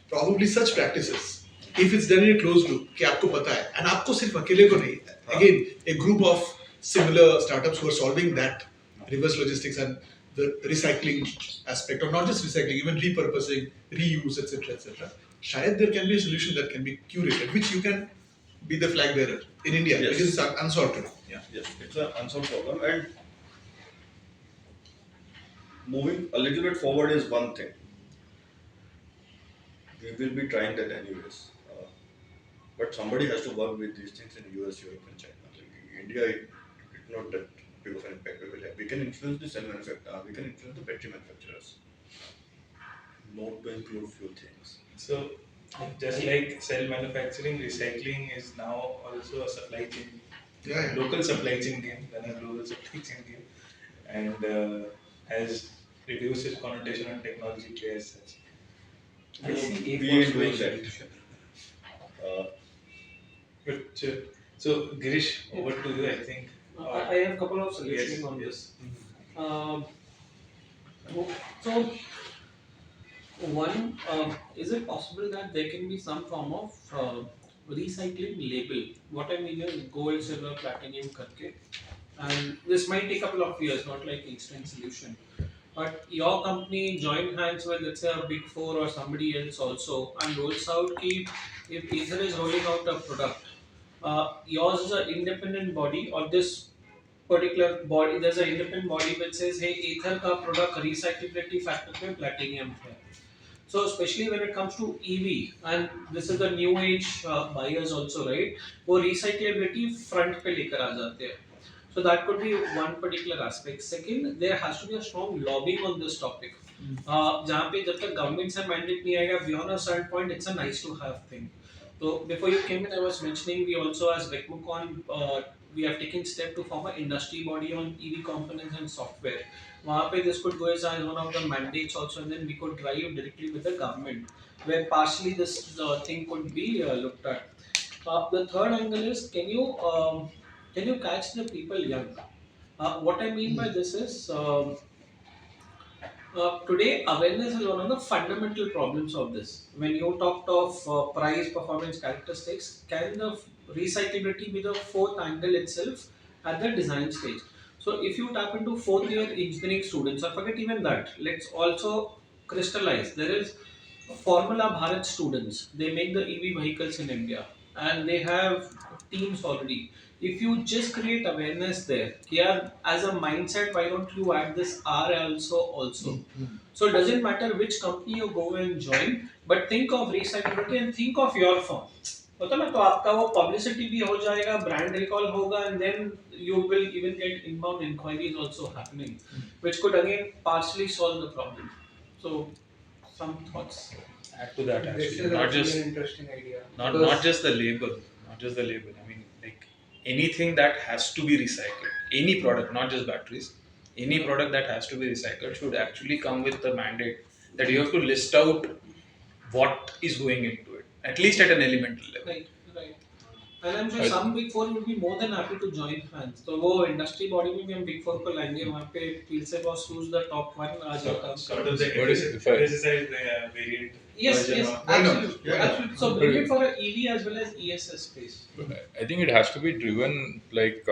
Probably such practices, if it's done in a closed loop, कि आपको पता है, and आपको सिर्फ अकेले को नहीं, again, a group of similar startups who are solving that reverse logistics and the recycling aspect, or not just recycling, even repurposing, reuse, etc., etc. शायद there can be a solution that can be curated, which you can be the flag bearer in India, Yes. because it's unsorted. Yeah. Yes, it's an unsolved problem, and moving a little bit forward is one thing. We will be trying that anyways. But somebody has to work with these things in US, Europe, and China. Like India, it's not that big of an impact we will have. We can influence the cell manufacturer, we can influence the battery manufacturers, not to include few things. So, just like cell manufacturing, recycling is now also a supply chain, Yeah. local supply chain game than a global supply chain game, and has reduced its connotation on technology play as such. I see We A4 ain't doing that. solution. Uh, But, so, Girish, over to you, I think. I have a couple of solutions Yes, on yes. this. Um, so one, is it possible that there can be some form of recycling label? What I mean is gold, silver, platinum, karke, and this might take a couple of years, not like instant solution. But your company joint hands with, let's say, a big four or somebody else also, and rolls out ki if Ether is rolling out a product, yours is an independent body, or this particular body, there's an independent body which says, hey, Ether का product recyclability factor पे platinum है. So especially when it comes to EV, and this is the new age buyers also, right? वो recyclability front पे लेकर आ जाते हैं. So that could be one particular aspect. Second, there has to be a strong lobbying on this topic. जहाँ पे जब तक government से mandate नहीं आएगा, beyond a certain point, it's a nice to have thing. So before you came in, I was mentioning we also as Vecmocon, we have taken step to form an industry body on EV components and software. वहाँ पे this could go as one of the mandates also, and then we could drive directly with the government, where partially this thing could be looked at. The third angle is can you catch the people young? What I mean by this is today, awareness is one of the fundamental problems of this. When you talked of price, performance, characteristics, can the recyclability be the fourth angle itself at the design stage? So, if you tap into fourth year engineering students, or forget even that, let's also crystallize. There is Formula Bharat students. They make the EV vehicles in India, and they have teams already. If you just create awareness there, yeah, as a mindset, why don't you add this R also? So it doesn't matter which company you go and join, but think of recyclability and think of your firm. होता ना तो आपका वो publicity भी हो जाएगा, brand recall होगा, and then you will even get inbound inquiries also happening, which could again partially solve the problem. So some thoughts. Add to that, This actually. is Not actually just an interesting idea. not Because not just the label, not just the label. I mean, like anything that has to be recycled, any product, not just batteries, any product that has to be recycled should actually come with the mandate that you have to list out what is going into it, at least at an elemental level. Right, right. And I'm sure I- some big four would be more than happy to join hands. तो वो industry body में भी हम big four को लाएंगे वहाँ पे feel से boss who's the top one आज काम Sort of the What is- if I- exercise variant. Yes, version yes, of- Why not? absolutely, Yeah. absolutely. So bring it for a EV as well as ESS space. I think it has to be driven like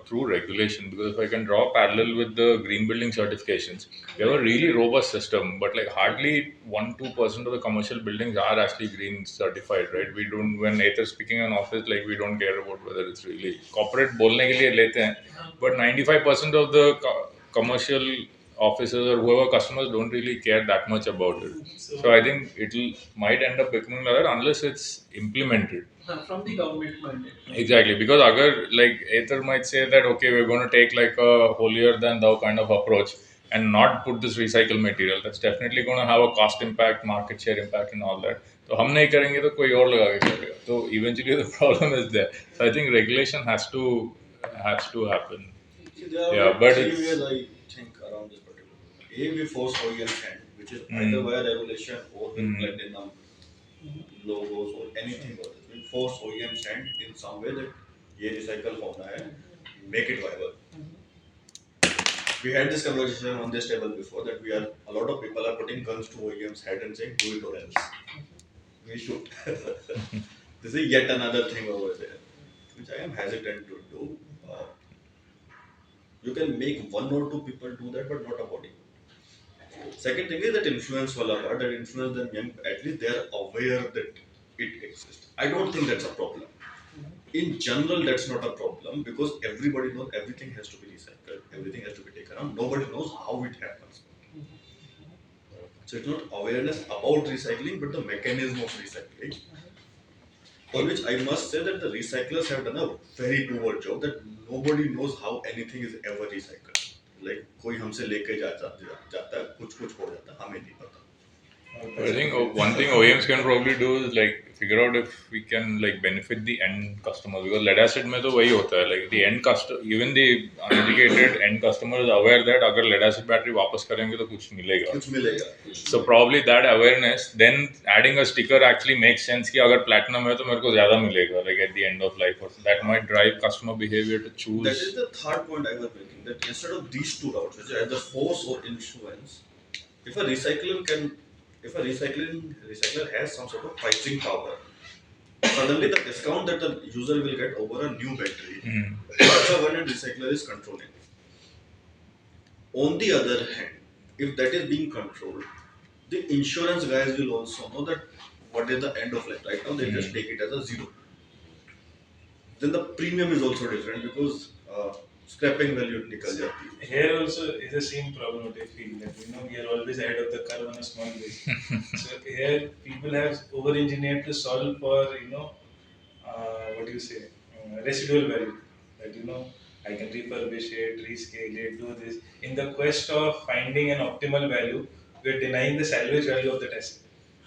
through regulation, because if I can draw a parallel with the green building certifications, we have a really robust system, but like hardly 1-2% of the commercial buildings are actually green certified, right? We don't, when Ether speaking in office, like we don't care about whether it's really corporate बोलने के लिए लेते हैं, but 95% of the commercial offices or whoever customers don't really care that much about it. So I think it'll might end up becoming like that unless it's implemented. From the government mandate. Exactly, because agar like Aether might say that okay, we're going to take like a holier than thou kind of approach and not put this recycled material. That's definitely going to have a cost impact, market share impact, and all that. तो हम नहीं करेंगे तो कोई और लगा के करेगा. So eventually the problem is there. So I think regulation has to happen. See, there are Yeah, like but three it's- ways I think around this particular problem. A, we force OEM hand, which is Mm. either via regulation or with Mm. platinum logos or anything or this. We force OEM hand in some way that ये recycle होना है, make it viable. We had this conversation on this table before that we are a lot of people are putting guns to OEM's head and saying do it or else. We should. This is yet another thing over there, which I am hesitant to do. You can make one or two people do that, but not a body. Second thing is that influence wala part, that influence them young, at least they are aware that it exists. I don't think that's a problem. In general, that's not a problem because everybody knows everything has to be recycled, everything has to be taken out. Nobody knows how it happens. So it's not awareness about recycling, but the mechanism of recycling. For which I must say that the recyclers have done a very poor job. That nobody knows how anything is ever recycled. Like कोई हमसे लेके जाता है कुछ कुछ हो जाता है हमें नहीं पता. I think one thing OEMs can probably do is like figure out if we can like benefit the end customer, because lead acid में तो वही होता है, like the end customer, even the uneducated end customer is aware that अगर lead acid battery वापस करेंगे तो कुछ मिलेगा. कुछ मिलेगा. So probably that awareness, then adding a sticker actually makes sense कि अगर platinum है तो मेरे को ज़्यादा मिलेगा, like at the end of life, or that might drive customer behavior to choose. That is the third point I was making. That instead of these two routes, which are either force or influence, if a recycler can, if a recycler has some sort of pricing power, suddenly the discount that the user will get over a new battery, that's the one that recycler is controlling. On the other hand, if that is being controlled, the insurance guys will also know that what is the end of life. Right now, they just take it as a zero. Then the premium is also different because scrapping value nikal jati hai. Here also is the same problem what I feel that we are always ahead of the curve on a small base. So here people have over engineered to solve for what do you say residual value, that I can refurbish it, rescale it, do this. In the quest of finding an optimal value, we are denying the salvage value of that asset.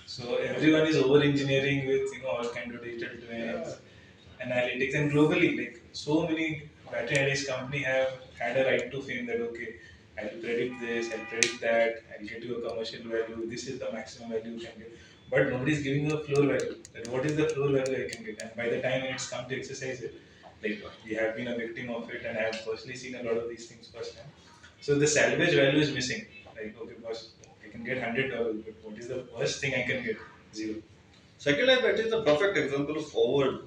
So everyone is over engineering with all kind of digital twins, analytics, and globally, like so many battery analytics company have had a right to fame that okay, I'll predict this, I'll predict that, I'll get you a commercial value, this is the maximum value you can get. But nobody is giving you a floor value. That what is the floor value I can get? And by the time it's come to exercise it, like we have been a victim of it and I have personally seen a lot of these things firsthand. So the salvage value is missing. Like okay, boss, I can get $100, but what is the worst thing I can get? Zero. Second life battery is a perfect example of over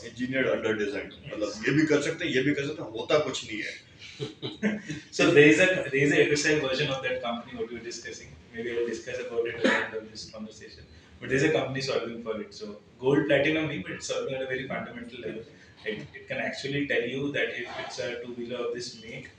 engineered under design. मतलब ये भी कर सकते हैं, ये भी कर सकते हैं, होता कुछ नहीं है. So there is a FSI version of that company what we were discussing. Maybe I'll discuss about it at the end of this conversation. But there's a company solving for it. So gold, platinum, but it's solving at a very fundamental level. It can actually tell you that if it's a two-wheeler of this make,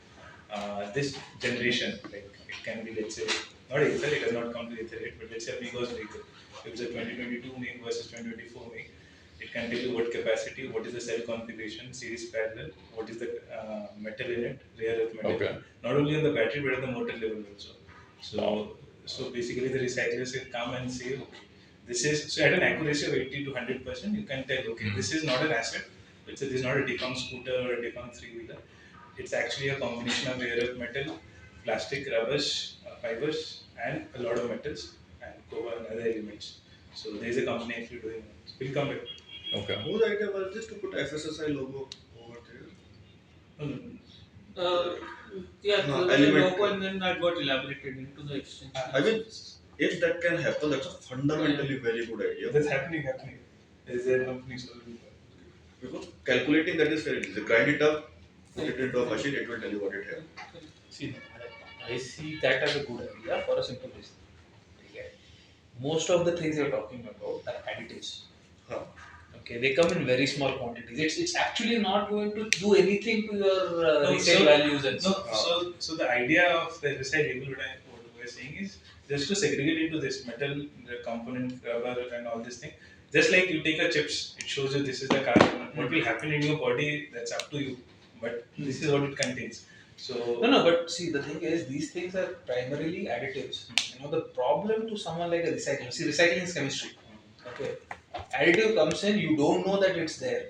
this generation, like it can be, let's say, not Ather, it does not come to Ather yet, but let's say a Migos vehicle. If it's a 2022 make versus 2024 make, it can tell you what capacity, what is the cell configuration, series parallel, what is the metal in it, rare earth metal. Okay. Not only on the battery but at the motor level also. So, Wow. so basically the recyclers will come and say, okay, this is, so at an accuracy of 80 to 100%, you can tell, okay, this is not an asset. Let's say this is not a defunct scooter or a defunct three-wheeler. It's actually a combination of rare earth metal, plastic, rubbers, fibers, and a lot of metals and cobalt and other elements. So there is a company actually doing it. We'll come back. Okay. Whose idea was this to put FSSI logo over there? No, no, Uh, yeah, No, there was a element- logo and then that got elaborated into the extension. I mean, if that can happen, that's a fundamentally very good no. idea. That's happening. There is a company solving for it. Because calculating that is very easy. Grind it up, put it into a machine, it will tell you what it has. See, I see that as a good idea for a simple reason. Okay. Most of the things you're talking about are additives. Huh. Okay, they come in very small quantities. It's actually not going to do anything to your No, resale so- values and No, stuff. so the idea of the resale label, what we're saying is just to segregate into this metal, the component, rubber, and all this thing. Just like you take a chips, it shows you this is the carbon. What will happen in your body, that's up to you. But this is what it contains. So No, but see, the thing is, these things are primarily additives. The problem to someone like a recycler, see, recycling is chemistry. Okay, additive comes in, you don't know that it's there.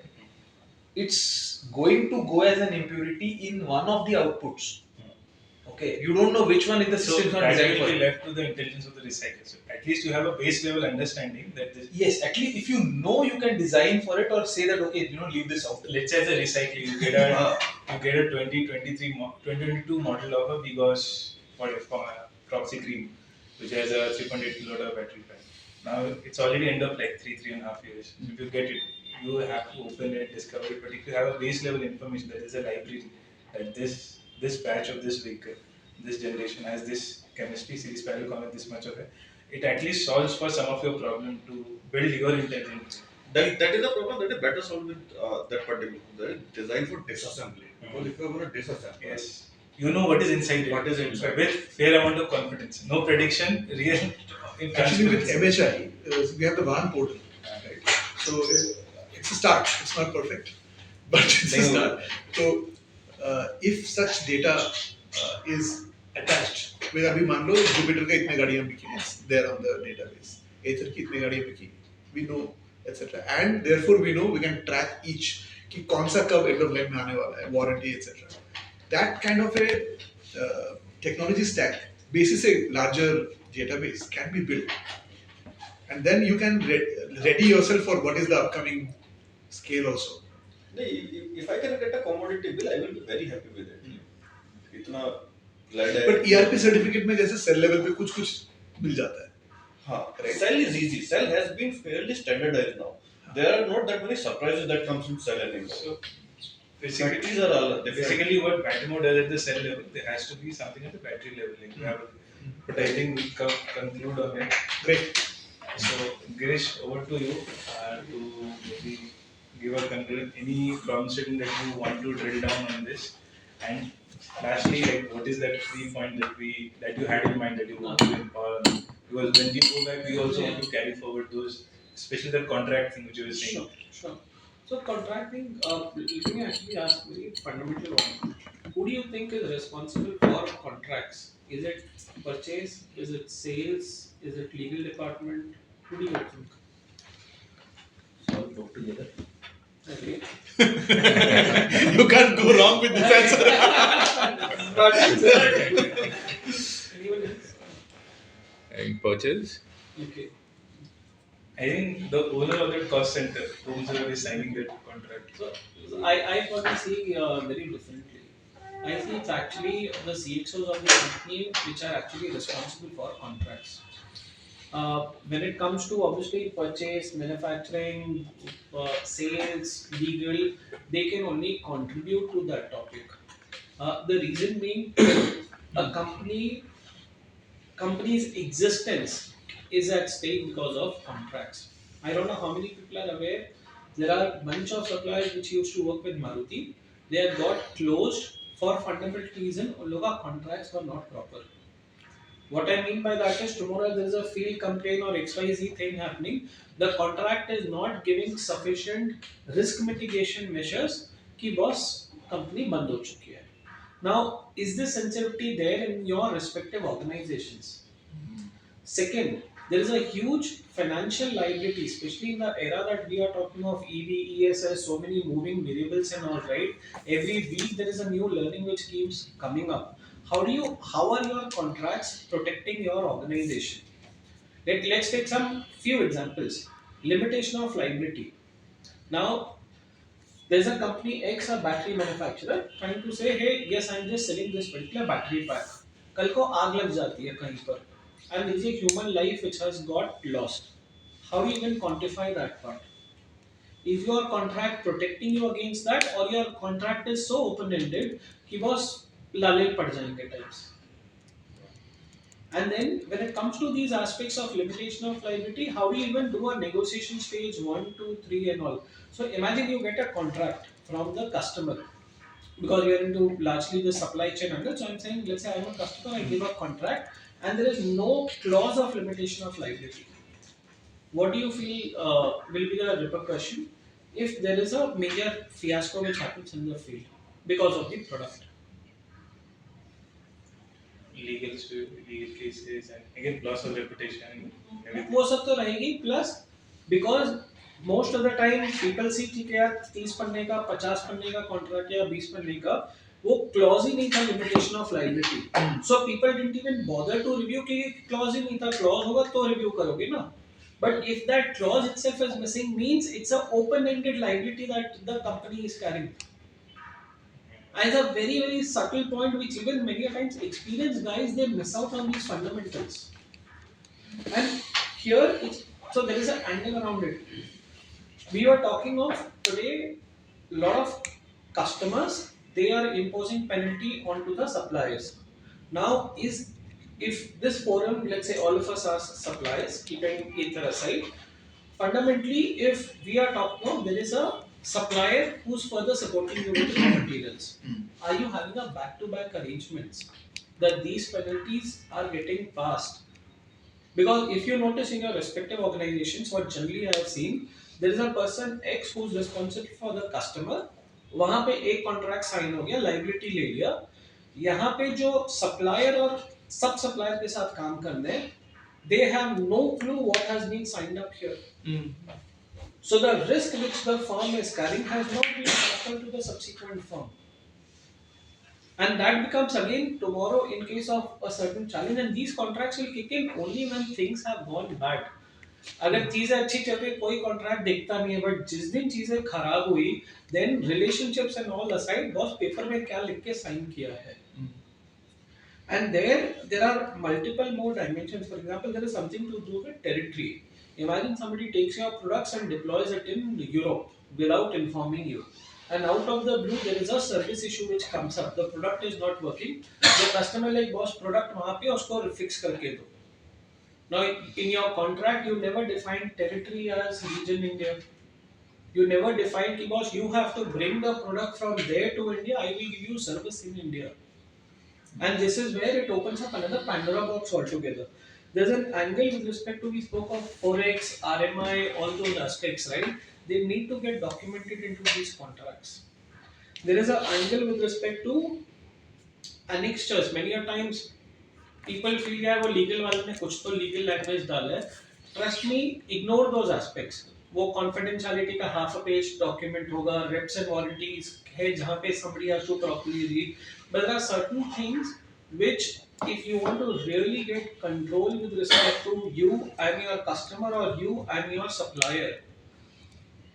It's going to go as an impurity in one of the outputs. Okay, you don't know which one is the So system not that designed will for. be left to the intelligence of the recycler. So at least you have a base level understanding that this. Yes, at least if you know, you can design for it or say that okay, leave this out. Let's say as a recycler, you get a 2022 model of a Bigos Proxy Cream, which has a 3.8 kilowatt hour battery pack. Now it's already end of like 3.5 years. If you get it, you have to open it, discover it. But if you have a base level information, that is a library, that this batch of this vehicle this generation has this chemistry series parallel come with this much of it. It at least solves for some of your problem to build your intelligence. That is a problem that is better solved with that particular that is designed for disassembly. Because if you are going to disassemble, Yes. You know what is inside it. what is inside? With fair amount of confidence. No prediction, real Actually, with transparency. MHI, we have the Vahan portal, right? So it's a start. It's not perfect, but it's a start. So if such data is attached, where अभी मान लो Jupiter का इतने गाड़ियाँ बिकी, it's there on the database. Aether की इतने गाड़ियाँ बिकी, we know, etc. And therefore we know we can track each कि कौन सा कब end of life में आने वाला है, warranty, etc. That kind of a technology stack, basis a larger database can be built, and then you can ready yourself for what is the upcoming scale also. If I can get a commodity bill, I will be very happy with it. इतना glad है. But ERP certificate में जैसे cell level पे कुछ कुछ मिल जाता है. हाँ, Right. Cell is easy. Cell has been fairly standardized now. There are not that many surprises that comes in Cell anymore. So Facilities basically, are all different. basically what Batimo does at the cell level, there has to be something at the battery level. Like we have, but I think we conclude on it. Great. So Girish, over to you to maybe give a conclusion. Any problem statement that you want to drill down on this, and lastly, like what is that 3 point that you had in mind that you want to empower? Because when we go back, we also want to carry forward those, especially the contract thing which you were saying. Sure. So contracting, let me actually ask a very fundamental one. Who do you think is responsible for contracts? Is it purchase? Is it sales? Is it legal department? Who do you think? All put together. Okay. You can't go wrong with this answer. Anyone else? And purchase. Okay. I think the owner of that cost center, whoever is signing that contract. So I probably see very differently. I see it's actually the CXOs of the company which are actually responsible for contracts. When it comes to obviously purchase, manufacturing, sales, legal, they can only contribute to that topic. The reason being, a company's existence is at stake because of contracts. I don't know how many people are aware. There are a bunch of suppliers which used to work with Maruti. They have got closed for fundamental reason. उन लोगों का contracts were not proper. What I mean by that is tomorrow there is a field campaign or XYZ thing happening. The contract is not giving sufficient risk mitigation measures कि boss company बंद हो चुकी है. Now, is this sensitivity there in your respective organizations? Second, there is a huge financial liability, especially in the era that we are talking of EV, ESS, so many moving variables and all, right? Every week there is a new learning which keeps coming up. How are your contracts protecting your organization? Let's take some few examples. Limitation of liability. Now, there's a company X, a battery manufacturer, trying to say, hey, yes, I'm just selling this particular battery pack. कल को आग लग जाती है कहीं पर, and there is a human life which has got lost. How do you even quantify that part? Is your contract protecting you against that, or your contract is so open-ended कि बस लाले पड़ जाएंगे types? And then when it comes to these aspects of limitation of liability, how do you even do a negotiation stage 1, 2, 3 and all? So imagine you get a contract from the customer because you are into largely the supply chain angle. So I'm saying, let's say I'm a customer, I give a contract and there is no clause of limitation of liability. What do you feel will be the repercussion if there is a major fiasco which happens in the field because of the product? Legal cases and again loss of reputation. Everything. वो सब तो रहेगी plus because most of the time people see कि यार 30 पन्ने का 50 पन्ने का कॉन्ट्रैक्ट या 20 पन्ने का वो क्लॉज ही नहीं था limitation of liability so people didn't even bother to review कि क्लॉज ही नहीं था क्लॉज होगा तो रिव्यू करोगे ना but if that clause itself is missing means it's a open ended liability that the company is carrying as a very very subtle point which even many times experienced guys they miss out on these fundamentals. And here, so there is an angle around it. We were talking of today, lot of customers they are imposing penalty onto the suppliers. Now, is if this forum, let's say all of us are suppliers, keeping ether aside, fundamentally, if we are talking, no, there is a supplier who's further supporting you with raw materials. Are you having a back-to-back arrangements that these penalties are getting passed? Because if you notice in your respective organizations, what generally I have seen, there is a person X who's responsible for the customer. वहाँ पे एक contract sign हो गया, liability ले लिया. यहाँ पे जो सप्लायर और सब सप्लायर के साथ काम करने हैं, they have no clue what has been signed up here. So the risk which the firm is carrying has not been transferred to the subsequent firm. And that becomes again tomorrow in case of a certain challenge, and these contracts will kick in only when things have gone bad. अगर चीजें अच्छी चल रही कोई contract दिखता नहीं है, but जिस दिन चीजें खराब हुई, then relationships and all aside, boss paper में क्या लिख के साइन किया है. And there are multiple more dimensions. For example, there is something to do with territory. Imagine somebody takes your products and deploys it in Europe without informing you. And out of the blue, there is a service issue which comes up. The product is not working. The customer like, boss, product वहाँ पे उसको fix करके दो. Now, in your contract, you never define territory as region India. You never define, कि boss, you have to bring the product from there to India. I will give you service in India. And this is where it opens up another Pandora box altogether. There's an angle with respect to, we spoke of Forex, RMI, all those aspects, right? They need to get documented into these contracts. There is an angle with respect to annexures. Many a times people feel यार वो legal वाले ने कुछ तो legal language डाला है. Trust me, ignore those aspects. वो confidentiality का half a page document होगा, reps and warranties है जहाँ पे somebody has to properly read. But there are certain things which, if you want to really get control with respect to you and your customer or you and your supplier,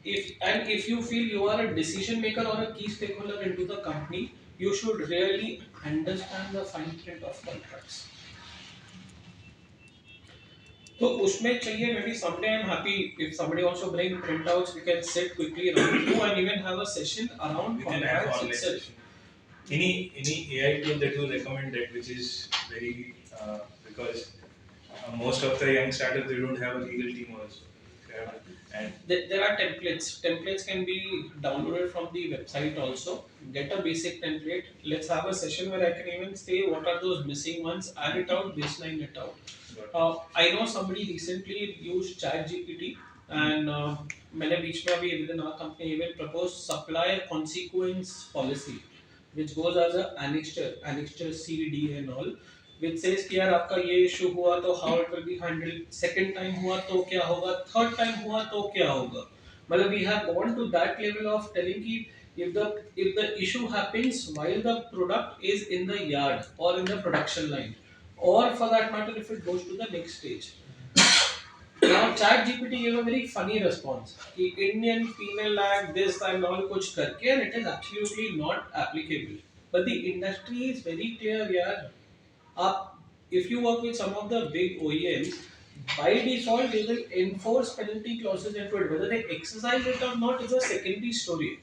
if you feel you are a decision maker or a key stakeholder into the company, you should really understand the fine print of contracts. तो उसमें चाहिए maybe someday I'm happy if somebody wants to bring printouts, we can sit quickly around through and even have a session around We can have contracts online itself. session. Any AI tool that you recommend that which is very because most of the young startups they don't have a legal team also. And There are templates. Templates can be downloaded from the website also. Get a basic template. Let's have a session where I can even say what are those missing ones, add it out, baseline it out. I know somebody recently used ChatGPT and मैंने बीच में अभी within our company even proposed supplier consequence policy, which goes as a annexure C, D and all, which says कि यार आपका ये issue हुआ तो how it will be handled, second time हुआ तो क्या होगा, third time हुआ तो क्या होगा. मतलब we have gone to that level of telling कि if the issue happens while the product is in the yard or in the production line, or for that matter if it goes to the next stage. Now ChatGPT gave a very funny response कि Indian Penal Act this and all कुछ करके, and it is absolutely not applicable. But the industry is very clear यार. If you work with some of the big OEMs, by default they will enforce penalty clauses into it. Whether they exercise it or not is a secondary story.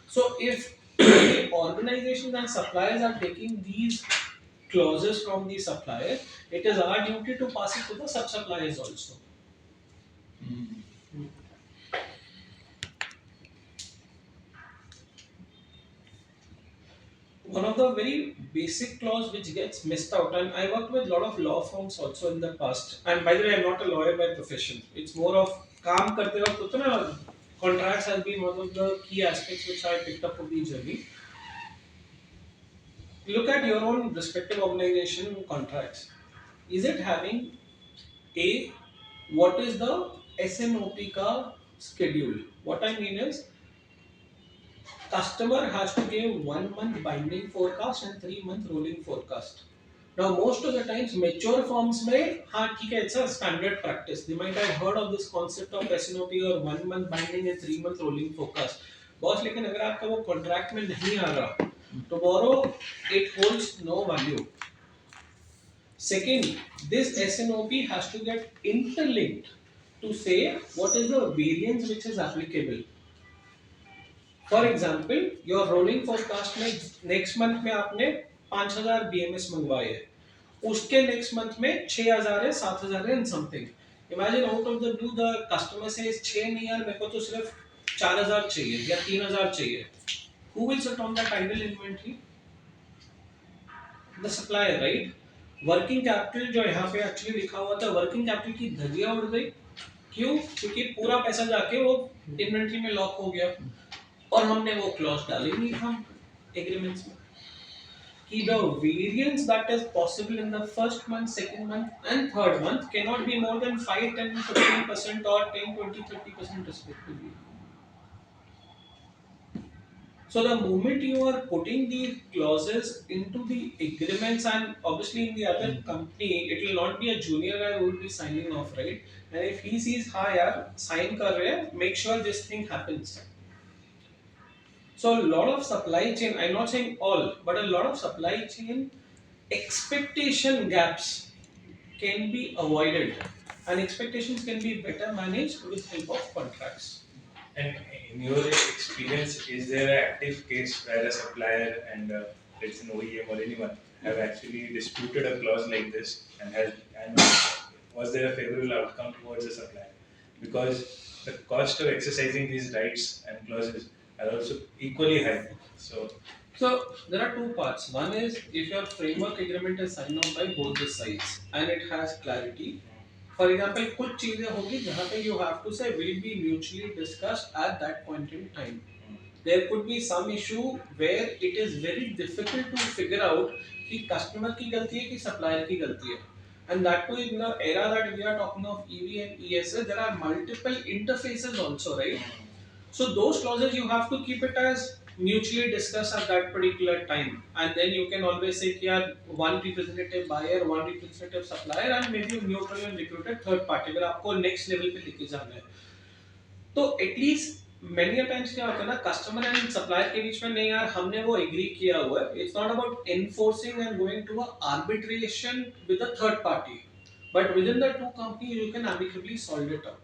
So if the organizations and suppliers are taking these clauses from the supplier, it is our duty to pass it to the sub-suppliers also. One of the very basic clause which gets missed out, and I worked with a lot of law firms also in the past, and by the way, I'm not a lawyer by profession. It's more of काम करते वक्त होता है ना, contracts has been one of the key aspects which I picked up on the journey. Look at your own respective organization contracts. Is it having a, what is the SNOP ka schedule? What I mean is, customer has to give 1 month binding forecast and 3 month rolling forecast. Now most of the times mature firms में हाँ ठीक है, it's a standard practice. They might have heard of this concept of SNOP or 1 month binding and 3 month rolling forecast. Boss लेकिन अगर आपका वो contract में नहीं आ रहा, tomorrow it holds no value. Second, this SNOP has to get interlinked to say what is the variance which is applicable. For example, your rolling forecast में next month में आपने 5,000 BMS मंगवाए हैं, उसके नेक्स्ट मंथ में 6,000 है, 7,000 है and something. Imagine out of the blue the customer से 6 नहीं यार, मेरे को तो सिर्फ 4,000 चाहिए या 3,000 चाहिए। Who will sit on that idle inventory? The supplier, right? Working capital जो यहाँ पे एक्चुअली लिखा हुआ था, वर्किंग कैपिटल की धज्जियां उड़ गई। क्यों? क्योंकि पूरा पैसा जाके वो इन्वेंट्री में लॉक हो गया और हमने वो क्लॉज डाली नहीं हम एग्रीमेंट्स में कि the variance that is possible in the first month, second month and third month cannot be more than 5, 10, 15% or 10, 20, 30% respectively. So the moment you are putting these clauses into the agreements, and obviously in the other company, it will not be a junior guy who will be signing off, right? And if he sees, "हाँ यार, sign कर रहे हैं, make sure this thing happens." So a lot of supply chain, I'm not saying all, but a lot of supply chain expectation gaps can be avoided, and expectations can be better managed with help of contracts. And in your experience, is there an active case where a supplier and let's say an OEM or anyone have actually disputed a clause like this and was there a favorable outcome towards the supplier? Because the cost of exercising these rights and clauses are also equally high. So there are two parts. One is if your framework agreement is signed off by both the sides and it has clarity. For example, कुछ चीजें होगी जहाँ पे you have to say will be mutually discussed at that point in time. There could be some issue where it is very difficult to figure out कि customer की गलती है कि supplier की गलती है. And that too in the era that we are talking of EV and ESS, there are multiple interfaces also, right? So those clauses you have to keep it as mutually discussed at that particular time, and then you can always say कि यार one representative buyer, one representative supplier, and maybe neutral and recruited third party अगर आपको next level पे लेके जाना है। तो at least many a times क्या होता है ना, customer and supplier के बीच में नहीं यार हमने वो agree किया हुआ है। It's not about enforcing and going to a arbitration with a third party, but within the two companies you can amicably solve it out,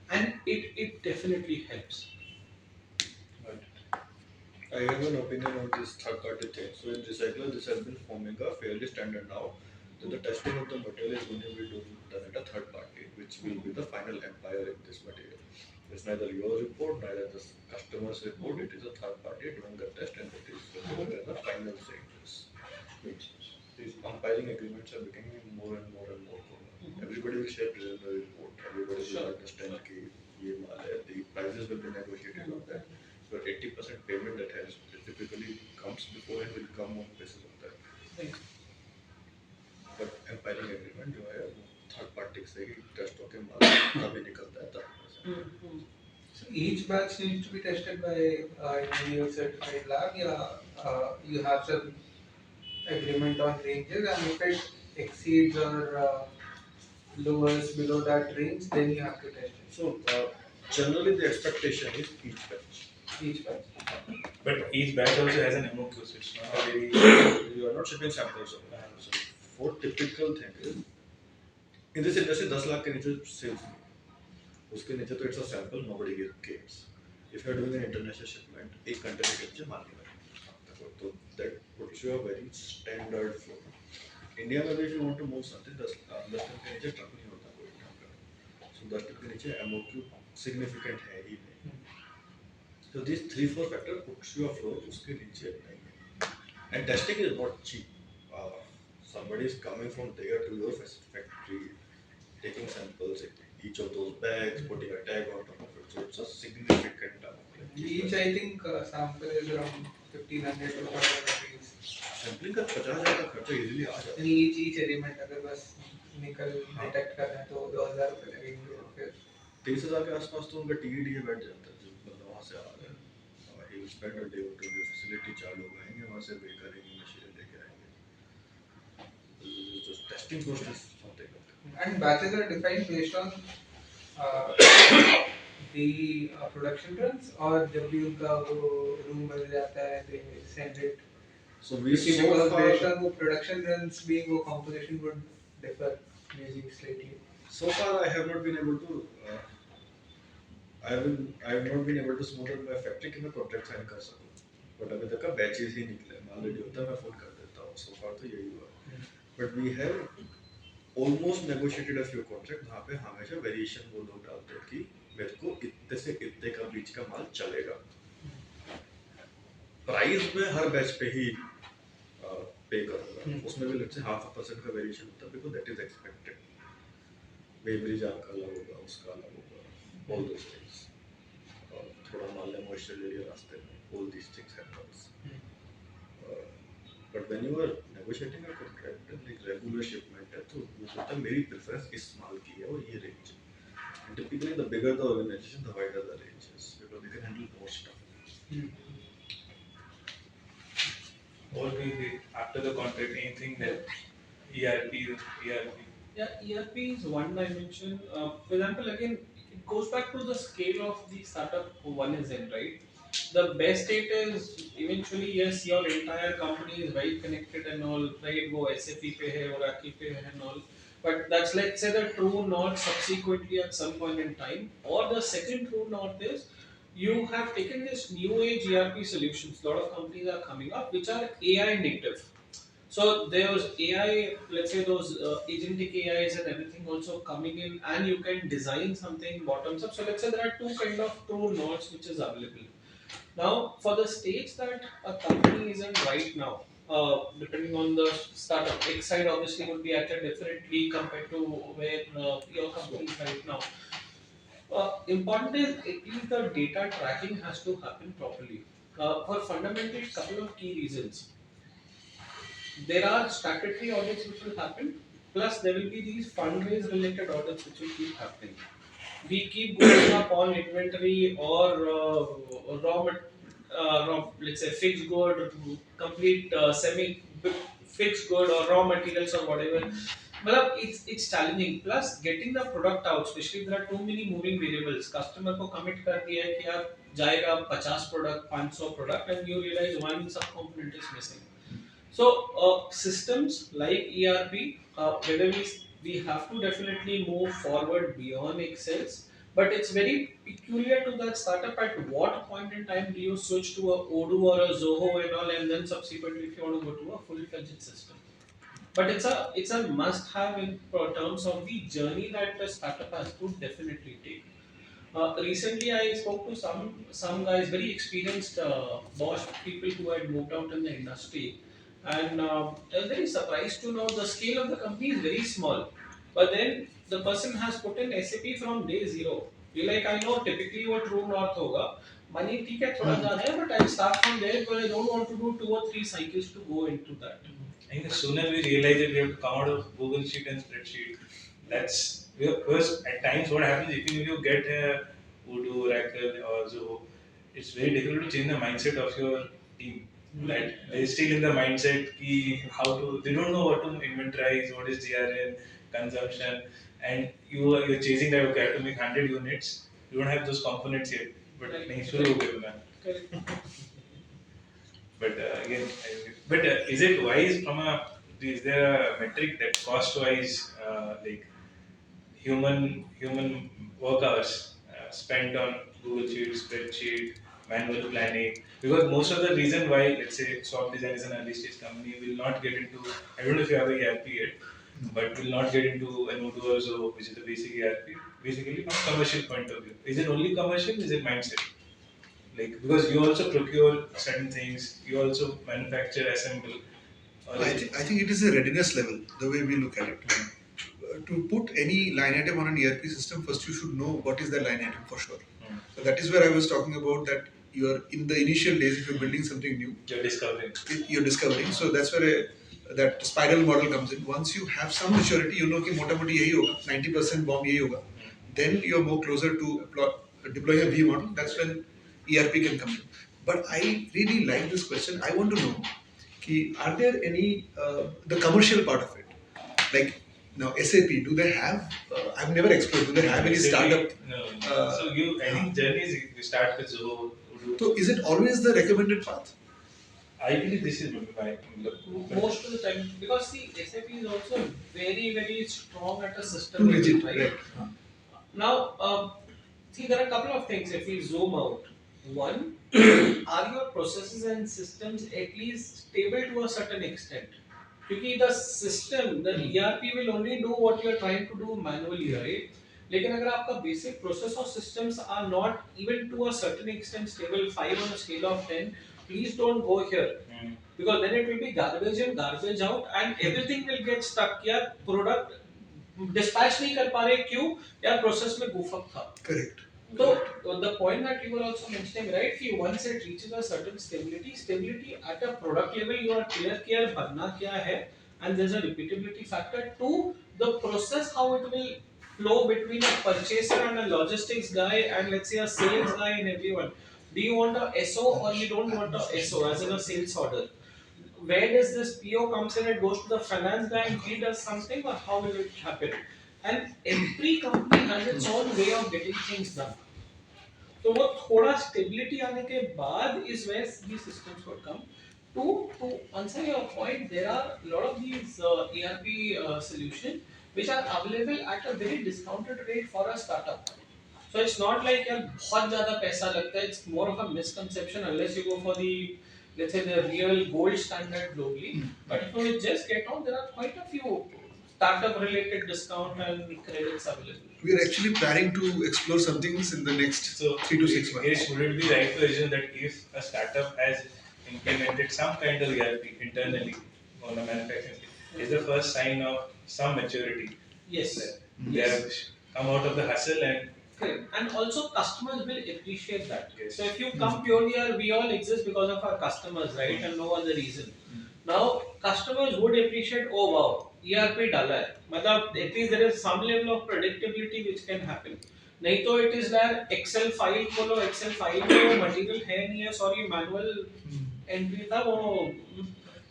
and it definitely helps. I have an opinion on this third party thing. So in recycler, this has been forming a fairly standard now. So the testing of the material is going to be done at a third party, which will be the final employer in this material. It's neither your report, neither the customer's report. It is a third party doing the test, and it is going to be the final say in this. These compiling agreements are becoming more and more and more common. Everybody will share preliminary report. Everybody will understand कि ये माल है. The prices will be negotiated on that. So 80% payment that has typically comes before and will come on basis of that. Right. But empiring agreement जो है वो third party से ही test होके माल कभी निकलता है तब. So each batch needs to be tested by your certified lab. Yeah, you have some agreement on ranges, and if it exceeds or lowers below that range, then you have to test it. So generally the expectation is each batch. Each batch. But each batch also has an MOQ, so it's not a very. You are not shipping samples. So for typical thing is in this industry 10 lakh के नीचे sales नहीं. उसके नीचे तो it's a sample, nobody cares. If you are doing an international shipment, एक container के नीचे माल नहीं बनेगा. तो that puts you a very standard flow. India में भी if you want to move something 10 ton के नीचे ट्रक नहीं होता कोई ट्रक का. So 10 टन के नीचे MOQ significant है ही नहीं. So these 3-4 factor puts you a flow उसके नीचे नहीं है. And testing is not cheap. Somebody is coming from there to your factory, taking samples in each of those bags, putting a tag on top of it. So it's a significant amount. Each, I think, sample is around 1,500 to 1,000 rupees. Sampling का 50,000 का खर्चा easily आ जाता है. And each element अगर बस निकल detect करना है तो 2,000 रुपये लगेंगे फिर 30,000 के आसपास तो उनका TDK बैठ जाता है. जो मतलब वहाँ से आ रहा है. He will spend a day or two. जो facility 4 लोग आएंगे वहाँ से वे करेंगे मशीन लेके आएंगे. Just testing cost is something like that. And batches are defined based on the production runs और जब भी उनका वो रूम मिल जाता है they send it. So we so because far based on the production runs being वो composition would differ maybe slightly. So far I have not been able to I have not been able to smooth out my factory कि मैं contract sign कर सकूँ. But अभी तक का batches ही निकले. माल ready होता है मैं phone कर देता हूँ. so far तो यही हुआ. But we have almost negotiated a few contract जहाँ पे हमेशा वेरिएशन वो लोग डालते हैं कि मेरे को इतने से इतने का बीच का माल चलेगा. प्राइस में हर बैच पे ही पे करूँगा. उसमें भी लेट्स से 0.5% का वेरिएशन होता है बिकॉज दैट इज एक्सपेक्टेड. वेबरेज आपका अलग होगा, उसका अलग होगा. All those things. थोड़ा मान लें मॉइस्चर ले लिया रास्ते में. All these things happens. But when you are negotiating a contract like regular shipment है तो वो होता है मेरी प्रेफरेंस इस माल की है और ये range. And typically the bigger the organization, the wider the range is because they can handle more stuff. Or maybe after the contract, anything that ERP. Yeah, ERP is one dimension. For example, again, it goes back to the scale of the startup one is in, right? The best state is eventually, yes, your entire company is well connected and all, right? Wo SAP pe hai, Oracle pe hai and all. But that's, let's say, the true north subsequently at some point in time. Or the second true north is you have taken this new age ERP solutions. A lot of companies are coming up which are AI native. So there's AI, let's say those agentic AIs and everything also coming in, and you can design something bottoms up. So let's say there are two kind of true nodes which is available. Now, for the stage that a company is in right now, depending on the startup, X side obviously would be acted differently compared to where your company is right now. Important is at least the data tracking has to happen properly. For fundamentally couple of key reasons. There are statutory audits which will happen, plus there will be these fundraise related audits which will keep happening. We keep going up on inventory or let's say fixed good, complete semi fixed good or raw materials or whatever. Well, it's challenging. Plus, getting the product out, especially if there are too many moving variables. Customer को commit कर दिया है कि यार जाएगा 50 product, 500 product, and you realize one sub component is missing. So systems like ERP, whether we have to definitely move forward beyond Excels, but it's very peculiar to that startup. At what point in time do you switch to a Odoo or a Zoho and all, and then subsequently if you want to go to a full-fledged system? But it's a must-have in terms of the journey that the startup has to definitely take. Recently, I spoke to some guys, very experienced Bosch people who had moved out in the industry, and I was very surprised to know the scale of the company is very small. But then the person has put in SAP from day zero. We like I know typically what true north होगा. Money ठीक है थोड़ा ज़्यादा है, but I'll start from there because I don't want to do 2 or 3 cycles to go into that. I think the sooner we realize that we have to come out of Google Sheet and spreadsheet, that's because at times what happens if you get a Odoo, Oracle, or Zoho, it's very difficult to change the mindset of your team. That they're still in the mindset ki how to they don't know what to inventorize, what is GRN, consumption, and you're chasing that okay I have to make 100 units. You don't have those components yet, but नहीं शुरू हो गए ना. But again, but is it wise from a? Is there a metric that cost wise, like human work hours spent on Google Sheet, spreadsheet, manual planning? Because most of the reason why, let's say, Soft Design is an early stage company, will not get into. I don't know if you have a ERP yet, but will not get into an Odoo or Zoho, which is the basic ERP. Basically, from commercial point of view, is it only commercial? Is it mindset? Like because you also procure certain things, you also manufacture, assemble. I think it is a readiness level, the way we look at it. To put any line item on an ERP system, first you should know what is the line item for sure. So that is where I was talking about that you're in the initial days, if you're building something new, You're discovering. you're discovering. So that's where that spiral model comes in. Once you have some maturity, you know कि मोटा मोटी यही होगा, 90% bomb यही होगा. Then you're more closer to deploying a V model. That's when ERP can come in. But I really like this question. I want to know, are there any the commercial part of it? Like now SAP, do they have? I've never explored. Do they have any startup? No. So I think journeys you start with Zoho. So is it always the recommended path? I believe this is my. Most of the time, because see, SAP is also very strong at a Too system level, rigid, right? right? Now, see, there are a couple of things. If we zoom out, one, are your processes and systems at least stable to a certain extent? क्योंकि the system, the ERP will only do what you are trying to do manually, right? लेकिन अगर आपका basic process or systems are not even to a certain extent stable, 5 on a scale of 10, please don't go here. Because then it will be garbage in, garbage out, and everything will get stuck. यार product dispatch नहीं कर पा रहे क्यों? यार process में goof up था. Correct. So the point that you were also mentioning, right? कि once it reaches a certain stability at a product level, you are clear कि यार भरना क्या है, and there's a repeatability factor. Two, the process how it will flow between a purchaser and a logistics guy and let's say a sales guy and everyone. Do you want a SO or you don't want a SO as in a sales order? Where does this PO comes in? It goes to the finance guy and he does something, or how will it happen? And every company has its own way of getting things done. तो वो थोड़ा stability आने के बाद is where these systems would come. To answer your point, there are a lot of these ERP solutions which are available at a very discounted rate for a startup. So it's not like यार बहुत ज़्यादा पैसा लगता है. It's more of a misconception unless you go for the, let's say, the real gold standard globally. But if you just get on, there are quite a few startup related discount and credits available. We are actually planning to explore some things in the next So 3 to 6 months. would it be right to assume that if a startup has implemented some kind of ERP internally on a manufacturing, is the first sign of some maturity? Yes. They have come out of the hustle and Correct. And also customers will appreciate that. Yes. So if you come purely here, we all exist because of our customers, right? And no other reason. Now customers would appreciate, oh wow, ERP डाला है. मतलब at least there is some level of predictability which can happen. नहीं तो it is that Excel file खोलो, Excel file में वो material है नहीं है, sorry manual entry था वो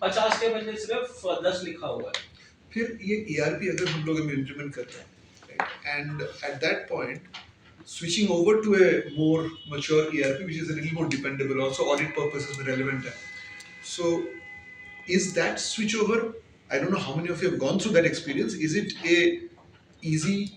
50 के बदले सिर्फ 10 लिखा हुआ है. फिर ये ERP अगर हम लोग implement करते हैं, right? And at that point, switching over to a more mature ERP, which is a little more dependable, also audit purposes में relevant है. So, is that switch over? I don't know how many of you have gone through that experience. Is it a easy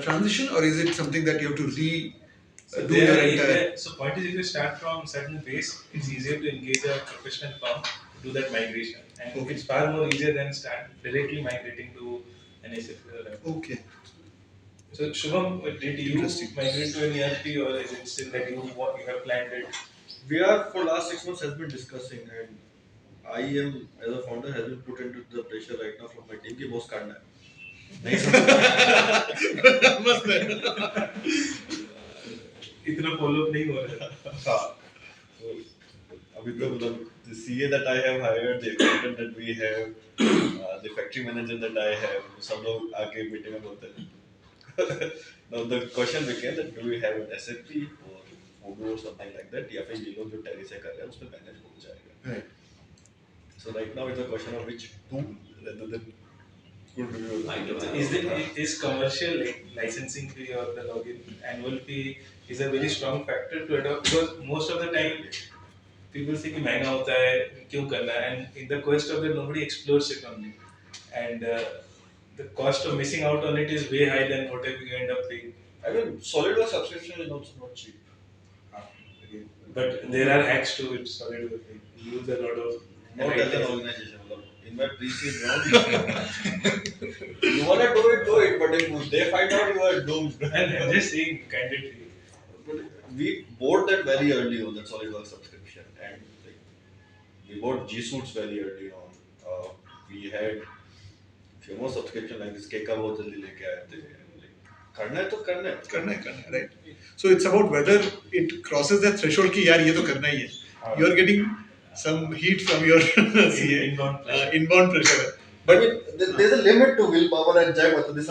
transition, or is it something that you have to do your entire? So point is, if you start from certain base, it's easier to engage a professional firm to do that migration, and Okay. it's far more easier than start directly migrating to an SAP. Okay. So Shubham, did you Interesting. migrate to an ERP, or is it still that you have planned it? We are for last 6 months has been discussing, and I am as a founder has been put into the pressure right now from my team कि boss करना है. नहीं समझ मस्त है. इतना follow up नहीं हो रहा है. हाँ. So अभी तो मतलब the CA that I have hired, the accountant that we have, the factory manager that I have, सब लोग आके meeting में बोलते हैं. Now the question became that do we have an SAP or Odoo or something like that, या फिर ये लोग जो Tally से कर रहे हैं उस पे manage हो जाएगा. Right. So right now it's a question of which tool rather than good review. Is commercial like licensing fee or the login annual fee is a very strong factor to adopt, because most of the time people say कि महंगा होता है क्यों करना है, and in the quest of that nobody explores it only, and the cost of missing out on it is way higher than whatever you end up paying. I mean, SolidWorks subscription is also not cheap. But there are hacks to it. SolidWorks you use a lot of Not as an organization. In my pre-seed round, you wanna do it, but if they find out you are doomed. And I'm just saying candidly. But we bought that very early on, that SolidWorks subscription, and like, we bought G Suits very early on. We had few more subscription like this Keka बहुत जल्दी लेके आए थे. करना है तो करना है, right? So it's about whether it crosses that threshold कि यार ये तो करना ही है. You are getting some heat from your inbound pressure. But I mean, there's a limit to willpower and jai bata this.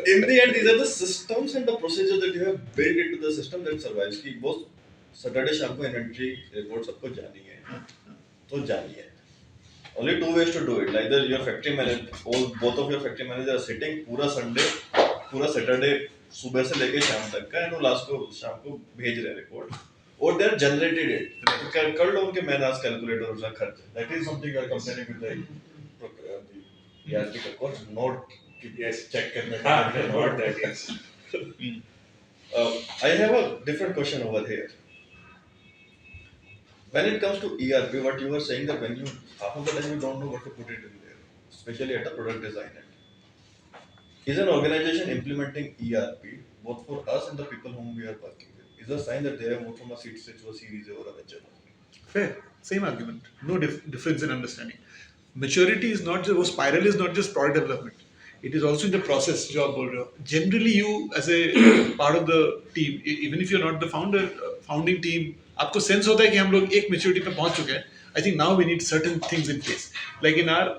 In the end, these are the systems and the procedures that you have built into the system that survives. कि boss Saturday शाम को inventory report सबको जानी है, तो जानी है. Only two ways to do it. Either your factory manager, both of your factory managers are sitting पूरा Sunday, पूरा Saturday सुबह से लेके शाम तक का, and वो लास्ट को शाम को भेज रहे report. Or they have generated it. कर लो उनके man hours calculator उसका खर्च. That is something you are comparing with the ERP का cost, not Yes. check करने का. Not that, yes. I have a different question over here. when it comes to ERP, what you were saying that when you half of the time you don't know what to put it in there, especially at the product design end. Is an organization implementing ERP both for us and the people whom we are working with? Is a sign that they have moved from a seed stage to a series A or a venture? Fair. Same argument. No difference in understanding. Maturity is not just, वो spiral is not just product development. It is also in the process जो आप बोल रहे हो. Generally you as a part of the team, even if you're not the founder, founding team, आपको sense होता है कि हम लोग एक maturity पे पहुंच चुके हैं. I think now we need certain things in place. Like in our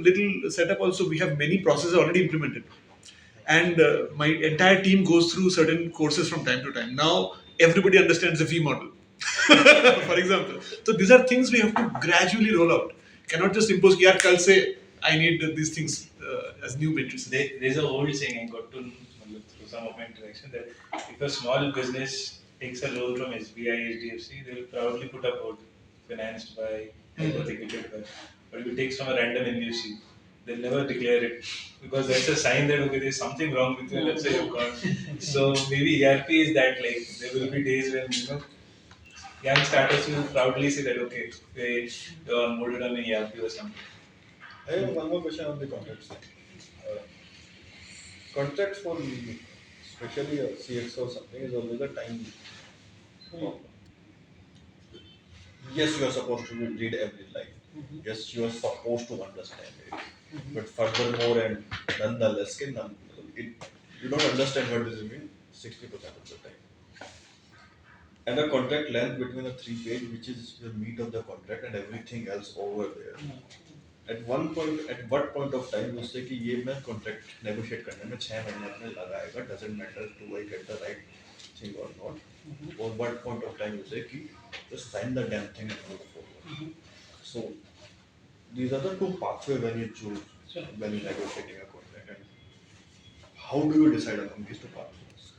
little setup also, we have many processes already implemented. And my entire team goes through certain courses from time to time. Now everybody understands the fee model, for example. So these are things we have to gradually roll out. Cannot just impose कि यार कल से I need these things as new matrices. There's a old saying I got to know through some of my interaction that if a small business takes a loan from SBI, HDFC, they will proudly put a board financed by hypothecated by. But if it takes from a random NBFC, they'll never declare it because that's a sign that okay, there's something wrong with you, and that's why you've gone. So maybe ERP is that, like there will be days when young startups will proudly say that okay, they are molded on an ERP or something. I have one more question on the contracts. Contracts for especially a CXO or something is always a time problem. Yes, you are supposed to read every line. Yes, you are supposed to understand it. But furthermore, and nonetheless, you don't understand what does it mean 60% of the time. And a contract length between a 3 page, which is the meat of the contract, and everything else over there. At one point, at what point of time you say कि ये मैं contract negotiate करने में 6 महीने अपने लगाएगा, doesn't matter do I get the right thing or not, or what point of time you say कि just sign the damn thing and move forward. So these are the two pathways when you choose when you're negotiating a contract, and how do you decide among these two pathways?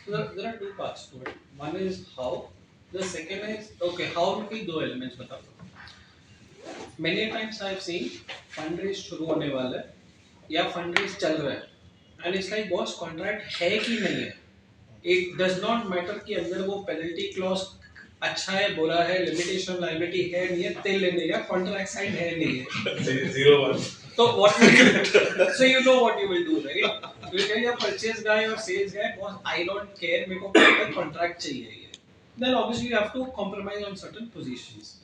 So there are two parts to it. One is how. The second is okay. How की दो elements बता दो. Many times I've seen fundraise शुरू होने वाला है या fundraise चल रहा है and it's like boss contract है कि नहीं है. It does not matter कि अंदर वो penalty clause अच्छा है बुरा है limitation liability है नहीं है तेल लेने का contract sign है नहीं है. 0-1. So what so you know what you will do, right? You will tell your purchase guy or sales guy, boss, I don't care, मेरे को proper contract चाहिए ये. Then obviously you have to compromise on certain positions.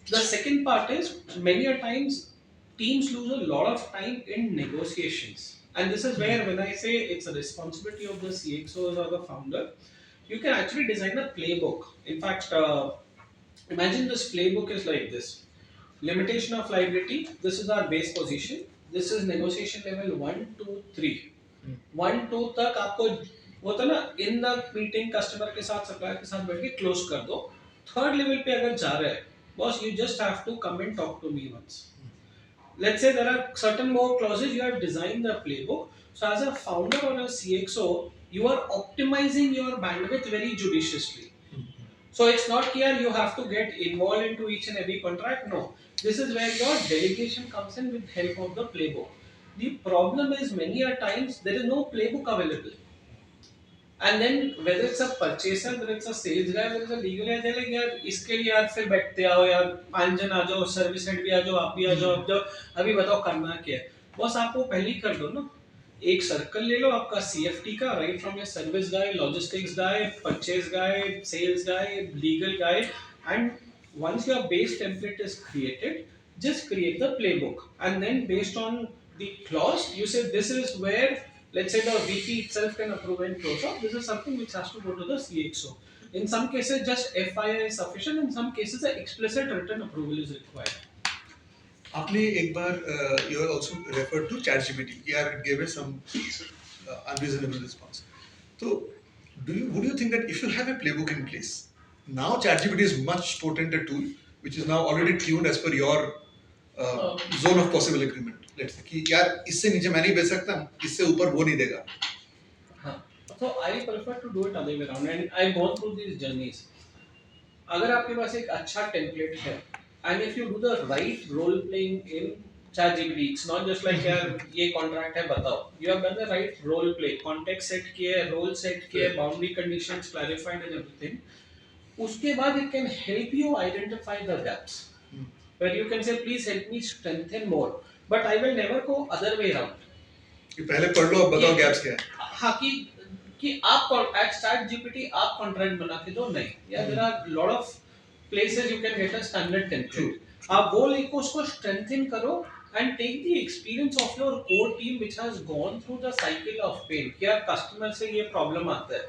The second part is many a times teams lose a lot of time in negotiations, and this is where when I say it's a responsibility of the CXOs or the founder, you can actually design a playbook. In fact, imagine this playbook is like this. Limitation of liability, this is our base position, this is negotiation level 1 2 3. 1 2 तक आपको वो था ना in the meeting customer के साथ supplier के साथ बैठ के क्लोज कर दो. थर्ड लेवल पे अगर जा रहे हैं boss you just have to come and talk to me once. Let's say there are certain more clauses, you have designed the playbook. So as a founder or a CXO, you are optimizing your bandwidth very judiciously. So it's not clear you have to get involved into each and every contract. No, this is where your delegation comes in with help of the playbook. The problem is many a times there is no playbook available. And then whether it's a purchaser, whether it's a sales guy, whether it's a legal guy, they're like यार इसके लिए यार फिर बैठते आओ यार 5 जन आ जाओ सर्विस हेड भी आ जाओ आप भी आ जाओ अभी बताओ करना क्या है. बस आप वो पहले ही कर दो ना. एक सर्कल ले लो आपका CFT का right from your service guy logistics guy purchase guy sales guy legal guy and once your base template is created, just create the playbook and then based on the clause you say this is where let's say the VP itself can approve and close up. This is something which has to go to the CXO. In some cases just FII is sufficient, in some cases the explicit written approval is required. आपने एक बार you also referred to ChatGPT. Yeah, it gave us some unreasonable response. So, would you think that if you have a playbook in place, now ChatGPT is much potent a tool which is now already tuned as per your zone of possible agreement. Let's say कि यार इससे नीचे मैं नहीं बेच सकता, इससे ऊपर वो नहीं देगा. So I prefer to do it other way around and I've gone through these journeys. अगर आपके पास एक अच्छा टेम्पलेट है and if you do the right role playing in ChatGPT, it's not just like यार ये कॉन्ट्रैक्ट है बताओ. You have done the right role play, context set किए, role set किए, boundary conditions clarified and everything. उसके बाद it can help you identify the gaps where you can say please help me strengthen more, but I will never go other way around कि पहले पढ़ लो अब बताओ gaps क्या है। हाँ कि आप एट स्टार्ट जीपीटी आप कॉन्ट्रैक्ट बना के दो नहीं, या there are lot of places you can get a standard template. आप वो लिखो, उसको स्ट्रेंथन करो and take the experience of your core team which has gone through the cycle of pain कि यार कस्टमर से ये प्रॉब्लम आता है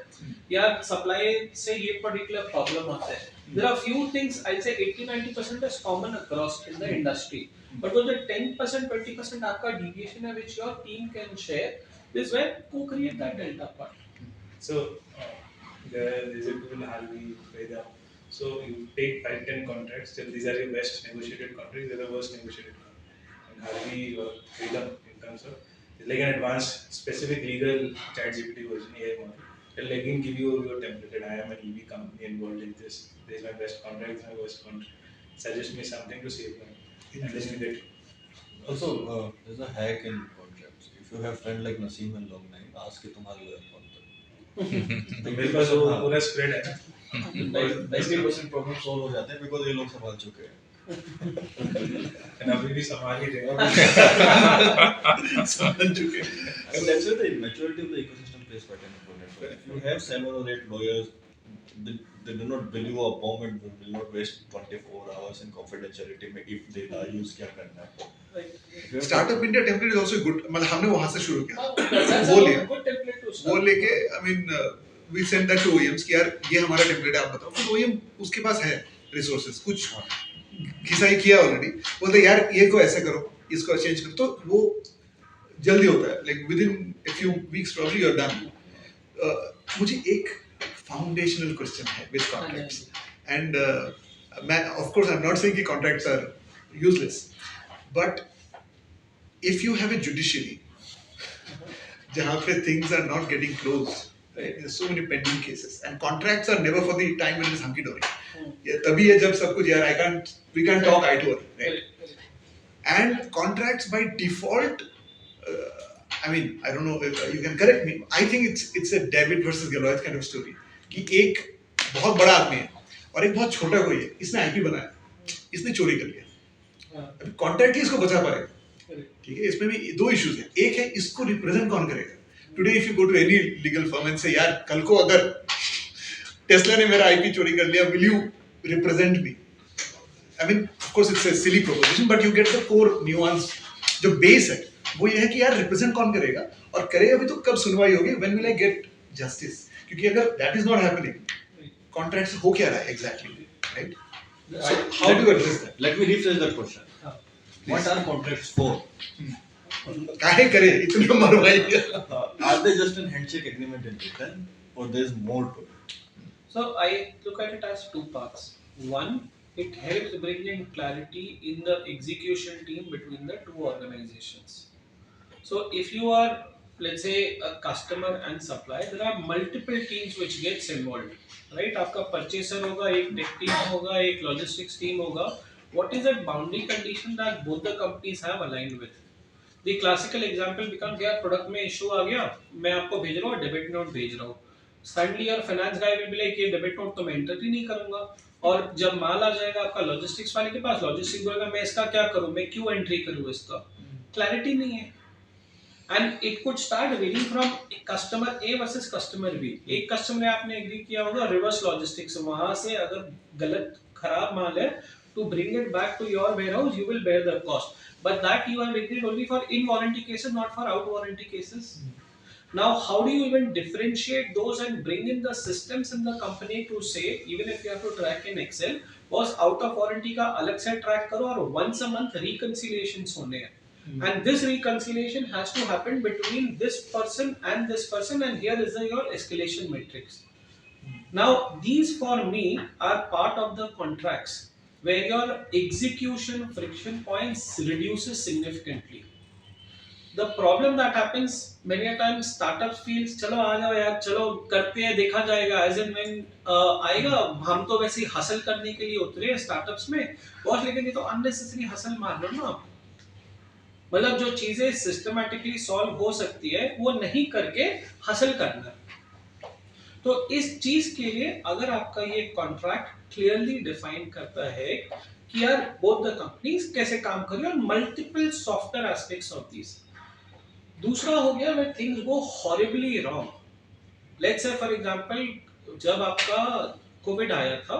या सप्लाई से ये पर्टिकुलर प्रॉब्लम आता है। There are few things I say 80-90% is common across in the industry, but वो जो 10% 20% आपका deviation है which your team can share is where co-create that delta part. So there is a tool Harvey Veda. So you take 5-10 contracts. Till these are your best negotiated contracts. These are the worst negotiated contracts. And Harvey Veda in terms of it's like an advanced specific legal chat GPT version AI model. It'll again give you your template. And I am an EV company involved in this. This is my best contract. This is my worst contract. Suggest me something to save money. And then you get. Also, there's a hack in contracts. If you have friend like Naseem and Long Nine, ask कि तुम्हारा lawyer कौन था। तो मेरे पास वो पूरा spread है ना। 90% प्रॉब्लम सॉल्व हो जाते हैं बिकॉज ये लोग संभाल चुके हैं। अभी भी संभाल ही रहे हैं। संभाल चुके हैं। And that's where the maturity of the ecosystem plays quite an important role. If you have 7 or 8 lawyers, they do not bill you a bomb and will not waste 24 hours in confidentiality में if they use क्या करना है। Startup India template is also good, मतलब हमने वहां से शुरू किया, वो लेके I mean we send that to OEMs कि यार ये हमारा टेम्पलेट है आप बताओ, फिर ओईएम उसके पास है रिसोर्सेज कुछ घिसाई किया ऑलरेडी, बोलते यार ये को ऐसे करो इसको चेंज करो, तो वो जल्दी होता है, like within a few weeks probably you are done. मुझे एक फाउंडेशनल क्वेश्चन है विद कॉन्ट्रैक्ट्स एंड मैं of course I am not saying कि contracts are useless, but if you have a judiciary जहाँ पे things are not getting closed, right? There's so many pending cases and contracts are never for the time when it's hunky dory. ये तभी है जब सब कुछ यार we can't talk eye to eye, right? And contracts by default, I mean I don't know if you can correct me. I think it's a David versus Goliath kind of story कि एक बहुत बड़ा आदमी है और एक बहुत छोटा कोई है, इसने आईपी बनाया, इसने चोरी कर लिया, कॉन्ट्रैक्ट ही इसको बचा पाएगा, ठीक है। इसमें भी दो इश्यूज हैं, एक है इसको रिप्रेजेंट कौन करेगा। Today if you go to any legal firm and से यार कल को अगर टेस्ला ने मेरा आईपी चोरी कर लिया, will you represent me? I mean of course it's a silly proposition but you get the core nuance. जो बेस है वो ये है कि यार रिप्रेजेंट कौन करेगा और करेगा भी तो कब सुनवाई होगी, when will I get justice, क्योंकि अगर that is not happening contracts हो क्या रहा है exactly, right? So how do you address that? Let me rephrase that question. What are contracts for? काहे करे इतने मरवाई? Are they just an handshake agreement in written, or there's more to it? So I look at it as two parts. One, it helps bring in clarity in the execution team between the two organizations. So if you are, let's say, a customer and supplier, there are multiple teams which gets involved, right? आपका purchaser होगा, एक tech team होगा, एक logistics team होगा. What is that boundary condition that both the companies have aligned with? The classical example becomes यार product में issue आ गया, मैं आपको भेज रहा हूँ, डेबिट नोट भेज रहा हूँ, सडनली यार finance guy will be like ये डेबिट नोट तो मैं एंटर ही नहीं करूंगा, और जब माल आ जाएगा आपका लॉजिस्टिक्स वाले के पास, लॉजिस्टिक्स बोलेगा मैं इसका क्या करूं, मैं क्यों एंट्री करूं, इसका क्लैरिटी नहीं है। And it could start varying from customer A versus customer B. एक कस्टमर ने आपने एग्री किया होगा रिवर्स लॉजिस्टिक्स, वहां से अगर गलत खराब माल है to bring it back to your warehouse, you will bear the cost. But that you have agreed only for in warranty cases, not for out warranty cases. Now, how do you even differentiate those and bring in the systems in the company to say, even if you have to track in Excel, was out of warranty का अलग से track करो और once a month reconciliations होने हैं. And this reconciliation has to happen between this person, and here is your escalation matrix. Now, these for me are part of the contracts where your execution friction points reduces significantly. The problem that happens many a times, startups feels चलो आ जाओ यार, चलो करते हैं देखा जाएगा, as in when आएगा, हम तो वैसे ही हसल करने के लिए उतरे हैं स्टार्टअप्स में बॉस, लेकिन ये तो अननेसेसरी हसल मार लो ना आप। मतलब जो चीजें सिस्टमैटिकली सॉल्व हो सकती है वो नहीं करके हसल करना। तो इस चीज के लिए अगर आपका ये कॉन्ट्रैक्ट क्लियरली डिफाइन करता है कि यार बोथ द कंपनीज कैसे काम कर रही है और multiple software aspects of this. दूसरा हो गया when things go horribly wrong. Let's say for example जब आपका कोविड आया था,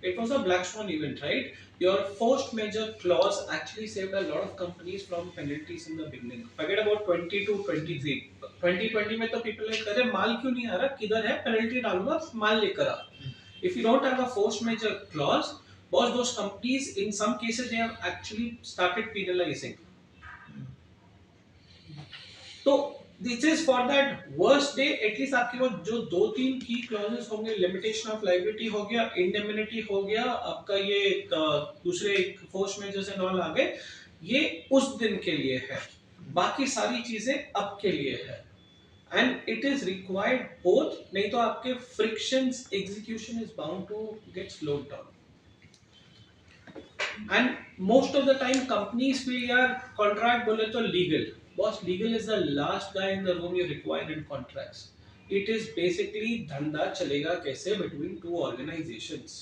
it was a black swan event, right? Your forced measure clause actually saved a lot of companies from penalties in the beginning. Forget about 20 to 23. 2020 में तो people like अरे माल क्यों नहीं आ रहा, किधर है, penalty डालूंगा, माल लेकर आ। If you don't have a forced measure clause, both those companies in some cases they have actually started penalizing. तो this is for that worst day at least आपके पास जो दो तीन की क्लॉजेस होंगे, लिमिटेशन ऑफ लायबिलिटी हो गया, इंडेमनिटी हो गया, आपका ये दूसरे फोर्स मेजर्स एंड ऑल आ गए, ये उस दिन के लिए है, बाकी सारी चीजें अब के लिए है। And it is required both, नहीं तो आपके frictions execution is bound to get slowed down. And most of the time companies feel यार contract बोले तो legal. Boss, legal is the last guy in the room you require in contracts. It is basically धंधा चलेगा कैसे between two organizations.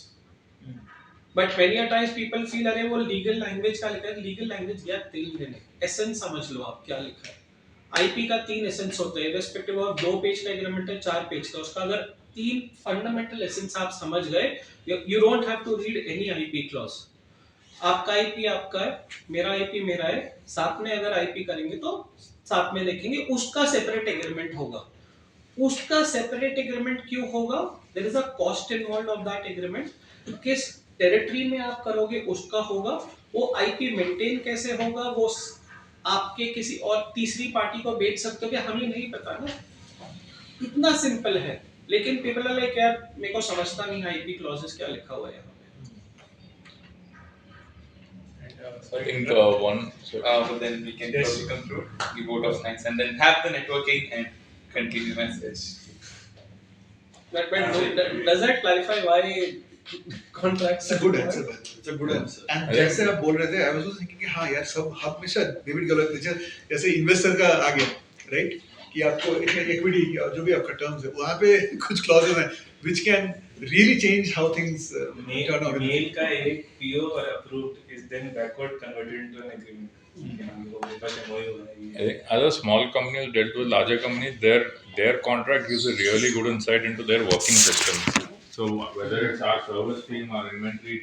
But many a times people feel अरे वो legal language का लिखा है, legal language यार तीन दिन है, essence समझ लो आप क्या लिखा है। IP का तीन essence होते हैं, irrespective of 2 पेज का agreement है 4 पेज का, उसका अगर तीन fundamental essence आप समझ गए, you don't have to read any IP clause. आपका आईपी आपका है, मेरा आईपी मेरा है, साथ में अगर आईपी करेंगे तो साथ में देखेंगे, उसका सेपरेट एग्रीमेंट होगा। उसका सेपरेट एग्रीमेंट क्यों होगा? There is a cost involved of that agreement. किस टेरिटरी में आप करोगे उसका होगा, वो आईपी मेंटेन कैसे होगा, वो आपके किसी और तीसरी पार्टी को बेच सकते हो कि हमें नहीं पता ना, इतना सिंपल है। लेकिन पीपल आर लाइक यार मेरे को समझता नहीं आईपी क्लॉजेस क्या लिखा हुआ है यहाँ पे। I think one. But then we can probably conclude, give vote of thanks, and then have the networking and continue message. Does that clarify why contracts? It's a good answer, man. It's a good answer. And जैसे आप बोल रहे थे, I was also thinking कि हाँ यार सब हमेशा डेबिट गलत जैसे इन्वेस्टर का आ गया, राइट? कि आपको इक्विटी जो भी आपका टर्म्स है, वहाँ पे कुछ क्लॉजेस हैं which can really change how things turn out. Mail का एक PO और approved is then backward converted into an agreement. मेरे पास MOU है। I think as a small company who dealt with larger companies, their contract gives a really good insight into their working systems. So whether it's our service team, our inventory